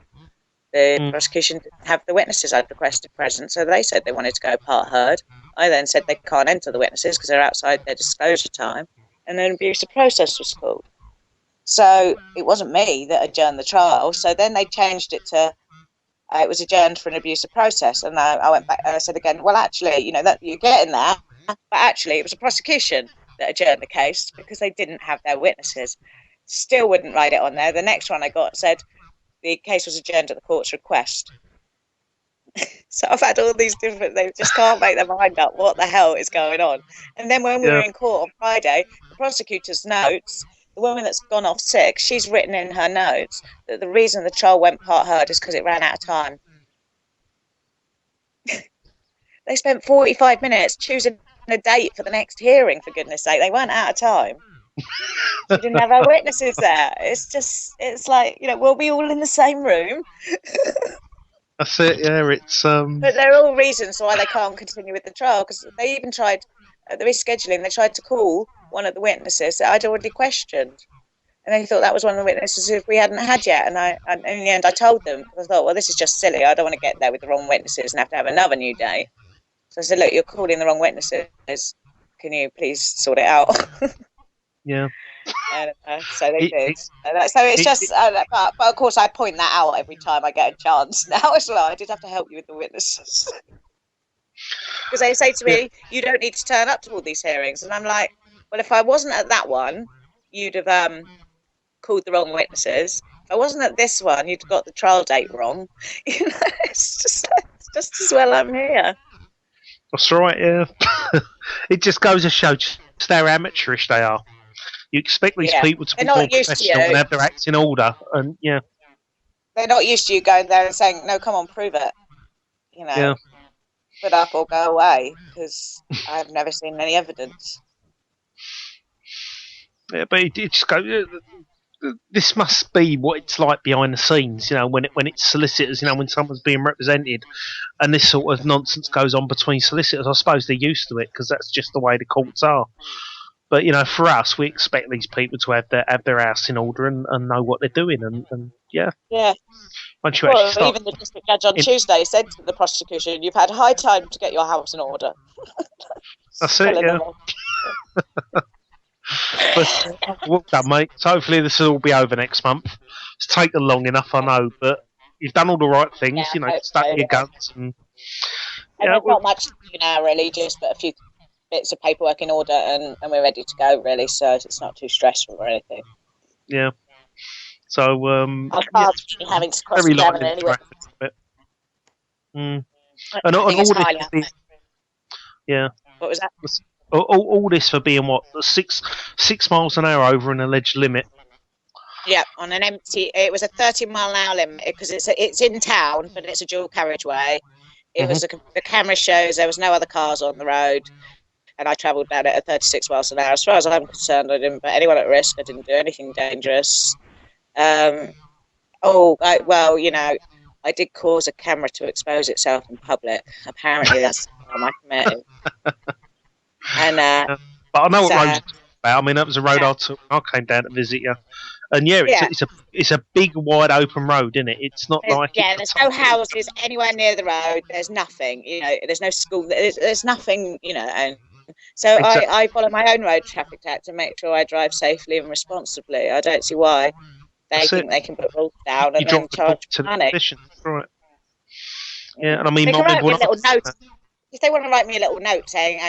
The prosecution didn't have the witnesses I'd requested present, so they said they wanted to go part-heard. I then said they can't enter the witnesses because they're outside their disclosure time. And then abusive process was called. So it wasn't me that adjourned the trial. So then they changed it to it was adjourned for an abusive process. And I went back and I said again, well, actually, that you're getting that. But actually, it was a prosecution that adjourned the case because they didn't have their witnesses. Still wouldn't write it on there. The next one I got said the case was adjourned at the court's request. So I've had all these different, they just can't make their mind up what the hell is going on. And then when we were in court on Friday, the prosecutor's notes, the woman that's gone off sick, she's written in her notes that the reason the trial went part-heard is because it ran out of time. They spent 45 minutes choosing a date for the next hearing, for goodness sake. They weren't out of time. She didn't have her witnesses there. It's like, we'll be all in the same room. That's it, yeah. But they're all reasons why they can't continue with the trial, because they even tried, at the rescheduling, they tried to call one of the witnesses that I'd already questioned. And they thought that was one of the witnesses who we hadn't had yet. And in the end, I told them, I thought, well, this is just silly. I don't want to get there with the wrong witnesses and have to have another new date. So I said, look, you're calling the wrong witnesses. Can you please sort it out? Yeah. And, so they did. So it's just, but of course, I point that out every time I get a chance now as well. I did have to help you with the witnesses. Because they say to me, you don't need to turn up to all these hearings. And I'm like, well, if I wasn't at that one, you'd have called the wrong witnesses. If I wasn't at this one, you'd have got the trial date wrong. It's just as well I'm here. That's right, yeah. It just goes to show just how amateurish they are. You expect these people to be more professional and have their acts in order, and they're not used to you going there and saying, "No, come on, prove it." Put up or go away, because I've never seen any evidence. Yeah, but it just goes. This must be what it's like behind the scenes, when it's solicitors, when someone's being represented, and this sort of nonsense goes on between solicitors. I suppose they're used to it because that's just the way the courts are. But for us, we expect these people to have their house in order and know what they're doing, and yeah. Once you actually start, even the district judge on Tuesday said to the prosecution, "You've had high time to get your house in order." That's it, yeah. But well done, mate. So hopefully this will all be over next month. It's taken long enough, I know, but you've done all the right things. Stuck your guns, and there's not much to do now, really. Just put a few bits of paperwork in order, and we're ready to go, really. So it's not too stressful or anything. Yeah. So I can't be having to cross examine anyway. And all this, yeah. What was that? All this for being what 6 miles an hour over an alleged limit. Yeah, on an empty. It was a 30-mile-an-hour limit because it's in town, but it's a dual carriageway. It was the camera shows there was no other cars on the road, and I travelled down it at 36 miles an hour. As far as I'm concerned, I didn't put anyone at risk. I didn't do anything dangerous. I did cause a camera to expose itself in public. Apparently, that's the crime I committed. And but I know what road you're talking about. I mean, that was a road I took. I came down to visit you, And yeah, Yeah. it's a big wide open road, isn't it? It's not like there's no houses anywhere near the road. There's nothing, there's no school. There's nothing, and so Exactly. I follow my own road traffic act to make sure I drive safely and responsibly. I don't see why they think they can put rules down and then charge money. Right. Yeah, and I mean, they can write me a little note. If they want to write me a little note saying,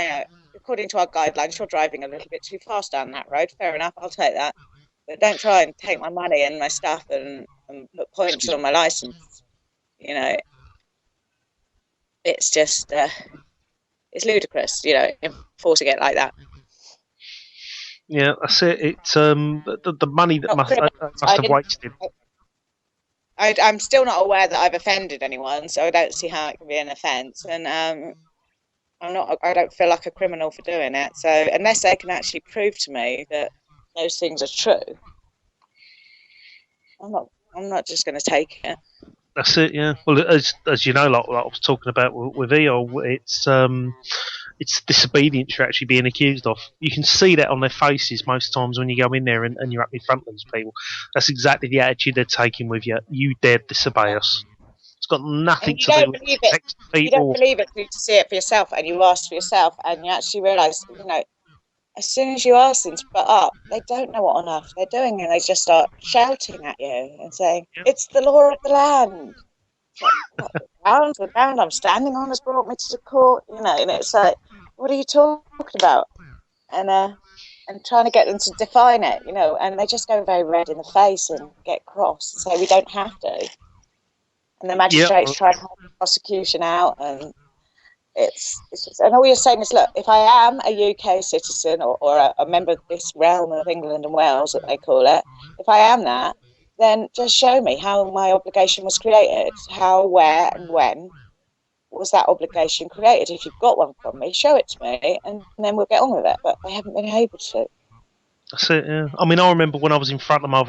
according to our guidelines, you're driving a little bit too fast down that road. Fair enough, I'll take that. But don't try and take my money and my stuff and put points on my license. It's just it's ludicrous, enforcing it like that. Yeah, that's it. It's the money that must have wasted. I'm still not aware that I've offended anyone, so I don't see how it can be an offence. And I don't feel like a criminal for doing it. So unless they can actually prove to me that those things are true, I'm not just going to take it. That's it, yeah. Well, as you know, like I was talking about with Eyal, it's disobedience you're actually being accused of. You can see that on their faces most times when you go in there and you're up in front of these people. That's exactly the attitude they're taking with you. You dared disobey us. It's got nothing to do with people. You don't believe it until you see it for yourself, and you ask for yourself, and you actually realise, as soon as you ask them to put up, they don't know what on earth they're doing, and they just start shouting at you and saying, "It's the law of the land." The ground I'm standing on has brought me to the court, and it's like, what are you talking about? And trying to get them to define it, and they just go very red in the face and get cross and say we don't have to. And the magistrates try to help the prosecution out, and it's just, and all you're saying is, look, if I am a UK citizen or a member of this realm of England and Wales that they call it, if I am that, then just show me how my obligation was created, how, where, and when was that obligation created. If you've got one from me, show it to me, and then we'll get on with it. But they haven't been able to. That's it, yeah. I mean, I remember when I was in front of my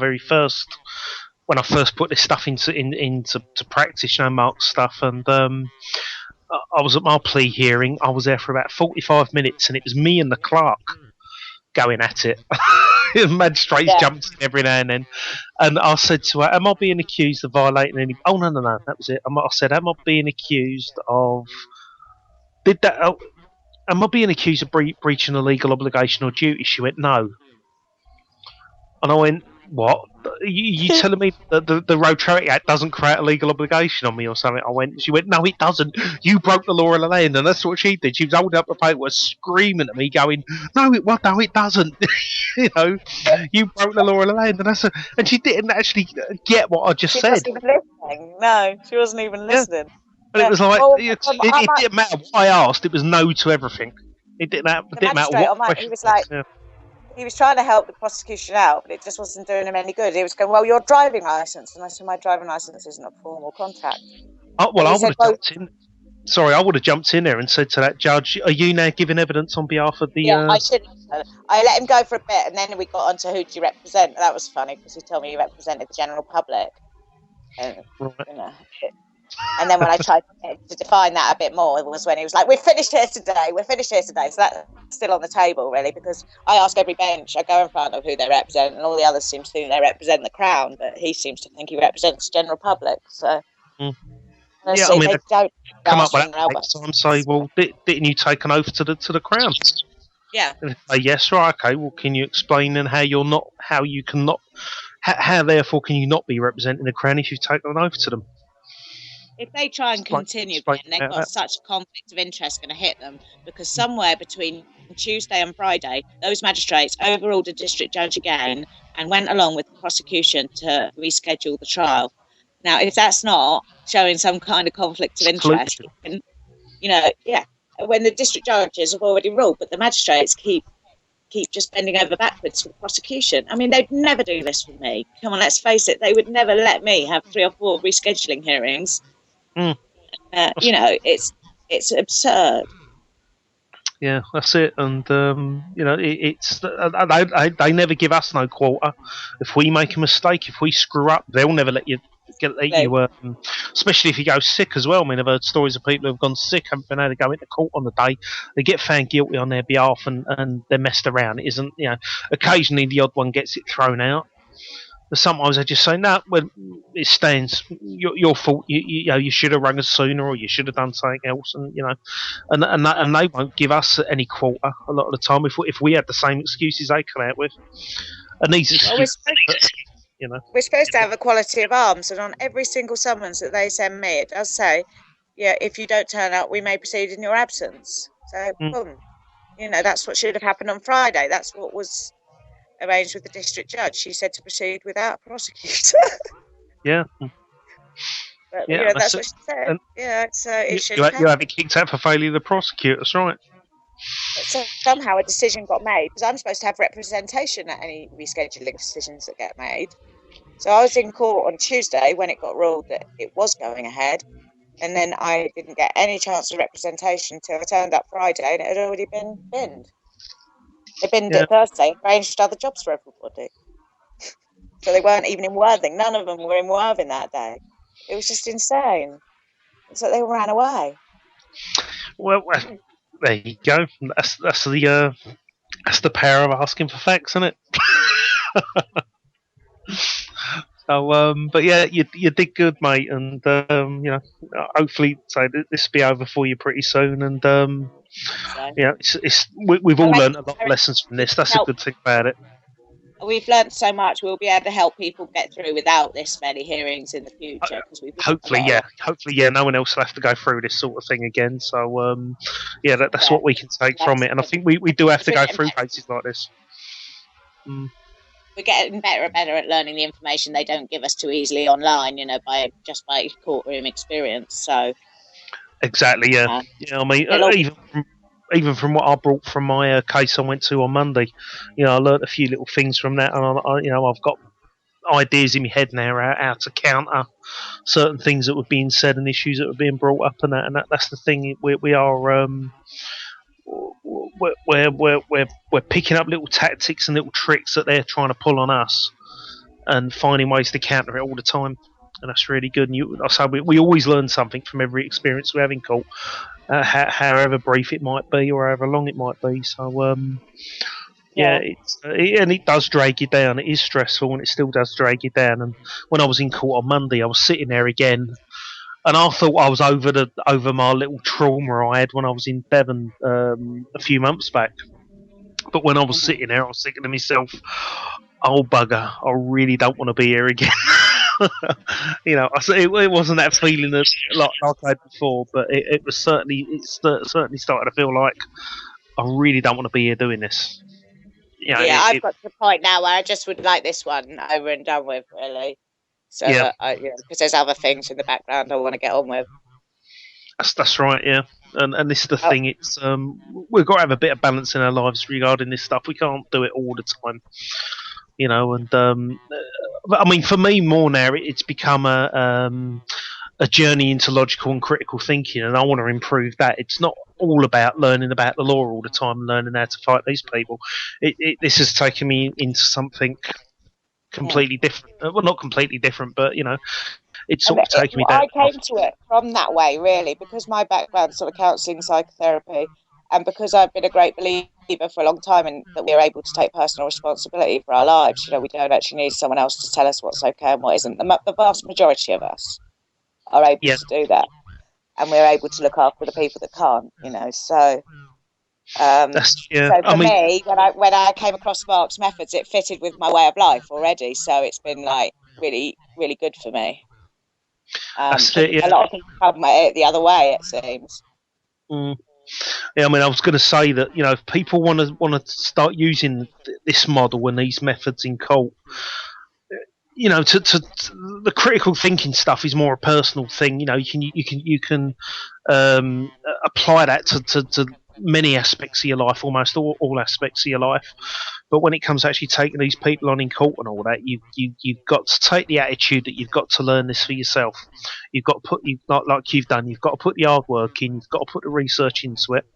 when I first put this stuff into practice, Mark's stuff, and I was at my plea hearing. I was there for about 45 minutes, and it was me and the clerk going at it. The magistrates jumped in every now and then, and I said to her, "Am I being accused of violating any?" Oh no, that was it. I said, "Am I being accused of? Am I being accused of breaching a legal obligation or duty?" She went, "No," and I went, "What? You telling me that the Road Traffic Act doesn't create a legal obligation on me or something?" She went, "No, it doesn't. You broke the law of the land," and that's what she did. She was holding up the paper, screaming at me, going, "No, it doesn't. You broke the law of the land," and she didn't actually get what I just said. She wasn't even listening. No, she wasn't even listening. But it was like it didn't matter what I asked. It was no to everything. It didn't matter what question. He was like. Yeah. He was trying to help the prosecution out, but it just wasn't doing him any good. He was going, "Well, your driving licence," and I said, "My driving licence isn't a formal contract." Oh, well, I would have jumped in. Sorry, I would have jumped in there and said to that judge, "Are you now giving evidence on behalf of the?" Yeah, I should. I let him go for a bit, and then we got on to who do you represent. That was funny because he told me he represented the general public, and and then when I tried to define that a bit more, it was when he was like, "We're finished here today. So that's still on the table, really, because I ask every bench, I go in front of who they represent, and all the others seem to think they represent the Crown, but he seems to think he represents the general public. So, yeah, I mean, they don't come up with that next time. Say, well, didn't you take an oath to the Crown? Yeah. And say, yes, right, okay. Well, can you explain then how therefore can you not be representing the Crown if you've taken an oath to them? If they try and continue, then they've got such a conflict of interest going to hit them, because somewhere between Tuesday and Friday, those magistrates overruled the district judge again and went along with the prosecution to reschedule the trial. Now, if that's not showing some kind of conflict of interest, when the district judges have already ruled, but the magistrates keep just bending over backwards for the prosecution. I mean, they'd never do this for me. Come on, let's face it, they would never let me have 3 or 4 rescheduling hearings. It's absurd. Yeah, that's it, and it's they never give us no quarter. If we make a mistake, if we screw up, they'll never let you. Especially if you go sick as well. I mean, I've heard stories of people who've gone sick, haven't been able to go into court on the day. They get found guilty on their behalf, and they're messed around. It isn't, occasionally the odd one gets it thrown out. sometimes I just say, no, well, it stands. Your fault. You should have rung us sooner, or you should have done something else, and and they won't give us any quarter a lot of the time if we had the same excuses they come out with, and these excuses, we're supposed to have equality of arms, and on every single summons that they send me, it does say, yeah, if you don't turn up, we may proceed in your absence. So, boom. That's what should have happened on Friday. That's what was arranged with the district judge. She said to proceed without a prosecutor. Yeah. But, yeah, that's what she said. And so it should you have it kicked out for failure to prosecute. That's right. But somehow a decision got made, because I'm supposed to have representation at any rescheduling decisions that get made. So I was in court on Tuesday when it got ruled that it was going ahead, and then I didn't get any chance of representation until I turned up Friday, and it had already been binned. They binned it Thursday, arranged other jobs for everybody. So they weren't even in Worthing. None of them were in Worthing that day. It was just insane. So they ran away. Well, there you go. That's the power of asking for facts, isn't it? So, but yeah, you did good, mate, and hopefully, this will be over for you pretty soon. And we've all learned a lot of lessons from this. That's a good thing about it. We've learned so much. We'll be able to help people get through without this many hearings in the future. Hopefully, no one else will have to go through this sort of thing again. So, that's what we can take from it. And I think we do have to go through cases like this. We're getting better and better at learning the information they don't give us too easily online, by courtroom experience. So exactly, yeah. I mean, even from what I brought from my case I went to on Monday, I learnt a few little things from that, and I've got ideas in my head now how to counter certain things that were being said and issues that were being brought up, and that's the thing. We are. We're picking up little tactics and little tricks that they're trying to pull on us, and finding ways to counter it all the time, and that's really good. And we always learn something from every experience we have in court, however brief it might be or however long it might be. So it does drag you down. It is stressful, and it still does drag you down. And when I was in court on Monday, I was sitting there again. And I thought I was over my little trauma I had when I was in Devon a few months back. But when I was sitting there, I was thinking to myself, "Oh bugger! I really don't want to be here again." It wasn't that feeling like I had before, but it certainly started to feel like I really don't want to be here doing this. I've got to the point now where I just would like this one over and done with, really. So because there's other things in the background I want to get on with. That's right, yeah. And this is the thing. It's we've got to have a bit of balance in our lives regarding this stuff. We can't do it all the time, And but I mean, for me, more now, it's become a journey into logical and critical thinking, and I want to improve that. It's not all about learning about the law all the time, learning how to fight these people. This has taken me into something completely different. Well, not completely different, but it's sort of taken me down. I came to it from that way, really, because my background's sort of counselling, psychotherapy, and because I've been a great believer for a long time in that we're able to take personal responsibility for our lives. We don't actually need someone else to tell us what's okay and what isn't. The vast majority of us are able to do that, and we're able to look after the people that can't. So. So for me, when I came across Mark's methods, it fitted with my way of life already. So it's been like really, really good for me. A lot of people come at it the other way, it seems. Yeah, I mean, I was going to say that if people want to start using this model and these methods in court, the critical thinking stuff is more a personal thing. You can apply that to many aspects of your life, almost all aspects of your life. But when it comes to actually taking these people on in court and all that, you've got to take the attitude that you've got to learn this for yourself. You've got to put like you've done. You've got to put the hard work in. You've got to put the research into it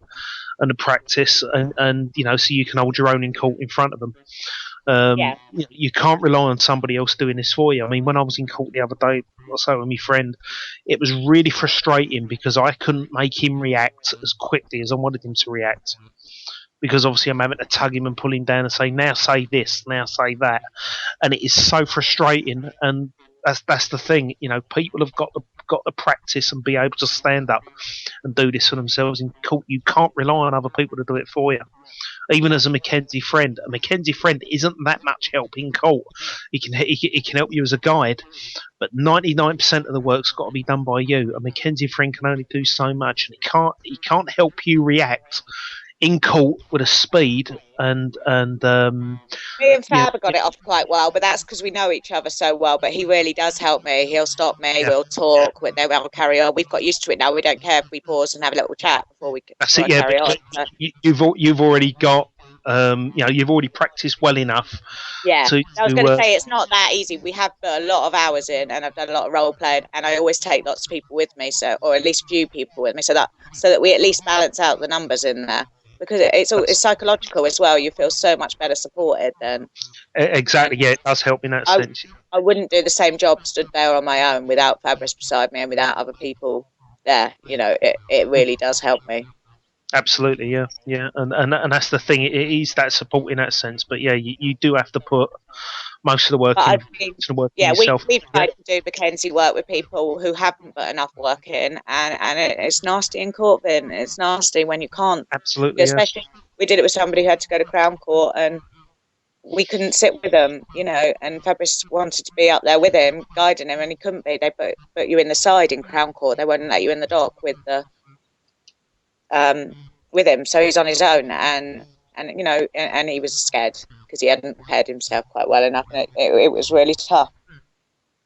and the practice, and so you can hold your own in court in front of them. You can't rely on somebody else doing this for you. I mean, when I was in court the other day, I was with my friend, it was really frustrating because I couldn't make him react as quickly as I wanted him to react. because obviously I'm having to tug him and pull him down and say, now say this, now say that, and it is so frustrating. And that's the thing, people have got the practice and be able to stand up and do this for themselves in court. You can't rely on other people to do it for you. Even as a Mackenzie friend isn't that much help in court. He can help you as a guide, but 99% of the work's got to be done by you. A Mackenzie friend can only do so much, and he can't help you react in court with a speed and Me and Faber got it off quite well, but that's because we know each other so well. But he really does help me. He'll stop me. Yeah. We'll talk. We'll carry on. We've got used to it now. We don't care if we pause and have a little chat before we carry on. You've already got you've already practiced well enough. Yeah, I was going to say it's not that easy. We have put a lot of hours in, and I've done a lot of role playing, and I always take lots of people with me, or at least a few people with me, so that we at least balance out the numbers in there. Because it's psychological as well. You feel so much better supported then. Exactly, yeah, it does help in that sense. I wouldn't do the same job stood there on my own without Fabrice beside me and without other people there. It really does help me. Absolutely, yeah, and that's the thing. It is that support in that sense, but yeah, you do have to put most of the work in yourself. We've tried to do Mackenzie work with people who haven't put enough work in, and it's nasty in court. Then it's nasty when you can't. Absolutely, especially we did it with somebody who had to go to Crown Court, and we couldn't sit with them, and Fabrice wanted to be up there with him, guiding him, and he couldn't be. They put you in the side in Crown Court. They wouldn't let you in the dock with him, so he's on his own, and he was scared because he hadn't prepared himself quite well enough, and it was really tough.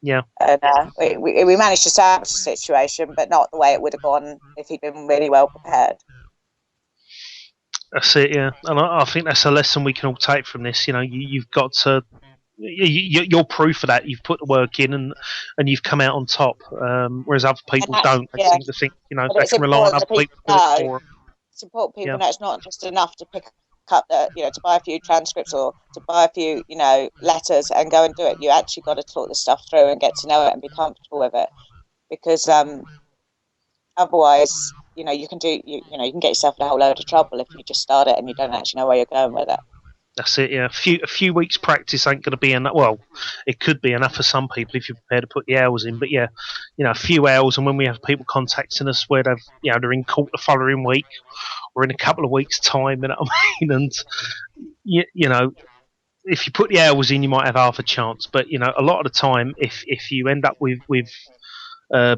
Yeah, and we managed to salvage the situation, but not the way it would have gone if he'd been really well prepared. That's it, yeah, and I think that's a lesson we can all take from this. You've got to. You're proof of that. You've put the work in, and you've come out on top. Whereas other people don't. They seem to think they can rely on other people to do it for them. It's important people know it's not just enough to pick up to buy a few transcripts or to buy a few letters and go and do it. You actually got to talk this stuff through and get to know it and be comfortable with it, because otherwise you can get yourself in a whole load of trouble if you just start it and you don't actually know where you're going with it. That's it, yeah. A few weeks practice ain't going to be enough. Well, it could be enough for some people if you're prepared to put the hours in. But yeah, a few hours, and when we have people contacting us where they're in court the following week or in a couple of weeks' time, and if you put the hours in, you might have half a chance. But a lot of the time, if you end up with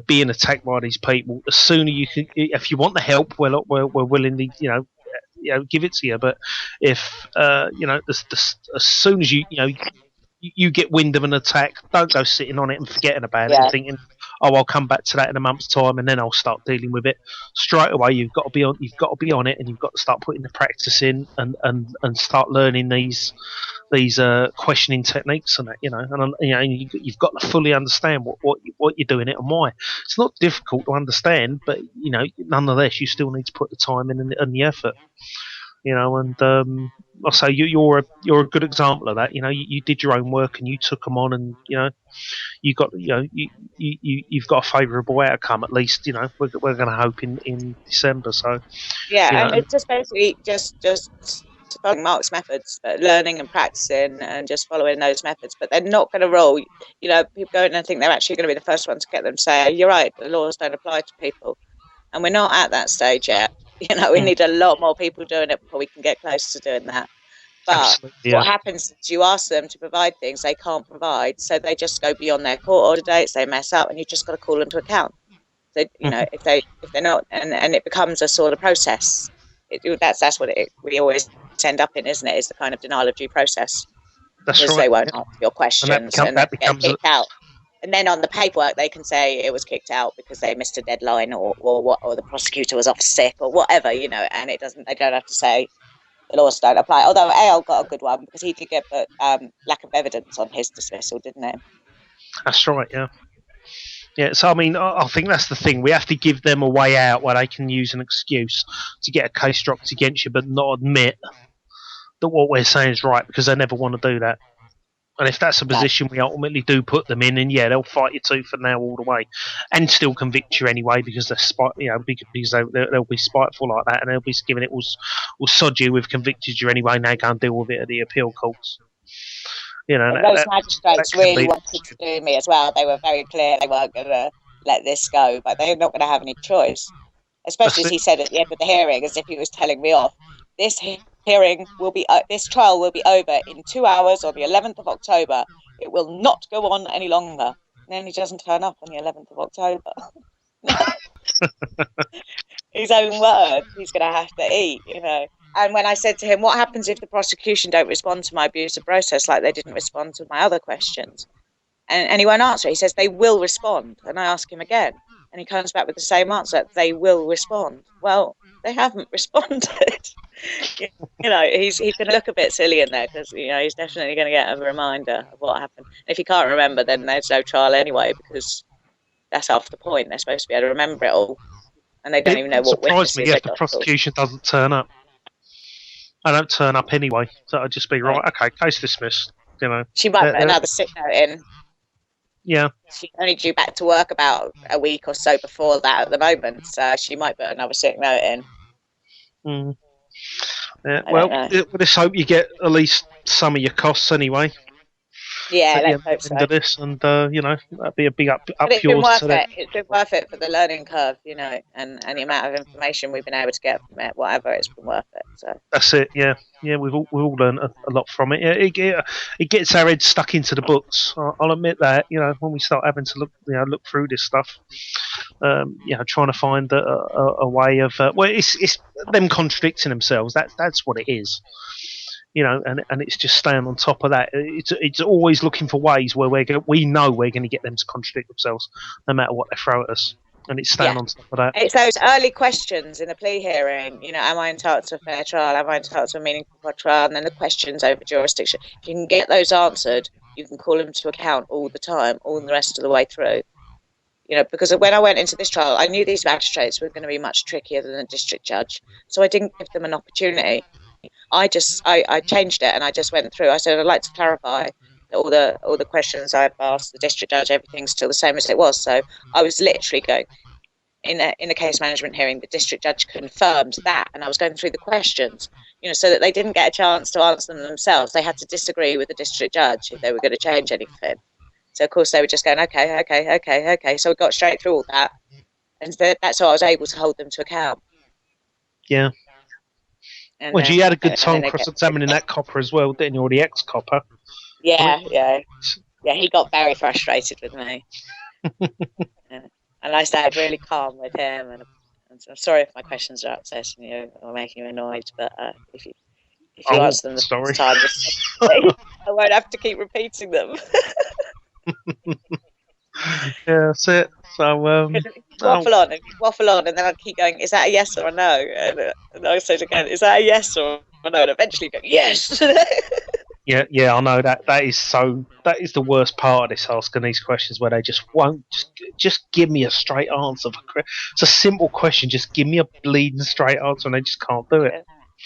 being attacked by these people, the sooner you can, if you want the help, we're willingly, give it to you. But if as soon as you get wind of an attack, don't go sitting on it and forgetting about it and thinking, oh, I'll come back to that in a month's time and then I'll start dealing with it. Straight away, you've got to be on it, and you've got to start putting the practice in and start learning these questioning techniques and that, and you've got to fully understand what you're doing it and why. It's not difficult to understand, but nonetheless, you still need to put the time in and the effort. And I'll say you're a good example of that. You did your own work and you took them on, and you got you've got a favourable outcome at least. We're going to hope in December. So and it's just basically just following Mark's methods, but learning and practicing and just following those methods. But they're not going to roll. People go in and think they're actually going to be the first one to get them to say, "You're right, the laws don't apply to people," and we're not at that stage yet. We need a lot more people doing it before we can get close to doing that. But what happens is you ask them to provide things they can't provide, so they just go beyond their court order dates, they mess up, and you just got to call them to account. So, if they're not, and it becomes a sort of process. That's what we always end up in, isn't it? Is the kind of denial of due process. That's because right. They won't answer your questions and that get kicked out. And then on the paperwork, they can say it was kicked out because they missed a deadline, or the prosecutor was off sick, or whatever, And it doesn't. They don't have to say the laws don't apply. Although Eyal got a good one because he did get lack of evidence on his dismissal, didn't he? That's right. Yeah. Yeah. So I think that's the thing. We have to give them a way out where they can use an excuse to get a case dropped against you, but not admit that what we're saying is right, because they never want to do that. And if that's a No. position we ultimately do put them in, and yeah, they'll fight you tooth and nail all the way, and still convict you anyway because because they'll be spiteful like that, and they'll be giving it, we'll sod you, we've convicted you anyway. Now go and deal with it at the appeal courts. You know, And those that magistrates can really be. wanted to do me as well. They were very clear they weren't going to let this go, but they're not going to have any choice. Especially That's as it. he said at the end of the hearing, as if he was telling me off. This this trial will be over in 2 hours on the 11th of October. It will not go on any longer. And then he doesn't turn up on the 11th of October. His own word, he's going to have to eat, you know. And when I said to him, what happens if the prosecution don't respond to my abuse of process like they didn't respond to my other questions? And he won't answer. He says they will respond. And I ask him again. And he comes back with the same answer. They will respond. Well, they haven't responded. You know, he's going to look a bit silly in there because, you know, he's definitely going to get a reminder of what happened. And if he can't remember, then there's no trial anyway because that's half the point. They're supposed to be able to remember it all. And they don't even know It what surprised me witnesses if they the got. prosecution doesn't turn up. I don't turn up anyway, so I'd just be right. Okay, case dismissed. You know, She might put another sick note in. Yeah. She's only due back to work about a week or so before that at the moment, so she might put another sick note in. Mm. Yeah, I well, don't know. let's hope you get at least some of your costs anyway. Yeah, At the let's hope so. end of this, and you know, that'd be a big up But it's been yours worth to them. it. It's been worth it for the learning curve, you know, and the amount of information we've been able to get from it. Whatever, it's been worth it. So That's it. Yeah, we've all learned a lot from it. Yeah, it gets our heads stuck into the books. I'll admit that. You know, when we start having to look through this stuff, trying to find a way of it's them contradicting themselves. That's what it is. You know, and it's just staying on top of that. It's always looking for ways where we know we're going to get them to contradict themselves, no matter what they throw at us, and it's staying on top of that. It's those early questions in the plea hearing. You know, am I entitled to a fair trial? Am I entitled to a meaningful trial? And then the questions over jurisdiction. If you can get those answered, you can call them to account all the time, all the rest of the way through. You know, because when I went into this trial, I knew these magistrates were going to be much trickier than the district judge, so I didn't give them an opportunity. I changed it and I just went through. I said I'd like to clarify that all the questions I've asked the district judge, everything's still the same as it was. So I was literally going in a case management hearing. The district judge confirmed that, and I was going through the questions, you know, so that they didn't get a chance to answer them themselves. They had to disagree with the district judge if they were going to change anything. So of course they were just going okay. So we got straight through all that, and that's how I was able to hold them to account. Yeah. And well, you had a good time cross-examining that copper as well, didn't you? Or the ex-copper. Yeah. He got very frustrated with me, and I stayed really calm with him. And I'm sorry if my questions are upsetting you or making you annoyed, but if you answer them the first time, I won't have to keep repeating them. Yeah, that's it. So waffle on, and then I'd keep going. Is that a yes or a no? And I said again, is that a yes or a no? And eventually go yes. Yeah, I know that is the worst part of this, asking these questions where they just won't just give me a straight answer. It's a simple question, just give me a bleeding straight answer, and they just can't do it.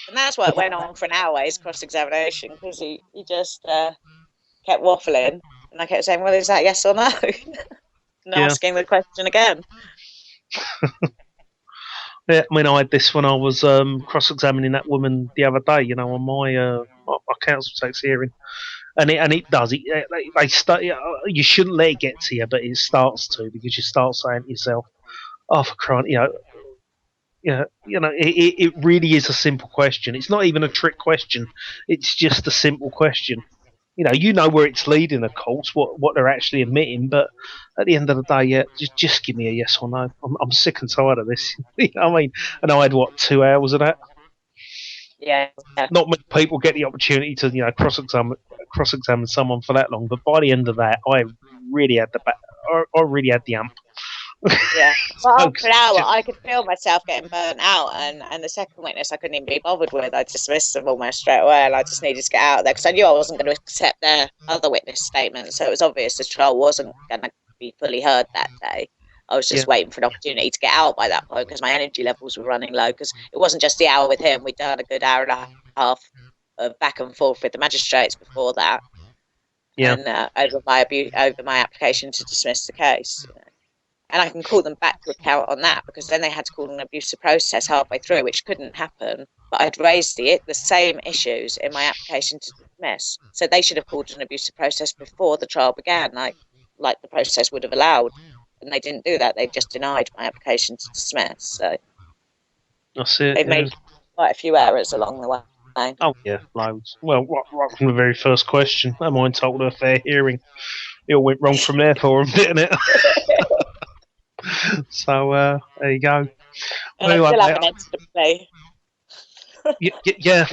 And that's what went on for an hour, his cross-examination, because he just kept waffling, and I kept saying, well, is that yes or no? And asking the question again. Yeah, I mean, I had this when I was cross-examining that woman the other day, you know, on my council tax hearing, and it does. They start. You shouldn't let it get to you, but it starts to, because you start saying to yourself, "Oh, for crying!" It really is a simple question. It's not even a trick question. It's just a simple question. You know where it's leading, of course, what they're actually admitting, but at the end of the day, yeah, just give me a yes or no. I'm sick and tired of this. You know what I mean? And I had 2 hours of that. Yeah. Not many people get the opportunity to cross-examine someone for that long, but by the end of that, I really had the amp. Yeah. Well, after an hour, I could feel myself getting burnt out, and the second witness I couldn't even be bothered with. I dismissed them almost straight away, and I just needed to get out of there because I knew I wasn't going to accept their other witness statement. So it was obvious the trial wasn't going to be fully heard that day. I was just waiting for an opportunity to get out by that point because my energy levels were running low, because it wasn't just the hour with him. We'd done a good hour and a half of back and forth with the magistrates before that. Yeah. and over my application to dismiss the case. And I can call them back to account on that, because then they had to call an abusive process halfway through, which couldn't happen. But I'd raised the same issues in my application to dismiss, so they should have called an abusive process before the trial began, like the process would have allowed. And they didn't do that; they just denied my application to dismiss. So That's it. they've made quite a few errors along the way. Oh yeah, loads. Well, right from the very first question, am I entitled to a fair hearing? It all went wrong from there for them, didn't it? So there you go. And I still haven't entered a plea. Yeah.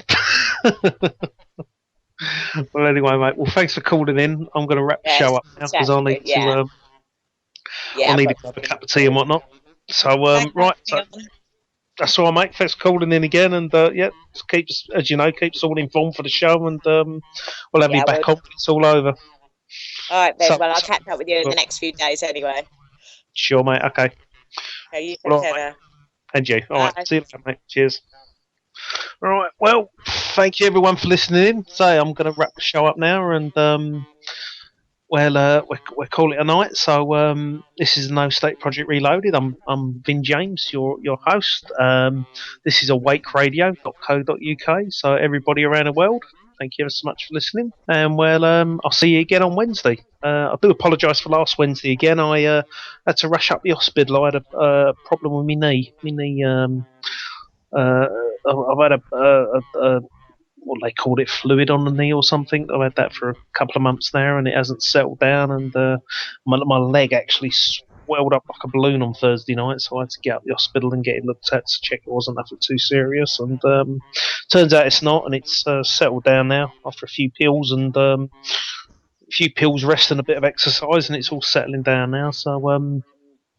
Well, anyway, mate. Well, thanks for calling in. I'm going to wrap the show up now because I need to. I need to grab a cup of tea and whatnot. So right. So that's all, mate. Thanks for calling in again, and just keep us, as you know, keep us all informed for the show, and we'll have you back on when it's all over. All right, then. Well, I'll catch up with you in the next few days, anyway. Sure, mate. Okay. Okay, you take care now. And you. All right. See you later, mate. Cheers. All right. Well, thank you everyone for listening in. So I'm going to wrap the show up now, and we'll call it a night. So this is No State Project Reloaded. I'm Vin James, your host. This is awakeradio.co.uk. So everybody around the world, thank you ever so much for listening. And I'll see you again on Wednesday. I do apologise for last Wednesday again. I had to rush up the hospital. I had a problem with my knee. I've had a what they called it, fluid on the knee or something. I've had that for a couple of months now, and it hasn't settled down. And my leg actually swelled up like a balloon on Thursday night, so I had to get up the hospital and get it looked at to check it wasn't nothing too serious. And turns out it's not, and it's settled down now after a few pills and rest and a bit of exercise, and it's all settling down now. So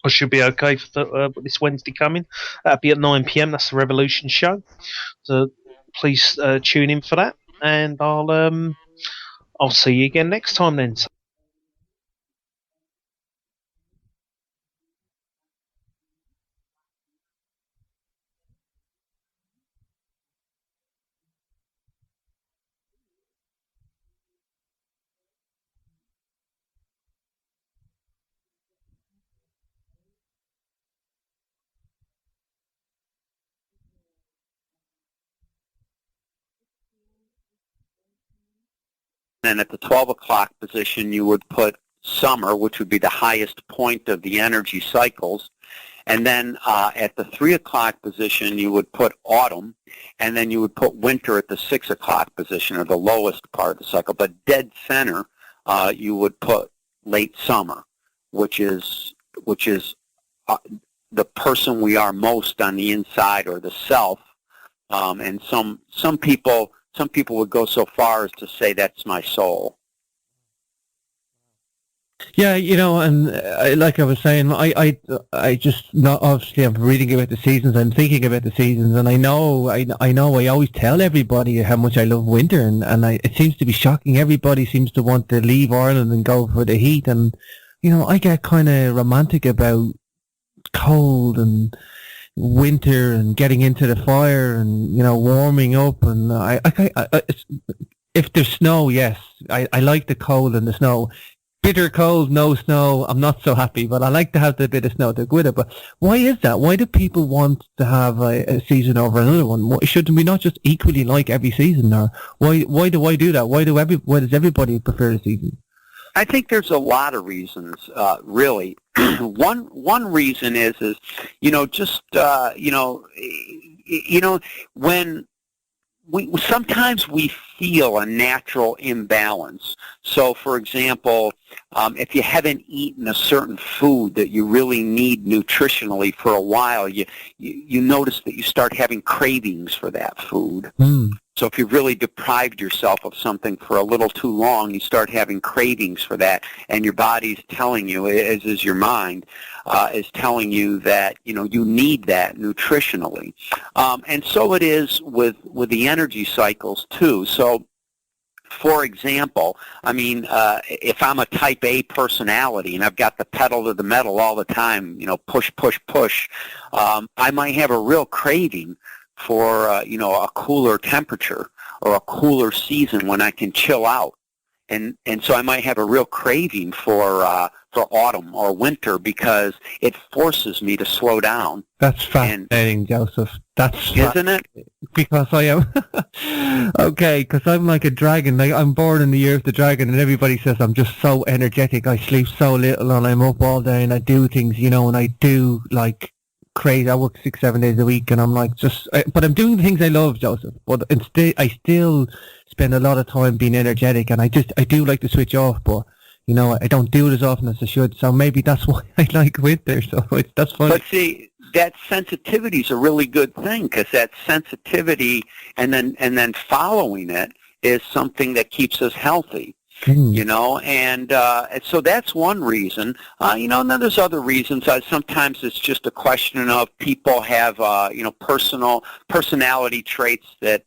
I should be okay for this Wednesday coming. That'll be at 9 p.m. That's the Revolution show. So please tune in for that, and I'll see you again next time then. And at the 12 o'clock position, you would put summer, which would be the highest point of the energy cycles. And then at the 3 o'clock position, you would put autumn. And then you would put winter at the 6 o'clock position, or the lowest part of the cycle. But dead center, you would put late summer, which is the person we are most on the inside, or the self. And some people would go so far as to say that's my soul. Yeah, and like I was saying, I just not obviously I'm reading about the seasons, I'm thinking about the seasons, and I know I always tell everybody how much I love winter, and it seems to be shocking. Everybody seems to want to leave Ireland and go for the heat, and I get kind of romantic about cold and winter and getting into the fire and warming up, and I if there's snow, yes, I like the cold and the snow. Bitter cold, no snow, I'm not so happy, but I like to have the bit of snow to go with it. But why is that? Why do people want to have a season over another one? Shouldn't we not just equally like every season? Or why do I do that? Why does everybody prefer the season? I think there's a lot of reasons, really. One reason is when sometimes we feel a natural imbalance. So, for example, if you haven't eaten a certain food that you really need nutritionally for a while, you notice that you start having cravings for that food. So if you've really deprived yourself of something for a little too long, you start having cravings for that, and your body's telling you, as is your mind, is telling you that you need that nutritionally. And so it is with the energy cycles too. So, for example, if I'm a type A personality and I've got the pedal to the metal all the time, push, push, push, I might have a real craving for a cooler temperature or a cooler season when I can chill out. and so I might have a real craving for autumn or winter because it forces me to slow down. That's fascinating, Joseph. Isn't it? Because I am okay. Because I'm like a dragon. Like I'm born in the year of the dragon, and everybody says I'm just so energetic. I sleep so little, and I'm up all day, and I do things, and I do like crazy. I work 6-7 days a week, and I'm like but I'm doing the things I love, Joseph. But instead, I still spend a lot of time being energetic, and I do like to switch off, but I don't do it as often as I should. So maybe that's why I like winter. So that's funny. But see, that sensitivity is a really good thing, because that sensitivity and then following it is something that keeps us healthy. And so that's one reason. And then there's other reasons. Sometimes it's just a question of people have, personality traits that,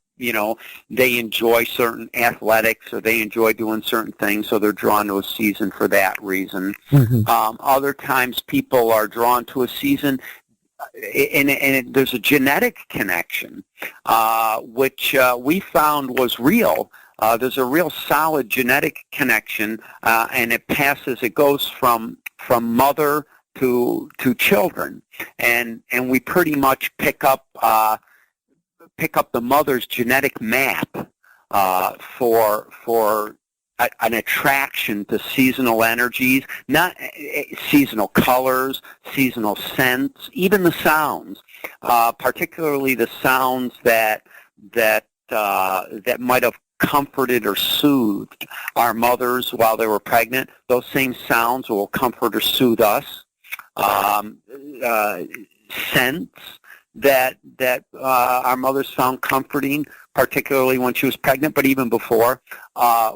they enjoy certain athletics or they enjoy doing certain things, so they're drawn to a season for that reason. Mm-hmm. Other times people are drawn to a season and there's a genetic connection, which we found was real. There's a real solid genetic connection, and it goes from mother to children, and we pretty much pick up the mother's genetic map for an attraction to seasonal energies, not seasonal colors, seasonal scents, even the sounds, particularly the sounds that might have comforted or soothed our mothers while they were pregnant. Those same sounds will comfort or soothe us. Scents that our mothers found comforting, particularly when she was pregnant, but even before,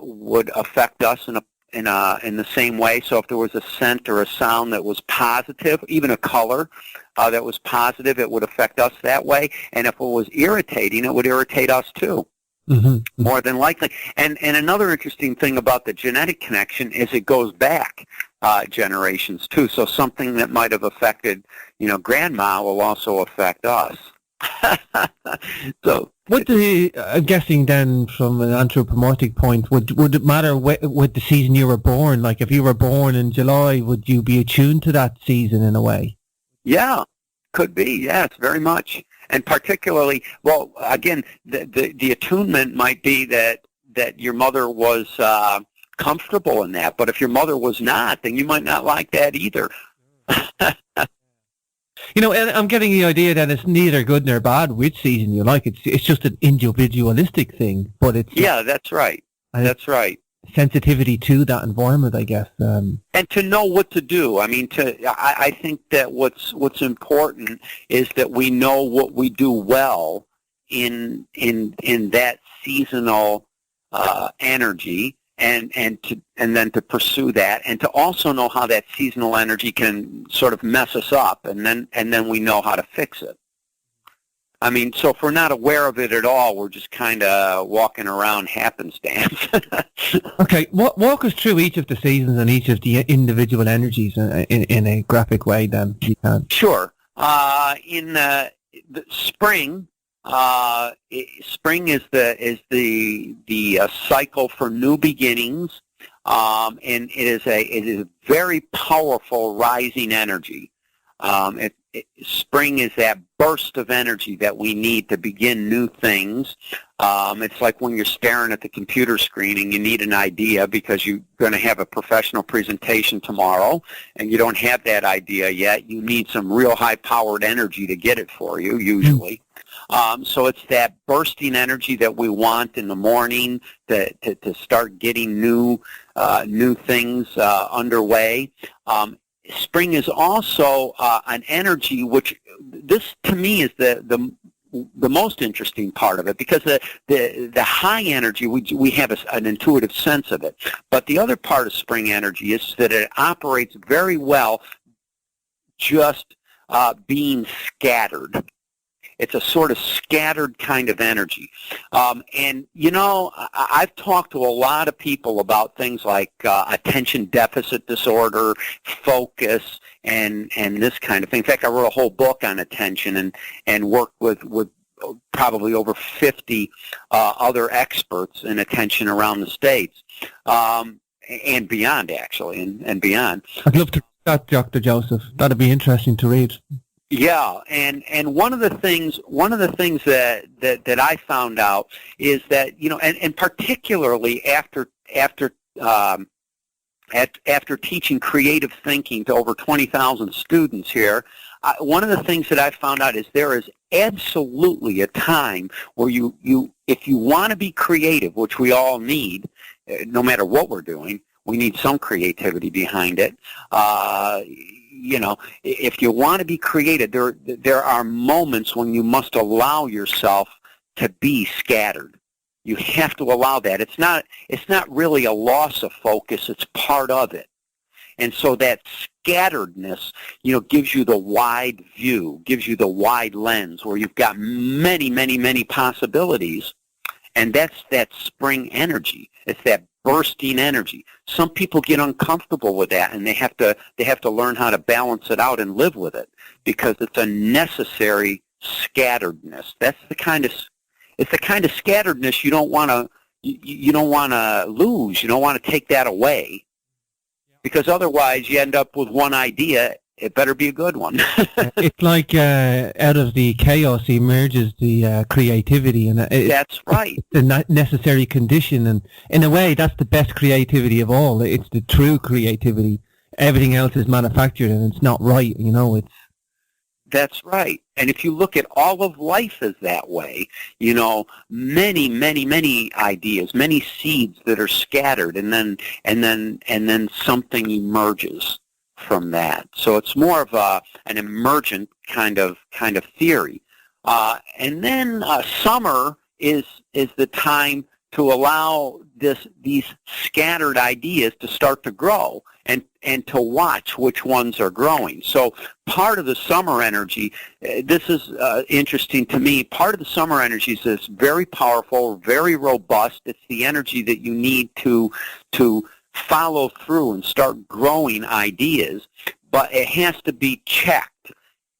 would affect us in the same way. So if there was a scent or a sound that was positive, even a color that was positive, it would affect us that way. And if it was irritating, it would irritate us too. Mm-hmm. More than likely. And another interesting thing about the genetic connection is it goes back generations too. So something that might have affected, grandma will also affect us. So I'm guessing then from an anthropomorphic point, would it matter with the season you were born? Like if you were born in July, would you be attuned to that season in a way? Yeah, could be. Yes, very much. And particularly, well, again, the attunement might be that your mother was comfortable in that. But if your mother was not, then you might not like that either. And I'm getting the idea that it's neither good nor bad which season you like. It's just an individualistic thing. But it's that's right. That's right. Sensitivity to that environment, I guess. And to know what to do. I mean, I think that what's important is that we know what we do well in that seasonal energy, and then to pursue that, and to also know how that seasonal energy can sort of mess us up, and then we know how to fix it. I mean, so if we're not aware of it at all, we're just kind of walking around happenstance. Okay, walk us through each of the seasons and each of the individual energies in a graphic way, then, if you can. Sure. In the spring, spring is the cycle for new beginnings, and it is a very powerful rising energy. Spring is that burst of energy that we need to begin new things. It's like when you're staring at the computer screen and you need an idea because you're going to have a professional presentation tomorrow and you don't have that idea yet. You need some real high-powered energy to get it for you, usually. So it's that bursting energy that we want in the morning to start getting new things underway. Spring is also an energy which, this to me is the most interesting part of it, because the high energy, we have an intuitive sense of it. But the other part of spring energy is that it operates very well just being scattered. It's a sort of scattered kind of energy. And, I've talked to a lot of people about things like attention deficit disorder, focus, and this kind of thing. In fact, I wrote a whole book on attention and worked with probably over 50 other experts in attention around the States, and beyond, actually, and beyond. I'd love to read that, Dr. Joseph. That'd be interesting to read. Yeah, and one of the things that I found out is that, and particularly after teaching creative thinking to over 20,000 students here, one of the things that I found out is there is absolutely a time where if you want to be creative, which we all need, no matter what we're doing, we need some creativity behind it. If you want to be creative, there are moments when you must allow yourself to be scattered. You have to allow that. It's not really a loss of focus. It's part of it. And so that scatteredness, gives you the wide view, gives you the wide lens where you've got many, many, many possibilities. And that's that spring energy. It's that bursting energy. Some people get uncomfortable with that, and they have to learn how to balance it out and live with it, because it's a necessary scatteredness. It's the kind of scatteredness you don't want to lose. You don't want to take that away, because otherwise you end up with one idea. It better be a good one. It's like out of the chaos emerges the creativity, and that's right. The necessary condition, and in a way, that's the best creativity of all. It's the true creativity. Everything else is manufactured, and it's not right. That's right. And if you look at all of life as that way, many, many, many ideas, many seeds that are scattered, and then something emerges from that. So it's more of an emergent kind of theory. And then summer is the time to allow these scattered ideas to start to grow and to watch which ones are growing. So part of the summer energy, this is interesting to me, part of the summer energy is this very powerful, very robust. It's the energy that you need to follow through and start growing ideas, but it has to be checked.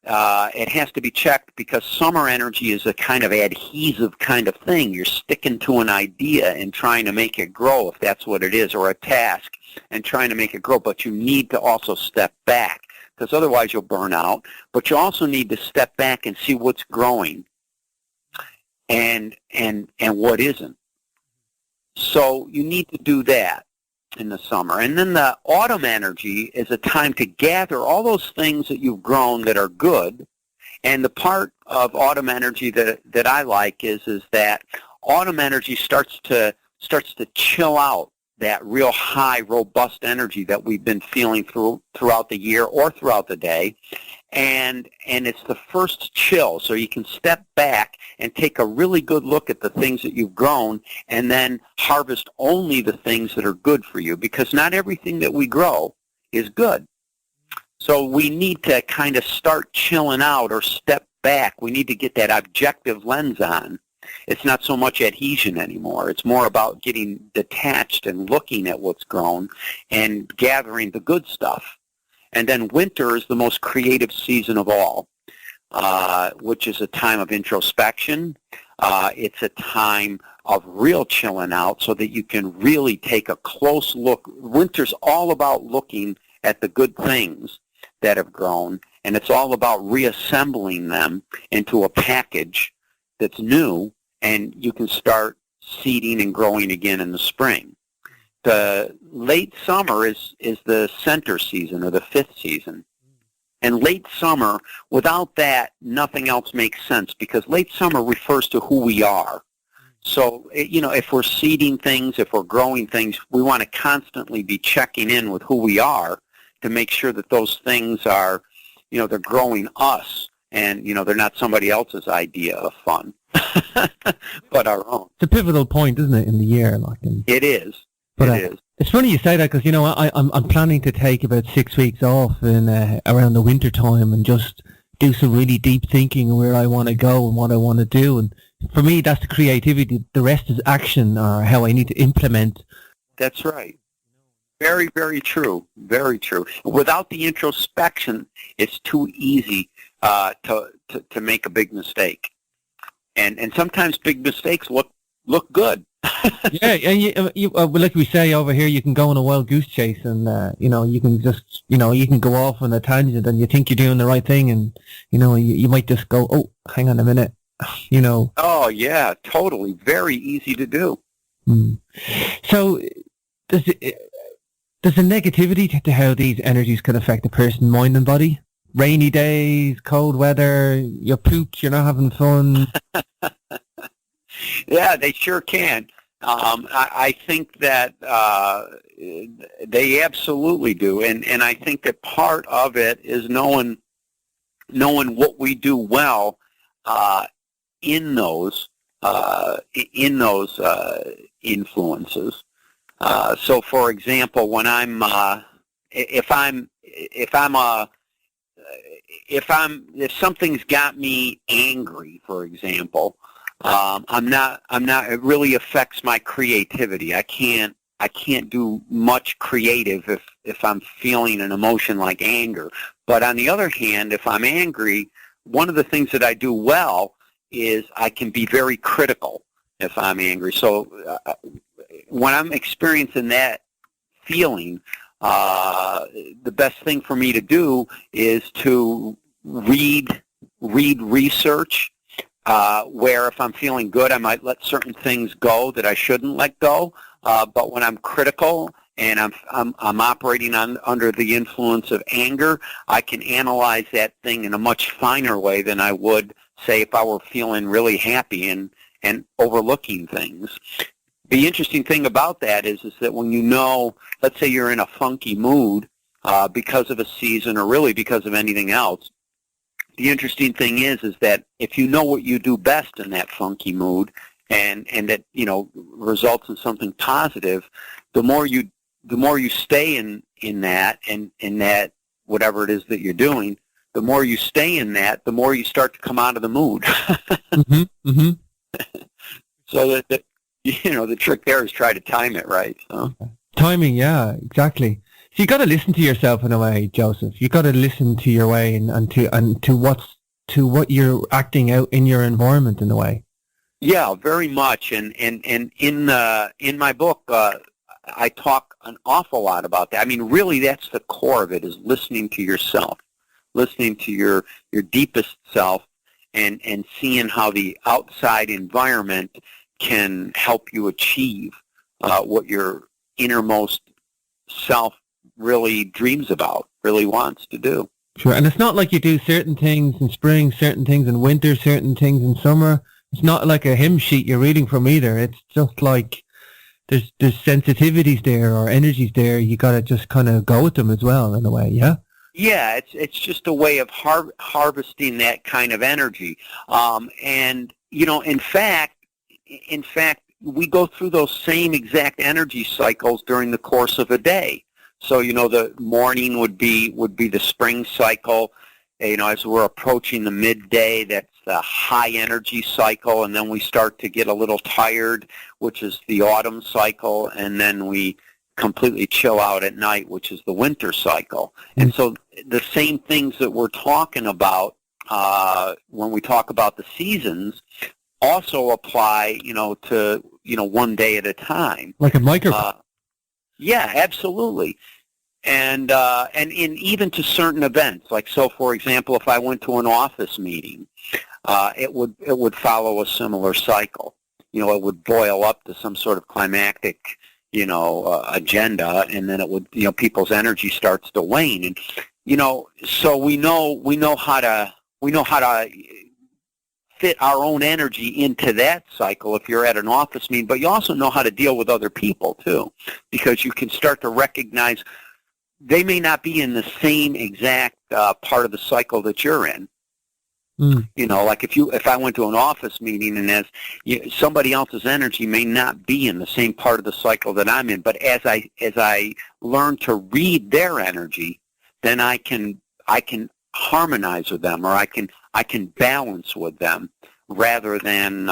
It has to be checked because summer energy is a kind of adhesive kind of thing. You're sticking to an idea and trying to make it grow, if that's what it is, or a task, and trying to make it grow. But you need to also step back, because otherwise you'll burn out. But you also need to step back and see what's growing and what isn't. So you need to do that in the summer. And then the autumn energy is a time to gather all those things that you've grown that are good. And the part of autumn energy that I like is that autumn energy starts to chill out that real high, robust energy that we've been feeling throughout the year or throughout the day. And it's the first chill, so you can step back and take a really good look at the things that you've grown and then harvest only the things that are good for you, because not everything that we grow is good. So we need to kind of start chilling out or step back. We need to get that objective lens on. It's not so much adhesion anymore. It's more about getting detached and looking at what's grown and gathering the good stuff. And then winter is the most creative season of all, which is a time of introspection. It's a time of real chilling out so that you can really take a close look. Winter's all about looking at the good things that have grown, and it's all about reassembling them into a package that's new, and you can start seeding and growing again in the spring. The late summer is the center season, or the fifth season. And late summer, without that, nothing else makes sense, because late summer refers to who we are. So, if we're seeding things, if we're growing things, we want to constantly be checking in with who we are to make sure that those things are, they're growing us, and, they're not somebody else's idea of fun, but our own. It's a pivotal point, isn't it, in the year? It is. But it is. It's funny you say that, because I'm planning to take about 6 weeks off in around the winter time and just do some really deep thinking of where I want to go and what I want to do. And for me, that's the creativity. The rest is action, or how I need to implement. That's right. Very, very true. Very true. Without the introspection, it's too easy to make a big mistake. And sometimes big mistakes look good. Yeah, and like we say over here, you can go on a wild goose chase, and you can just, you can go off on a tangent, and you think you're doing the right thing, and you might just go, oh, hang on a minute, Oh yeah, totally, very easy to do. So, does the negativity to how these energies can affect a person, mind and body? Rainy days, cold weather, you're pooped, you're not having fun. Yeah, they sure can. I think that they absolutely do, and I think that part of it is knowing what we do well in those influences. So, for example, when if something's got me angry, for example, it really affects my creativity. I can't do much creative if I'm feeling an emotion like anger. But on the other hand, if I'm angry, one of the things that I do well is I can be very critical if I'm angry. So when I'm experiencing that feeling, the best thing for me to do is to read research, where if I'm feeling good, I might let certain things go that I shouldn't let go. But when I'm critical and I'm operating under the influence of anger, I can analyze that thing in a much finer way than I would, say, if I were feeling really happy and overlooking things. The interesting thing about that is that when let's say you're in a funky mood because of a season or really because of anything else, the interesting thing is that if you know what you do best in that funky mood and that results in something positive, the more you stay in that and in that whatever it is that you're doing, the more you stay in that, the more you start to come out of the mood. So that the trick there is try to time it right. So. Timing, yeah, exactly. So you got to listen to yourself in a way, Joseph. You got to listen to your way and to what you're acting out in your environment in a way. Yeah, very much. And in my book, I talk an awful lot about that. I mean, really, that's the core of it: is listening to yourself, listening to your deepest self, and seeing how the outside environment can help you achieve what your innermost self really dreams about, really wants to do. Sure, and it's not like you do certain things in spring, certain things in winter, certain things in summer. It's not like a hymn sheet you're reading from either. It's just like there's sensitivities there or energies there. You got to just kind of go with them as well in a way, yeah? Yeah, it's just a way of harvesting that kind of energy. And, in fact, we go through those same exact energy cycles during the course of a day. So, the morning would be the spring cycle. As we're approaching the midday, that's the high energy cycle, and then we start to get a little tired, which is the autumn cycle, and then we completely chill out at night, which is the winter cycle. And so the same things that we're talking about when we talk about the seasons also apply, to, one day at a time. Like a microcosm. Yeah, absolutely. And even to certain events, like, so for example, if I went to an office meeting, it would follow a similar cycle. It would boil up to some sort of climactic, agenda, and then it would, people's energy starts to wane, and so we know how to fit our own energy into that cycle if you're at an office meeting, but you also know how to deal with other people too, because you can start to recognize they may not be in the same exact part of the cycle that you're in. Like if I went to an office meeting and somebody else's energy may not be in the same part of the cycle that I'm in, but as I learn to read their energy, then I can harmonize with them, or I can balance with them, rather than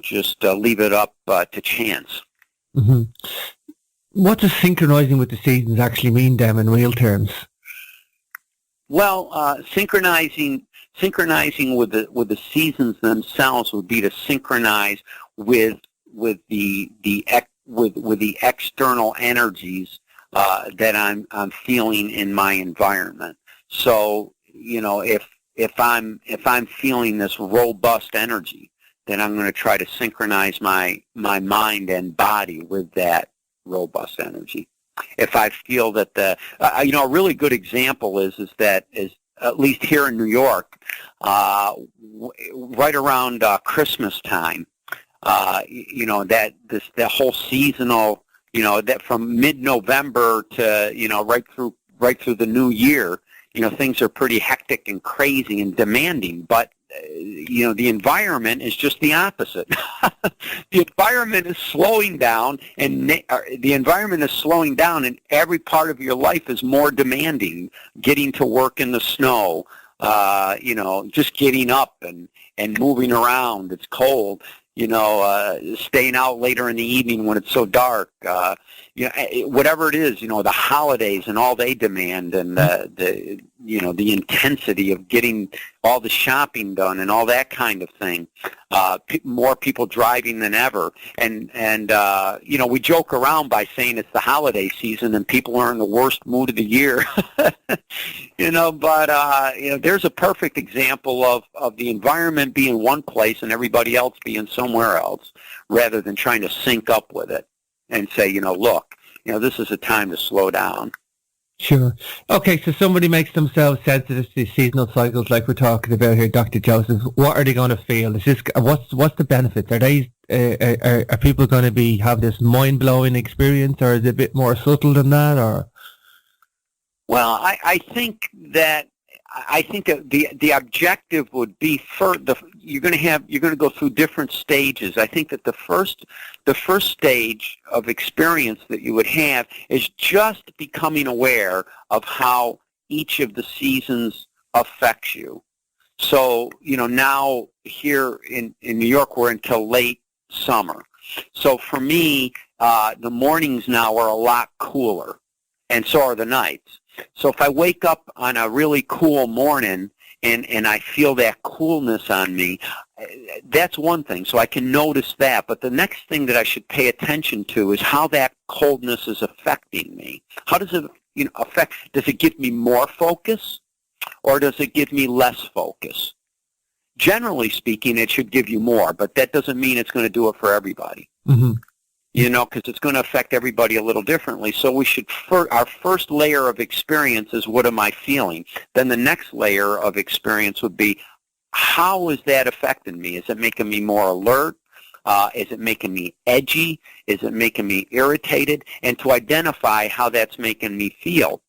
just leave it up to chance. Mm-hmm. What does synchronizing with the seasons actually mean, then, in real terms? Well, synchronizing synchronizing with the seasons themselves would be to synchronize with the external energies that I'm feeling in my environment. So, if I'm feeling this robust energy, then I'm going to try to synchronize my mind and body with that robust energy. If I feel that a really good example is that at least here in New York, right around Christmas time, that whole seasonal, that from mid-November to right through the new year, things are pretty hectic and crazy and demanding, but the environment is just the opposite. The environment is slowing down, and every part of your life is more demanding. Getting to work in the snow, just getting up and moving around. It's cold. Staying out later in the evening when it's so dark. Whatever it is, the holidays and all they demand, and the intensity of getting all the shopping done and all that kind of thing. More people driving than ever, and we joke around by saying it's the holiday season and people are in the worst mood of the year. But there's a perfect example of the environment being one place and everybody else being somewhere else, rather than trying to sync up with it and say, look, this is a time to slow down. Sure. Okay, so somebody makes themselves sensitive to these seasonal cycles like we're talking about here, Dr. Joseph. What are they going to feel? Is this what's the benefits? Are they are people going to have this mind-blowing experience, or is it a bit more subtle than that? Or well, I think that the objective would be you're going to go through different stages. I think that the first stage of experience that you would have is just becoming aware of how each of the seasons affects you. So, now here in New York, we're until late summer. So for me, the mornings now are a lot cooler, and so are the nights. So if I wake up on a really cool morning and I feel that coolness on me, that's one thing. So I can notice that. But the next thing that I should pay attention to is how that coldness is affecting me. How does it affect? Does it give me more focus, or does it give me less focus? Generally speaking, it should give you more, but that doesn't mean it's going to do it for everybody. Mm-hmm. Because it's going to affect everybody a little differently. So we should, our first layer of experience is, what am I feeling? Then the next layer of experience would be, how is that affecting me? Is it making me more alert? Is it making me edgy? Is it making me irritated? And to identify how that's making me feel.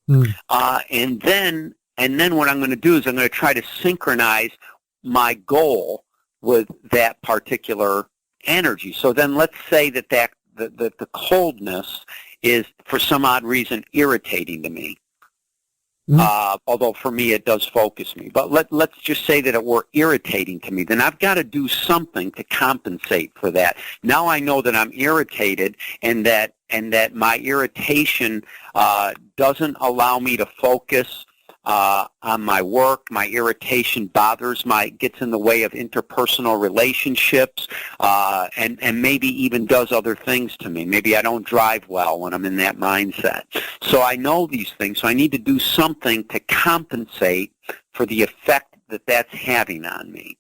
And then what I'm going to do is I'm going to try to synchronize my goal with that particular energy. So then let's say that the coldness is, for some odd reason, irritating to me. Although for me it does focus me. But let's just say that it were irritating to me. Then I've got to do something to compensate for that. Now I know that I'm irritated, and that my irritation doesn't allow me to focus on my work. My irritation gets in the way of interpersonal relationships, and maybe even does other things to me. Maybe I don't drive well when I'm in that mindset. So I know these things, so I need to do something to compensate for the effect that that's having on me.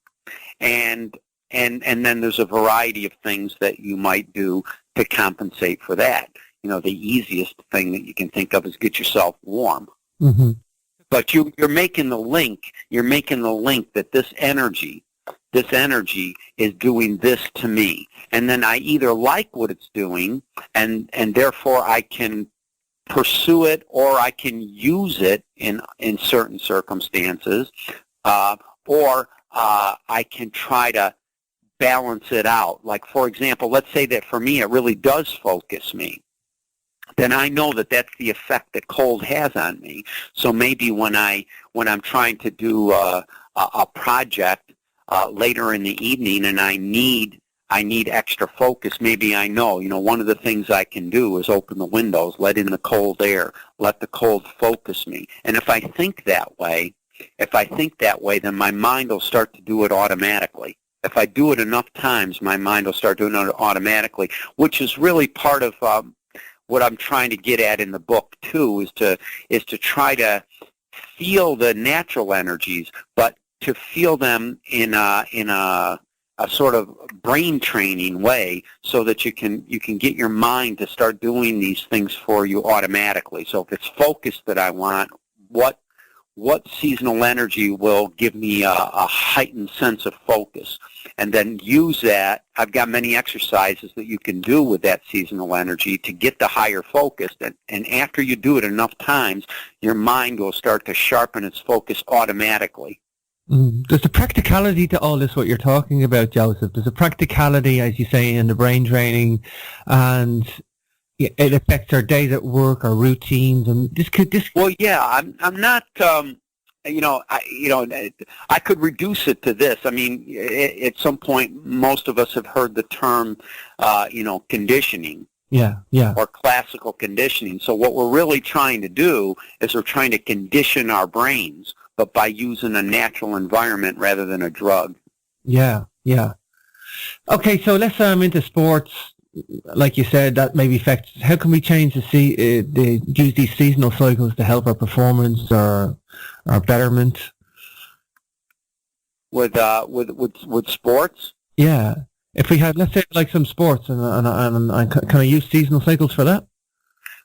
And then there's a variety of things that you might do to compensate for that. The easiest thing that you can think of is get yourself warm. Mm-hmm. But you're making the link. You're making the link that this energy is doing this to me, and then I either like what it's doing, and therefore I can pursue it, or I can use it in certain circumstances, or I can try to balance it out. Like, for example, let's say that for me it really does focus me. Then I know that that's the effect that cold has on me. So maybe when I'm trying to do a project later in the evening, and I need extra focus, maybe I know, one of the things I can do is open the windows, let in the cold air, let the cold focus me. And if I think that way, if I think that way, then my mind will start to do it automatically. If I do it enough times, my mind will start doing it automatically, which is really part of what I'm trying to get at in the book too, is to try to feel the natural energies, but to feel them in a sort of brain training way, so that you can get your mind to start doing these things for you automatically. So if it's focus that I want, what seasonal energy will give me a heightened sense of focus, and then use that. I've got many exercises that you can do with that seasonal energy to get the higher focus, and after you do it enough times, your mind will start to sharpen its focus automatically. There's a practicality to all this, what you're talking about, Joseph. There's a practicality, as you say, in the brain training, and it affects our days at work, our routines, and this. Well, yeah, I'm not. I could reduce it to this. I mean, at some point, most of us have heard the term, conditioning. Yeah. Or classical conditioning. So what we're really trying to do is we're trying to condition our brains, but by using a natural environment rather than a drug. Yeah. Okay, so let's say I'm into sports. Like you said, that maybe affects. How can we change use these seasonal cycles to help our performance or our betterment? With sports? Yeah. If we had, let's say, like some sports, and can I use seasonal cycles for that?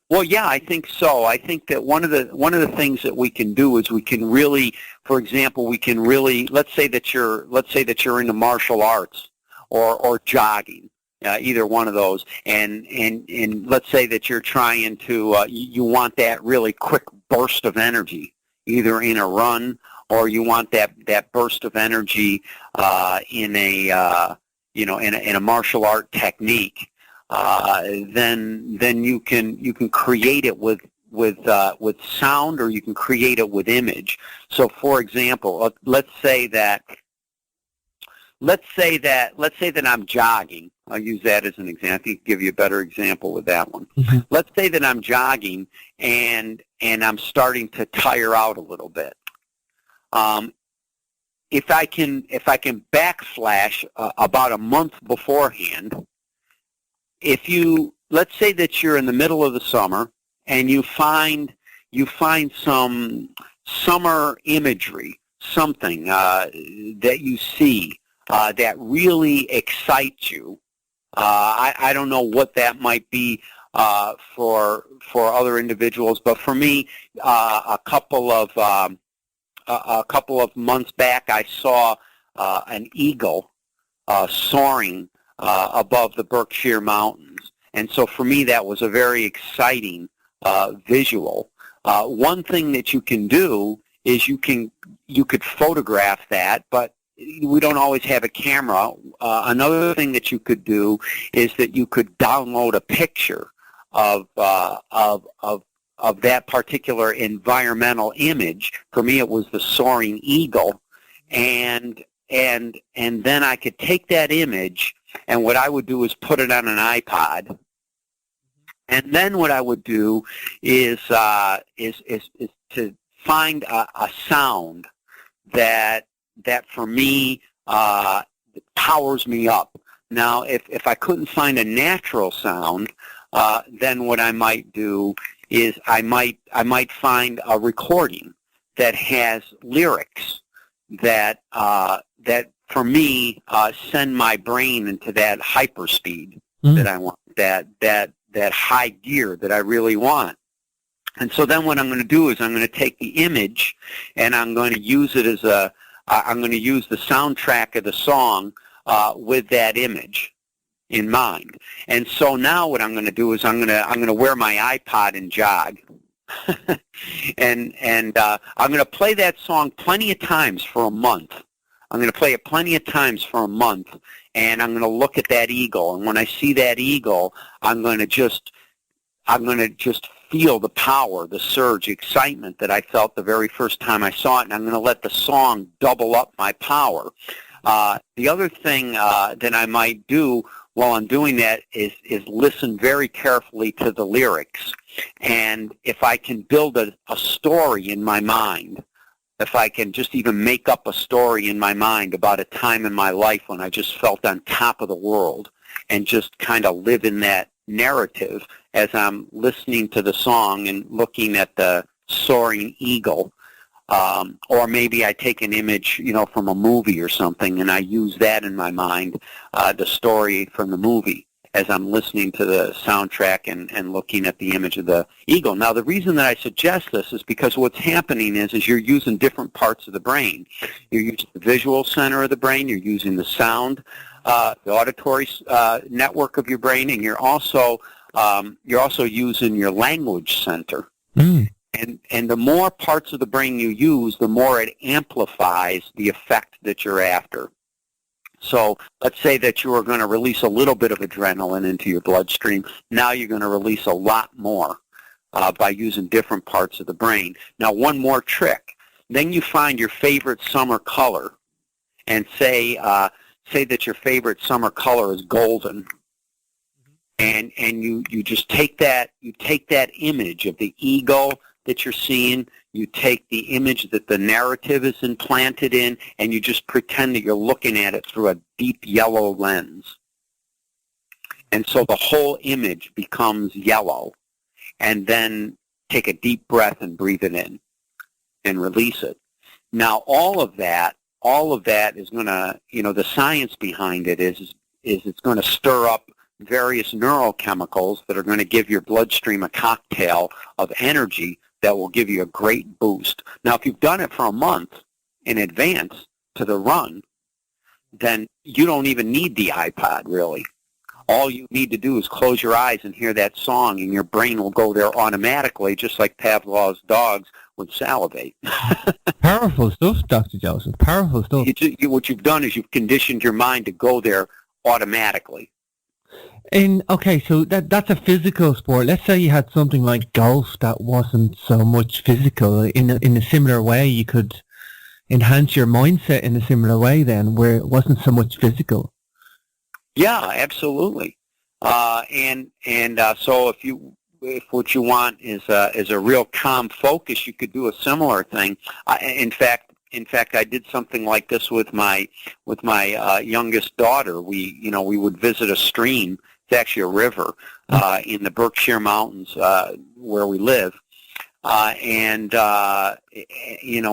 Well, yeah, I think so. I think that one of the things that we can do is we can really, for example, let's say that you're into martial arts or jogging. Either one of those, and let's say that you're trying to, you want that really quick burst of energy, either in a run, or you want that burst of energy in a martial art technique. Then you can create it with sound, or you can create it with image. So, for example, let's say that I'm jogging. I'll use that as an example. I think give you a better example with that one. Mm-hmm. Let's say that I'm jogging and I'm starting to tire out a little bit. If I can backflash about a month beforehand, let's say that you're in the middle of the summer and you find some summer imagery, something that you see that really excites you. I don't know what that might be for other individuals, but for me, a couple of months back, I saw an eagle soaring above the Berkshire Mountains, and so for me, that was a very exciting visual. One thing that you can do is you could photograph that, but we don't always have a camera. Another thing that you could do is that you could download a picture of that particular environmental image. For me, it was the soaring eagle, and then I could take that image, and what I would do is put it on an iPod, and then what I would do is to find a sound that for me powers me up. Now, if I couldn't find a natural sound, then what I might do is I might find a recording that has lyrics that for me send my brain into that hyperspeed that I want, that high gear that I really want. And so then what I'm going to do is I'm going to take the image and I'm going to use it as I'm going to use the soundtrack of the song with that image in mind. And so now what I'm going to do is I'm going to wear my iPod and jog, and I'm going to play that song plenty of times for a month. I'm going to play it plenty of times for a month, and I'm going to look at that eagle. And when I see that eagle, I'm going to just feel the power, the surge, excitement that I felt the very first time I saw it, and I'm going to let the song double up my power. The other thing that I might do while I'm doing that is listen very carefully to the lyrics. And if I can build a story in my mind, if I can just even make up a story in my mind about a time in my life when I just felt on top of the world and just kind of live in that narrative as I'm listening to the song and looking at the soaring eagle. Or maybe I take an image, from a movie or something, and I use that in my mind, the story from the movie, as I'm listening to the soundtrack and looking at the image of the eagle. Now, the reason that I suggest this is because what's happening is you're using different parts of the brain. You're using the visual center of the brain, you're using the sound, the auditory network of your brain, and you're also using your language center. Mm. And the more parts of the brain you use, the more it amplifies the effect that you're after. So let's say that you are going to release a little bit of adrenaline into your bloodstream. Now you're going to release a lot more by using different parts of the brain. Now, one more trick. Then you find your favorite summer color and say that your favorite summer color is golden. And you just take that image of the eagle that you're seeing, you take the image that the narrative is implanted in, and you just pretend that you're looking at it through a deep yellow lens. And so the whole image becomes yellow. And then take a deep breath and breathe it in and release it. Now, all of that is going to, the science behind it is it's going to stir up various neurochemicals that are going to give your bloodstream a cocktail of energy that will give you a great boost. Now, if you've done it for a month in advance to the run, then you don't even need the iPod, really. All you need to do is close your eyes and hear that song, and your brain will go there automatically, just like Pavlov's dogs would salivate. Powerful stuff, Dr. Joseph. Powerful stuff. What you've done is you've conditioned your mind to go there automatically. Okay, so that's a physical sport. Let's say you had something like golf that wasn't so much physical. In a similar way, you could enhance your mindset in a similar way then, where it wasn't so much physical. Yeah, absolutely. So if what you want is a real calm focus, you could do a similar thing. In fact, I did something like this with my youngest daughter. We would visit a stream. It's actually a river in the Berkshire Mountains where we live.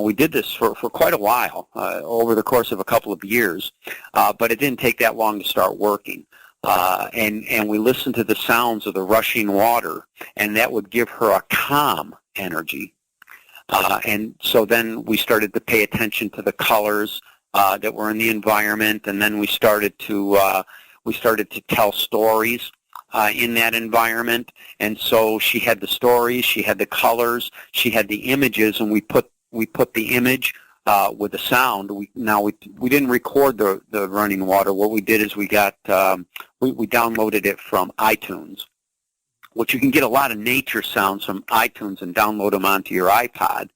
We did this for quite a while, over the course of a couple of years, but it didn't take that long to start working. And we listened to the sounds of the rushing water, and that would give her a calm energy. And so then we started to pay attention to the colors that were in the environment, and then we started to tell stories in that environment. And so she had the stories, she had the colors, she had the images, and we put the image with the sound. We didn't record the running water. What we did is we downloaded it from iTunes, which you can get a lot of nature sounds from iTunes and download them onto your iPod,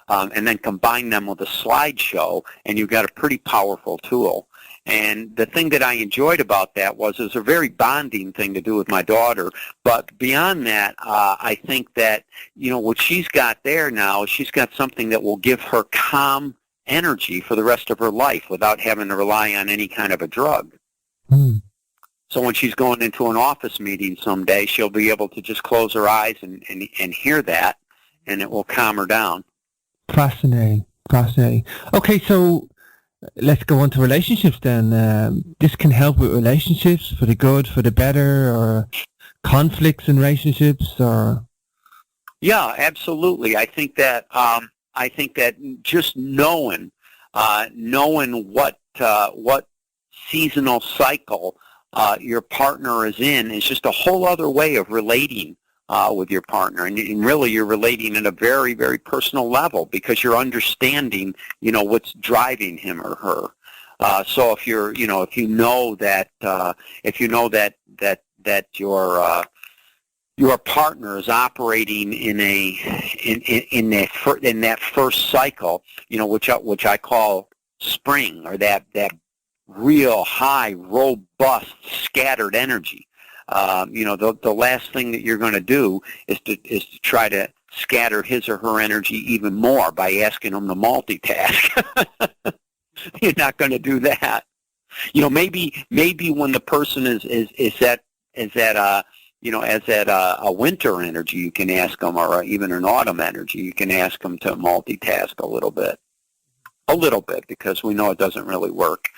and then combine them with a slideshow, and you've got a pretty powerful tool. And the thing that I enjoyed about that was it was a very bonding thing to do with my daughter. But beyond that, I think that, what she's got there now, she's got something that will give her calm energy for the rest of her life without having to rely on any kind of a drug. Mm. So when she's going into an office meeting someday, she'll be able to just close her eyes and hear that, and it will calm her down. Fascinating. Okay, so let's go on to relationships then. This can help with relationships for the good, for the better, or conflicts in relationships, or... Yeah, absolutely. I think that just knowing what seasonal cycle your partner is in is just a whole other way of relating with your partner, and really you're relating at a very, very personal level because you're understanding, what's driving him or her. So if you know that your partner is operating in that first cycle, which I call spring, or that real high, robust, scattered energy. The last thing that you're going to do is to try to scatter his or her energy even more by asking them to multitask. You're not going to do that. Maybe when the person is at a winter energy, you can ask them, or even an autumn energy, you can ask them to multitask a little bit, because we know it doesn't really work.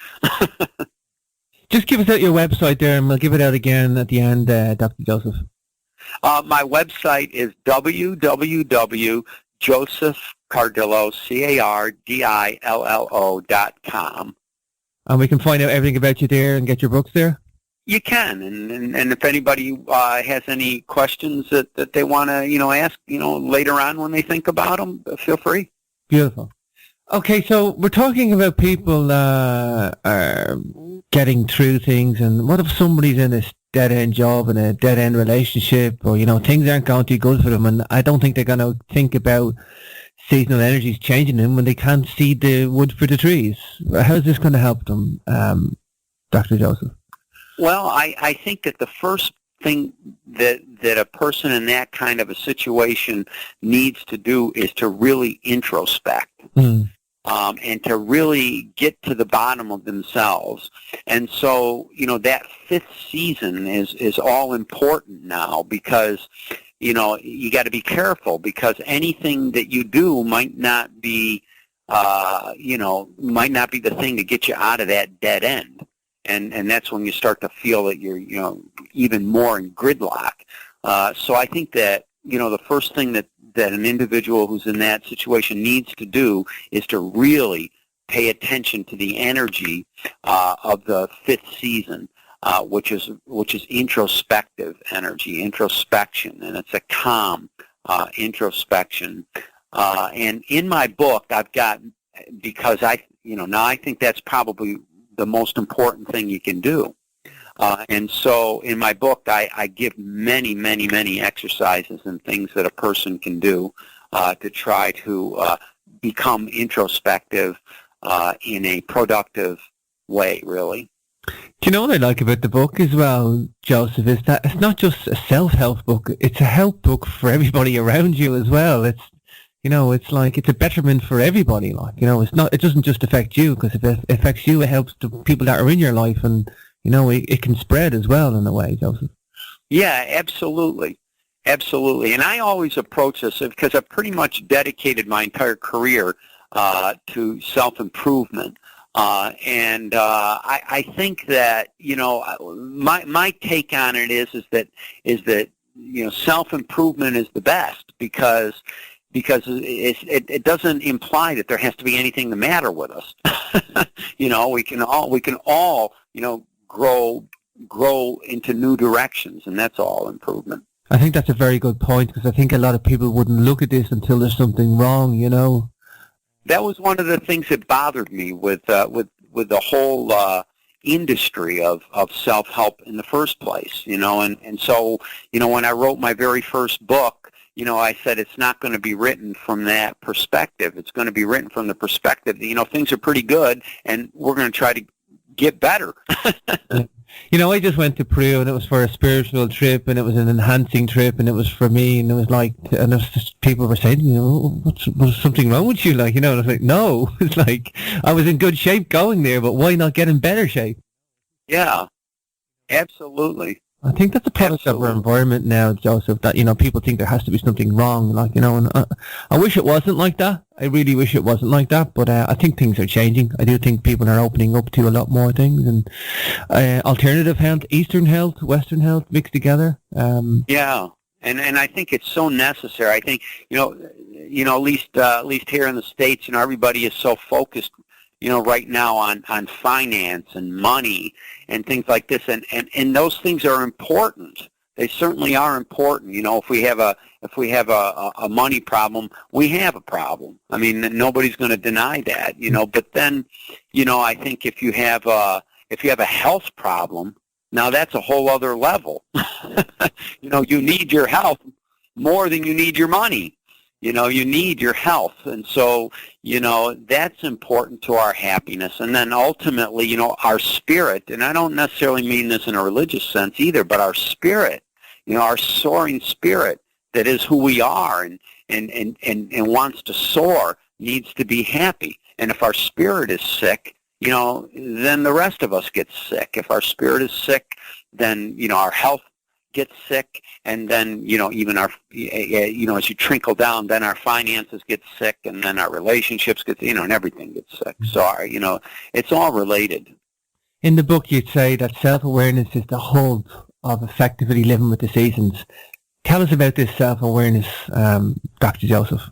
Just give us out your website there, and we'll give it out again at the end, Dr. Joseph. My website is www.josephcardillo.com. And we can find out everything about you there and get your books there? You can, and if anybody has any questions that they want to, ask, later on when they think about them, feel free. Beautiful. Okay, so we're talking about people getting through things, and what if somebody's in a dead-end job and a dead-end relationship, or, things aren't going too good for them, and I don't think they're going to think about seasonal energies changing them when they can't see the wood for the trees. How's this going to help them, Dr. Joseph? Well, I think that the first thing that a person in that kind of a situation needs to do is to really introspect. And to really get to the bottom of themselves. And so, that fifth season is all important now, because, you got to be careful, because anything that you do might not be the thing to get you out of that dead end. And that's when you start to feel that you're, even more in gridlock. So I think that, the first thing that an individual who's in that situation needs to do is to really pay attention to the energy of the fifth season, which is introspective energy, introspection, and it's a calm introspection. And in my book, I've got, because now I think that's probably the most important thing you can do. And so in my book, I give many, many, many exercises and things that a person can do to try to become introspective in a productive way, really. Do you know what I like about the book as well, Joseph, is that it's not just a self-help book, it's a help book for everybody around you as well. It's, it's like, it's a betterment for everybody. Like, it doesn't just affect you, because if it affects you, it helps the people that are in your life, and it can spread as well in a way, Joseph. Yeah, absolutely. Absolutely. And I always approach this because I've pretty much dedicated my entire career to self-improvement. And I think that, my take on it is that self-improvement is the best, because it doesn't imply that there has to be anything the matter with us. We can all grow into new directions, and that's all improvement. I think that's a very good point, because I think a lot of people wouldn't look at this until there's something wrong, That was one of the things that bothered me with the whole industry of self-help in the first place, and so, when I wrote my very first book, I said it's not going to be written from that perspective. It's going to be written from the perspective that, things are pretty good, and we're going to try to get better. I just went to Peru, and it was for a spiritual trip, and it was an enhancing trip, and it was for me, and it was like, and it was just, people were saying, was something wrong with you? Like, and I was like, no, it's like, I was in good shape going there, but why not get in better shape? Yeah, absolutely. I think that's a product of our environment now, Joseph, that, people think there has to be something wrong, like, and I wish it wasn't like that. I really wish it wasn't like that, but I think things are changing. I do think people are opening up to a lot more things, and alternative health, Eastern health, Western health mixed together. Yeah, and I think it's so necessary. I think, at least here in the States, everybody is so focused, right now on finance and money and things like this, and those things are important. They certainly are important. If we have a money problem, we have a problem. I mean, nobody's going to deny that. But then, I think if you have a health problem, now that's a whole other level. You need your health more than you need your money. You need your health, and so, that's important to our happiness. And then ultimately, our spirit, and I don't necessarily mean this in a religious sense either, but our spirit, our soaring spirit that is who we are, and and wants to soar needs to be happy. And if our spirit is sick, then the rest of us get sick. If our spirit is sick, then, our health gets sick, and then, even our, as you trickle down, then our finances get sick, and then our relationships get, and everything gets sick. So, it's all related. In the book, you'd say that self-awareness is the hub of effectively living with the seasons. Tell us about this self-awareness, Dr. Joseph.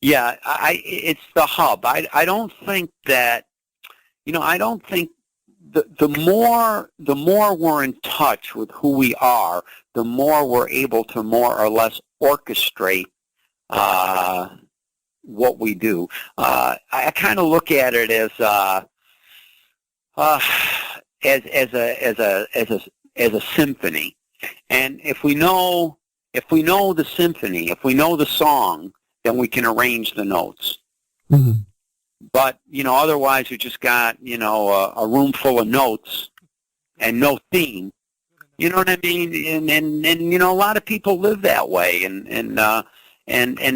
Yeah, it's the hub. I don't think that, I don't think the more we're in touch with who we are, the more we're able to more or less orchestrate what we do. I kind of look at it as a symphony, and if we know the symphony, if we know the song, then we can arrange the notes. Mm-hmm. But, otherwise we just got, a room full of notes and no theme. You know what I mean? And a lot of people live that way. And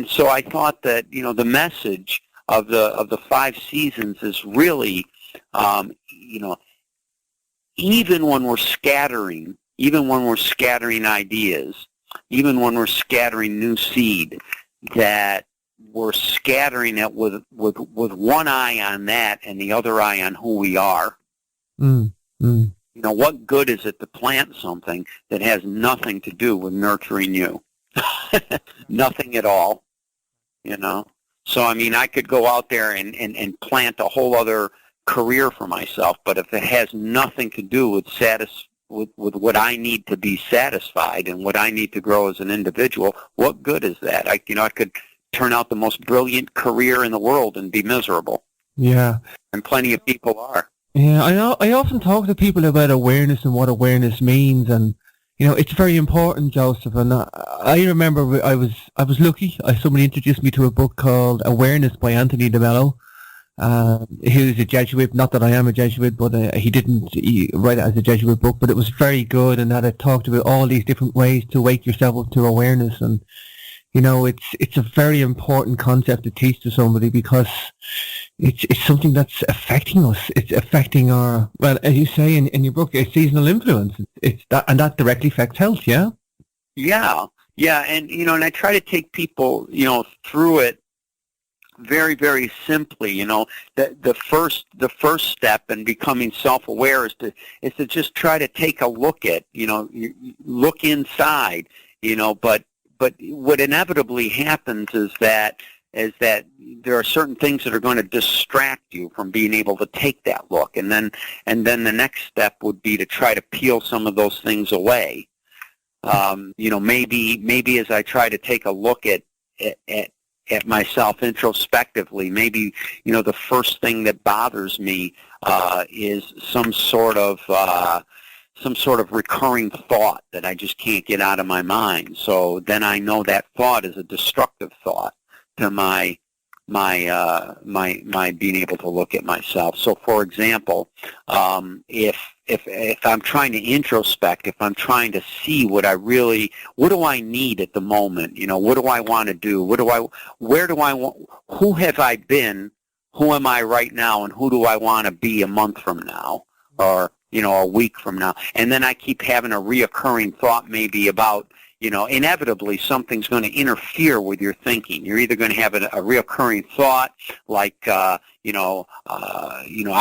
so I thought that, the message of the 5 seasons is really, even when we're scattering ideas, even when we're scattering new seed, that we're scattering it with one eye on that and the other eye on who we are. What good is it to plant something that has nothing to do with nurturing you? Nothing at all. So I could go out there and plant a whole other career for myself, but if it has nothing to do with with what I need to be satisfied and what I need to grow as an individual, what good is that? I could turn out the most brilliant career in the world and be miserable. Yeah. And plenty of people are. Yeah, I often talk to people about awareness and what awareness means, and it's very important, Joseph. And I remember I was lucky. Somebody introduced me to a book called Awareness by Anthony DeMello. Who's a Jesuit? Not that I am a Jesuit, but he didn't write it as a Jesuit book. But it was very good, and that it talked about all these different ways to wake yourself up to awareness. And it's a very important concept to teach to somebody, because it's something that's affecting us. It's affecting our, well, as you say in your book, a seasonal influence. It's that, and that directly affects health. Yeah. Yeah, and and I try to take people through it very, very simply. The first step in becoming self-aware is to just try to take a look at, look inside, but what inevitably happens is that there are certain things that are going to distract you from being able to take that look, and then the next step would be to try to peel some of those things away. Maybe as I try to take a look at myself introspectively, maybe the first thing that bothers me is some sort of recurring thought that I just can't get out of my mind. So then I know that thought is a destructive thought to my being able to look at myself. So, for example, if I'm trying to introspect, if I'm trying to see what do I need at the moment? What do I want to do? Who have I been? Who am I right now? And who do I want to be a month from now? Or, a week from now? And then I keep having a reoccurring thought maybe about, inevitably something's going to interfere with your thinking. You're either going to have a reoccurring thought like, I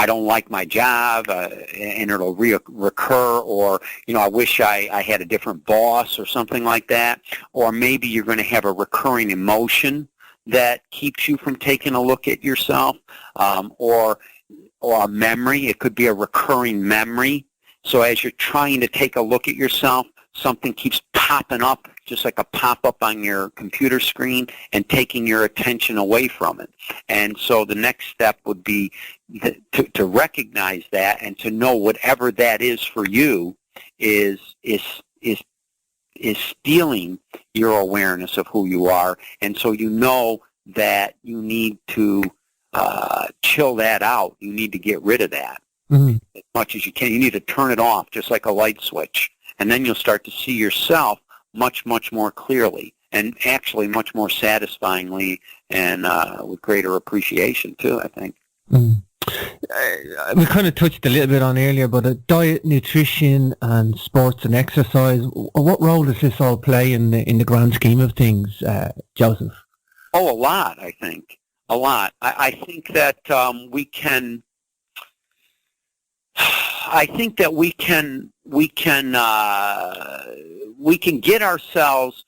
don't like my job, and it'll recur, or, I wish I had a different boss or something like that. Or maybe you're going to have a recurring emotion that keeps you from taking a look at yourself, or a memory. It could be a recurring memory. So as you're trying to take a look at yourself, something keeps popping up, just like a pop-up on your computer screen, and taking your attention away from it. And so the next step would be to recognize that, and to know whatever that is for you is stealing your awareness of who you are. And so that you need to chill that out. You need to get rid of that as much as you can. You need to turn it off, just like a light switch. And then you'll start to see yourself much, much more clearly. and actually much more satisfyingly and with greater appreciation too, I think. Mm. We kind of touched a little bit on earlier, but diet, nutrition, and sports and exercise. What role does this all play in the grand scheme of things, Joseph? Oh, a lot. I think a lot. I think that we can. I think that we can get ourselves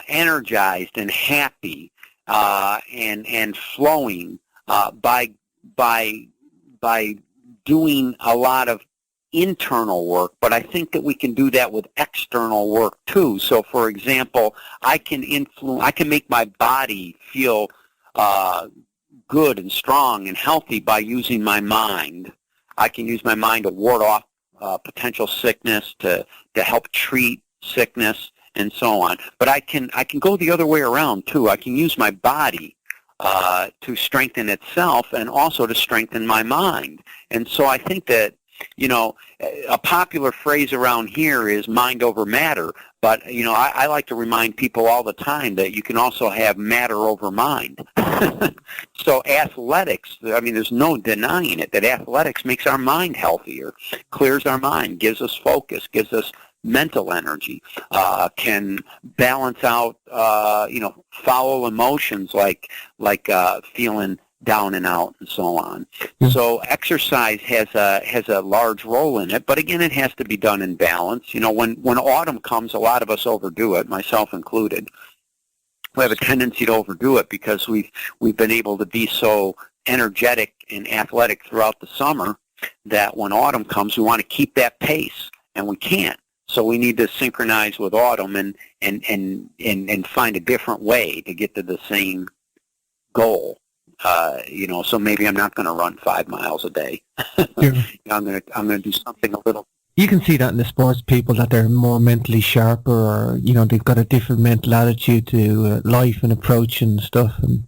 energized and happy and flowing by doing a lot of internal work, but I think that we can do that with external work too. So, for example, I can make my body feel good and strong and healthy by using my mind. I can use my mind to ward off potential sickness, to help treat sickness, and so on. But I can go the other way around too. I can use my body to strengthen itself and also to strengthen my mind. And so I think that, a popular phrase around here is mind over matter. But, I like to remind people all the time that you can also have matter over mind. So athletics, there's no denying it, that athletics makes our mind healthier, clears our mind, gives us focus, gives us mental energy, can balance out, foul emotions like feeling down and out and so on. Mm-hmm. So exercise has a large role in it, but again, it has to be done in balance. When autumn comes, a lot of us overdo it, myself included. We have a tendency to overdo it because we've been able to be so energetic and athletic throughout the summer that when autumn comes, we want to keep that pace, and we can't. So we need to synchronize with autumn and find a different way to get to the same goal. So maybe I'm not going to run 5 miles a day. Yeah. I'm going to do something a little. You can see that in the sports people, that they're more mentally sharper, or they've got a different mental attitude to life and approach and stuff. And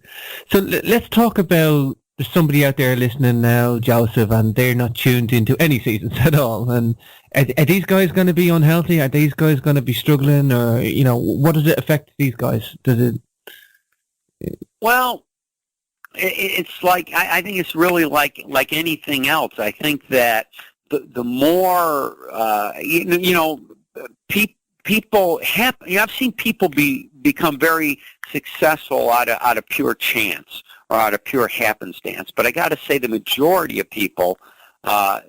so let's talk about somebody out there listening now, Joseph, and they're not tuned into any seasons at all. And are these guys going to be unhealthy? Are these guys going to be struggling, or what does it affect these guys? Does it? Well, it's like I think it's really like anything else. I think that the more people have, I've seen people become very successful out of pure chance or out of pure happenstance. But I got to say, the majority of people, that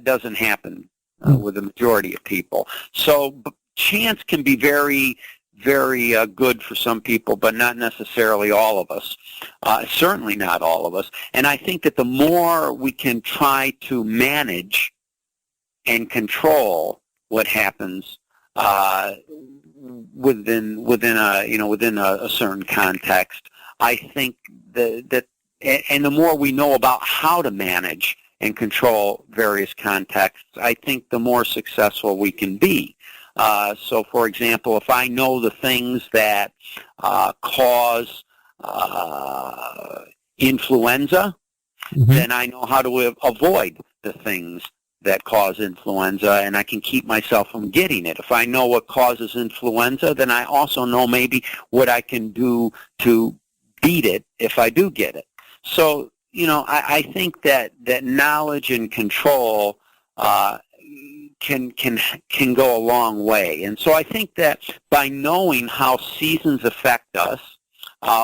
doesn't happen with the majority of people. So chance can be very, very good for some people, but not necessarily all of us. Certainly not all of us. And I think that the more we can try to manage and control what happens within a certain context, I think that and the more we know about how to manage and control various contexts, I think the more successful we can be. So, for example, if I know the things that cause influenza, Mm-hmm. then I know how to avoid the things that cause influenza, and I can keep myself from getting it. If I know what causes influenza, then I also know maybe what I can do to beat it if I do get it. So, I think that knowledge and control can go a long way. And so I think that by knowing how seasons affect us,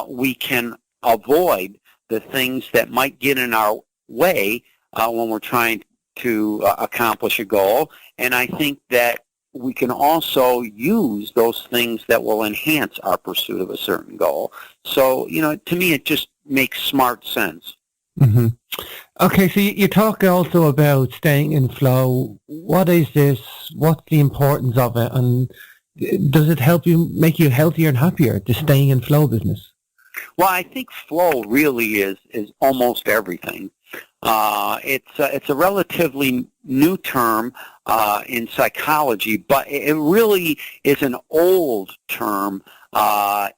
we can avoid the things that might get in our way when we're trying to accomplish a goal. And I think that we can also use those things that will enhance our pursuit of a certain goal. So, to me, it just makes smart sense. Mm-hmm. Okay, so you talk also about staying in flow. What is this? What's the importance of it? And does it make you healthier and happier, the staying in flow business? Well, I think flow really is almost everything. It's a relatively new term in psychology, but it really is an old term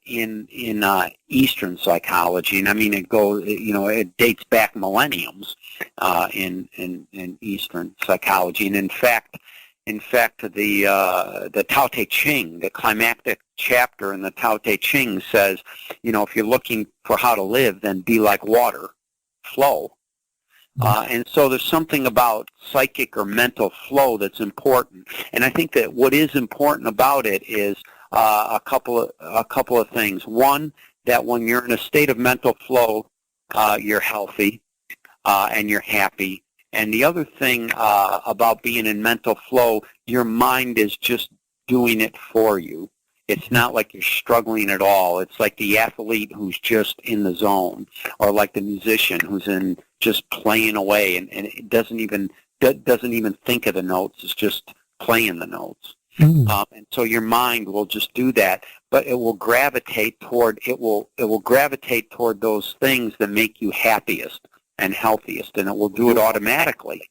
in Eastern psychology, and it dates back millenniums in Eastern psychology, and in fact, In fact, the Tao Te Ching, the climactic chapter in the Tao Te Ching says, if you're looking for how to live, then be like water, flow. And so there's something about psychic or mental flow that's important. And I think that what is important about it is a couple of things. One, that when you're in a state of mental flow, you're healthy and you're happy. And the other thing about being in mental flow, your mind is just doing it for you. It's not like you're struggling at all. It's like the athlete who's just in the zone, or like the musician who's in just playing away and it doesn't even think of the notes. It's just playing the notes. And so your mind will just do that, but it will gravitate toward those things that make you happiest and healthiest, and it will do it automatically.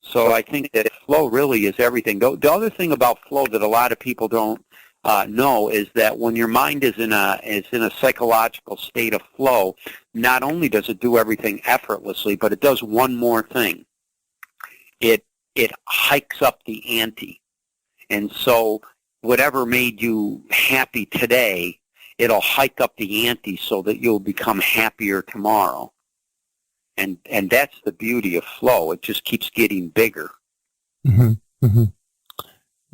So I think that flow really is everything. The other thing about flow that a lot of people don't know is that when your mind is in a psychological state of flow, not only does it do everything effortlessly, but it does one more thing. It hikes up the ante. And so whatever made you happy today, it'll hike up the ante so that you'll become happier tomorrow. And that's the beauty of flow. It just keeps getting bigger.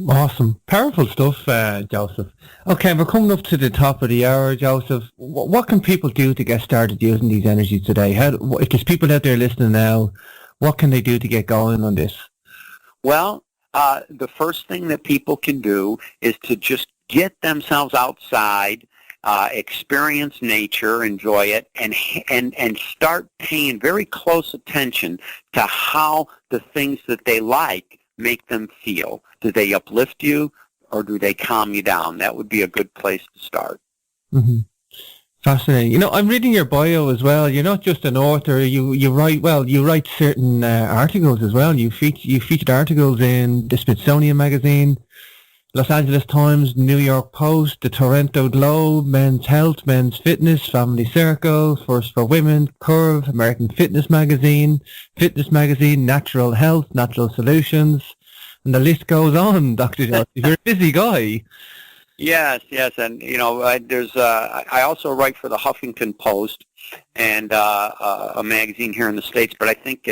Awesome. Powerful stuff, Joseph. Okay, we're coming up to the top of the hour, Joseph. What can people do to get started using these energies today? If there's people out there listening now, what can they do to get going on this? Well, the first thing that people can do is to just get themselves outside, experience nature, enjoy it, and start paying very close attention to how the things that they like make them feel. Do they uplift you, or do they calm you down? That would be a good place to start. Fascinating. I'm reading your bio as well. You're not just an author. You write certain articles as well. You featured articles in the Smithsonian Magazine, Los Angeles Times, New York Post, the Toronto Globe, Men's Health, Men's Fitness, Family Circle, First for Women, Curve, American Fitness Magazine, Natural Health, Natural Solutions, and the list goes on, Dr. Joseph. You're a busy guy. Yes, and I also write for the Huffington Post and a magazine here in the States, but I think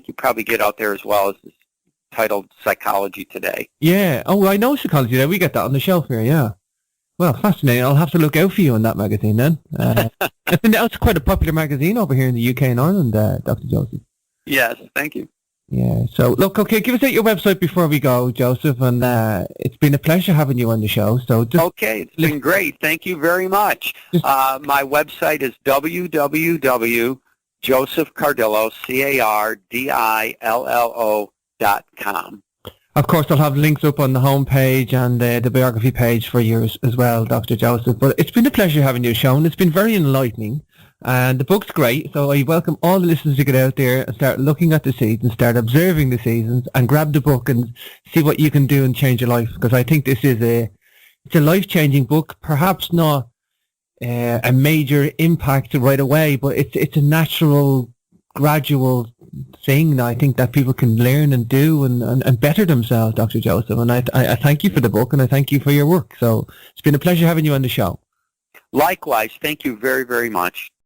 you probably get out there as well, as it's titled Psychology Today. Yeah. Oh, I know Psychology Today. We get that on the shelf here. Yeah. Well, fascinating. I'll have to look out for you in that magazine then. I think that's quite a popular magazine over here in the UK and Ireland, Dr. Joseph. Yes. Thank you. Yeah, so look, okay, give us out your website before we go, Joseph, and it's been a pleasure having you on the show. So okay, it's been great. Thank you very much. My website is www.josephcardillo.com. Of course, I'll have links up on the homepage and the biography page for yours as well, Dr. Joseph. But it's been a pleasure having you shown. It's been very enlightening. And the book's great, so I welcome all the listeners to get out there and start looking at the seasons, start observing the seasons, and grab the book and see what you can do and change your life. Because I think this is it's a life-changing book, perhaps not a major impact right away, but it's a natural, gradual thing that I think that people can learn and do and better themselves, Dr. Joseph. And I thank you for the book, and I thank you for your work. So it's been a pleasure having you on the show. Likewise, thank you very, very much.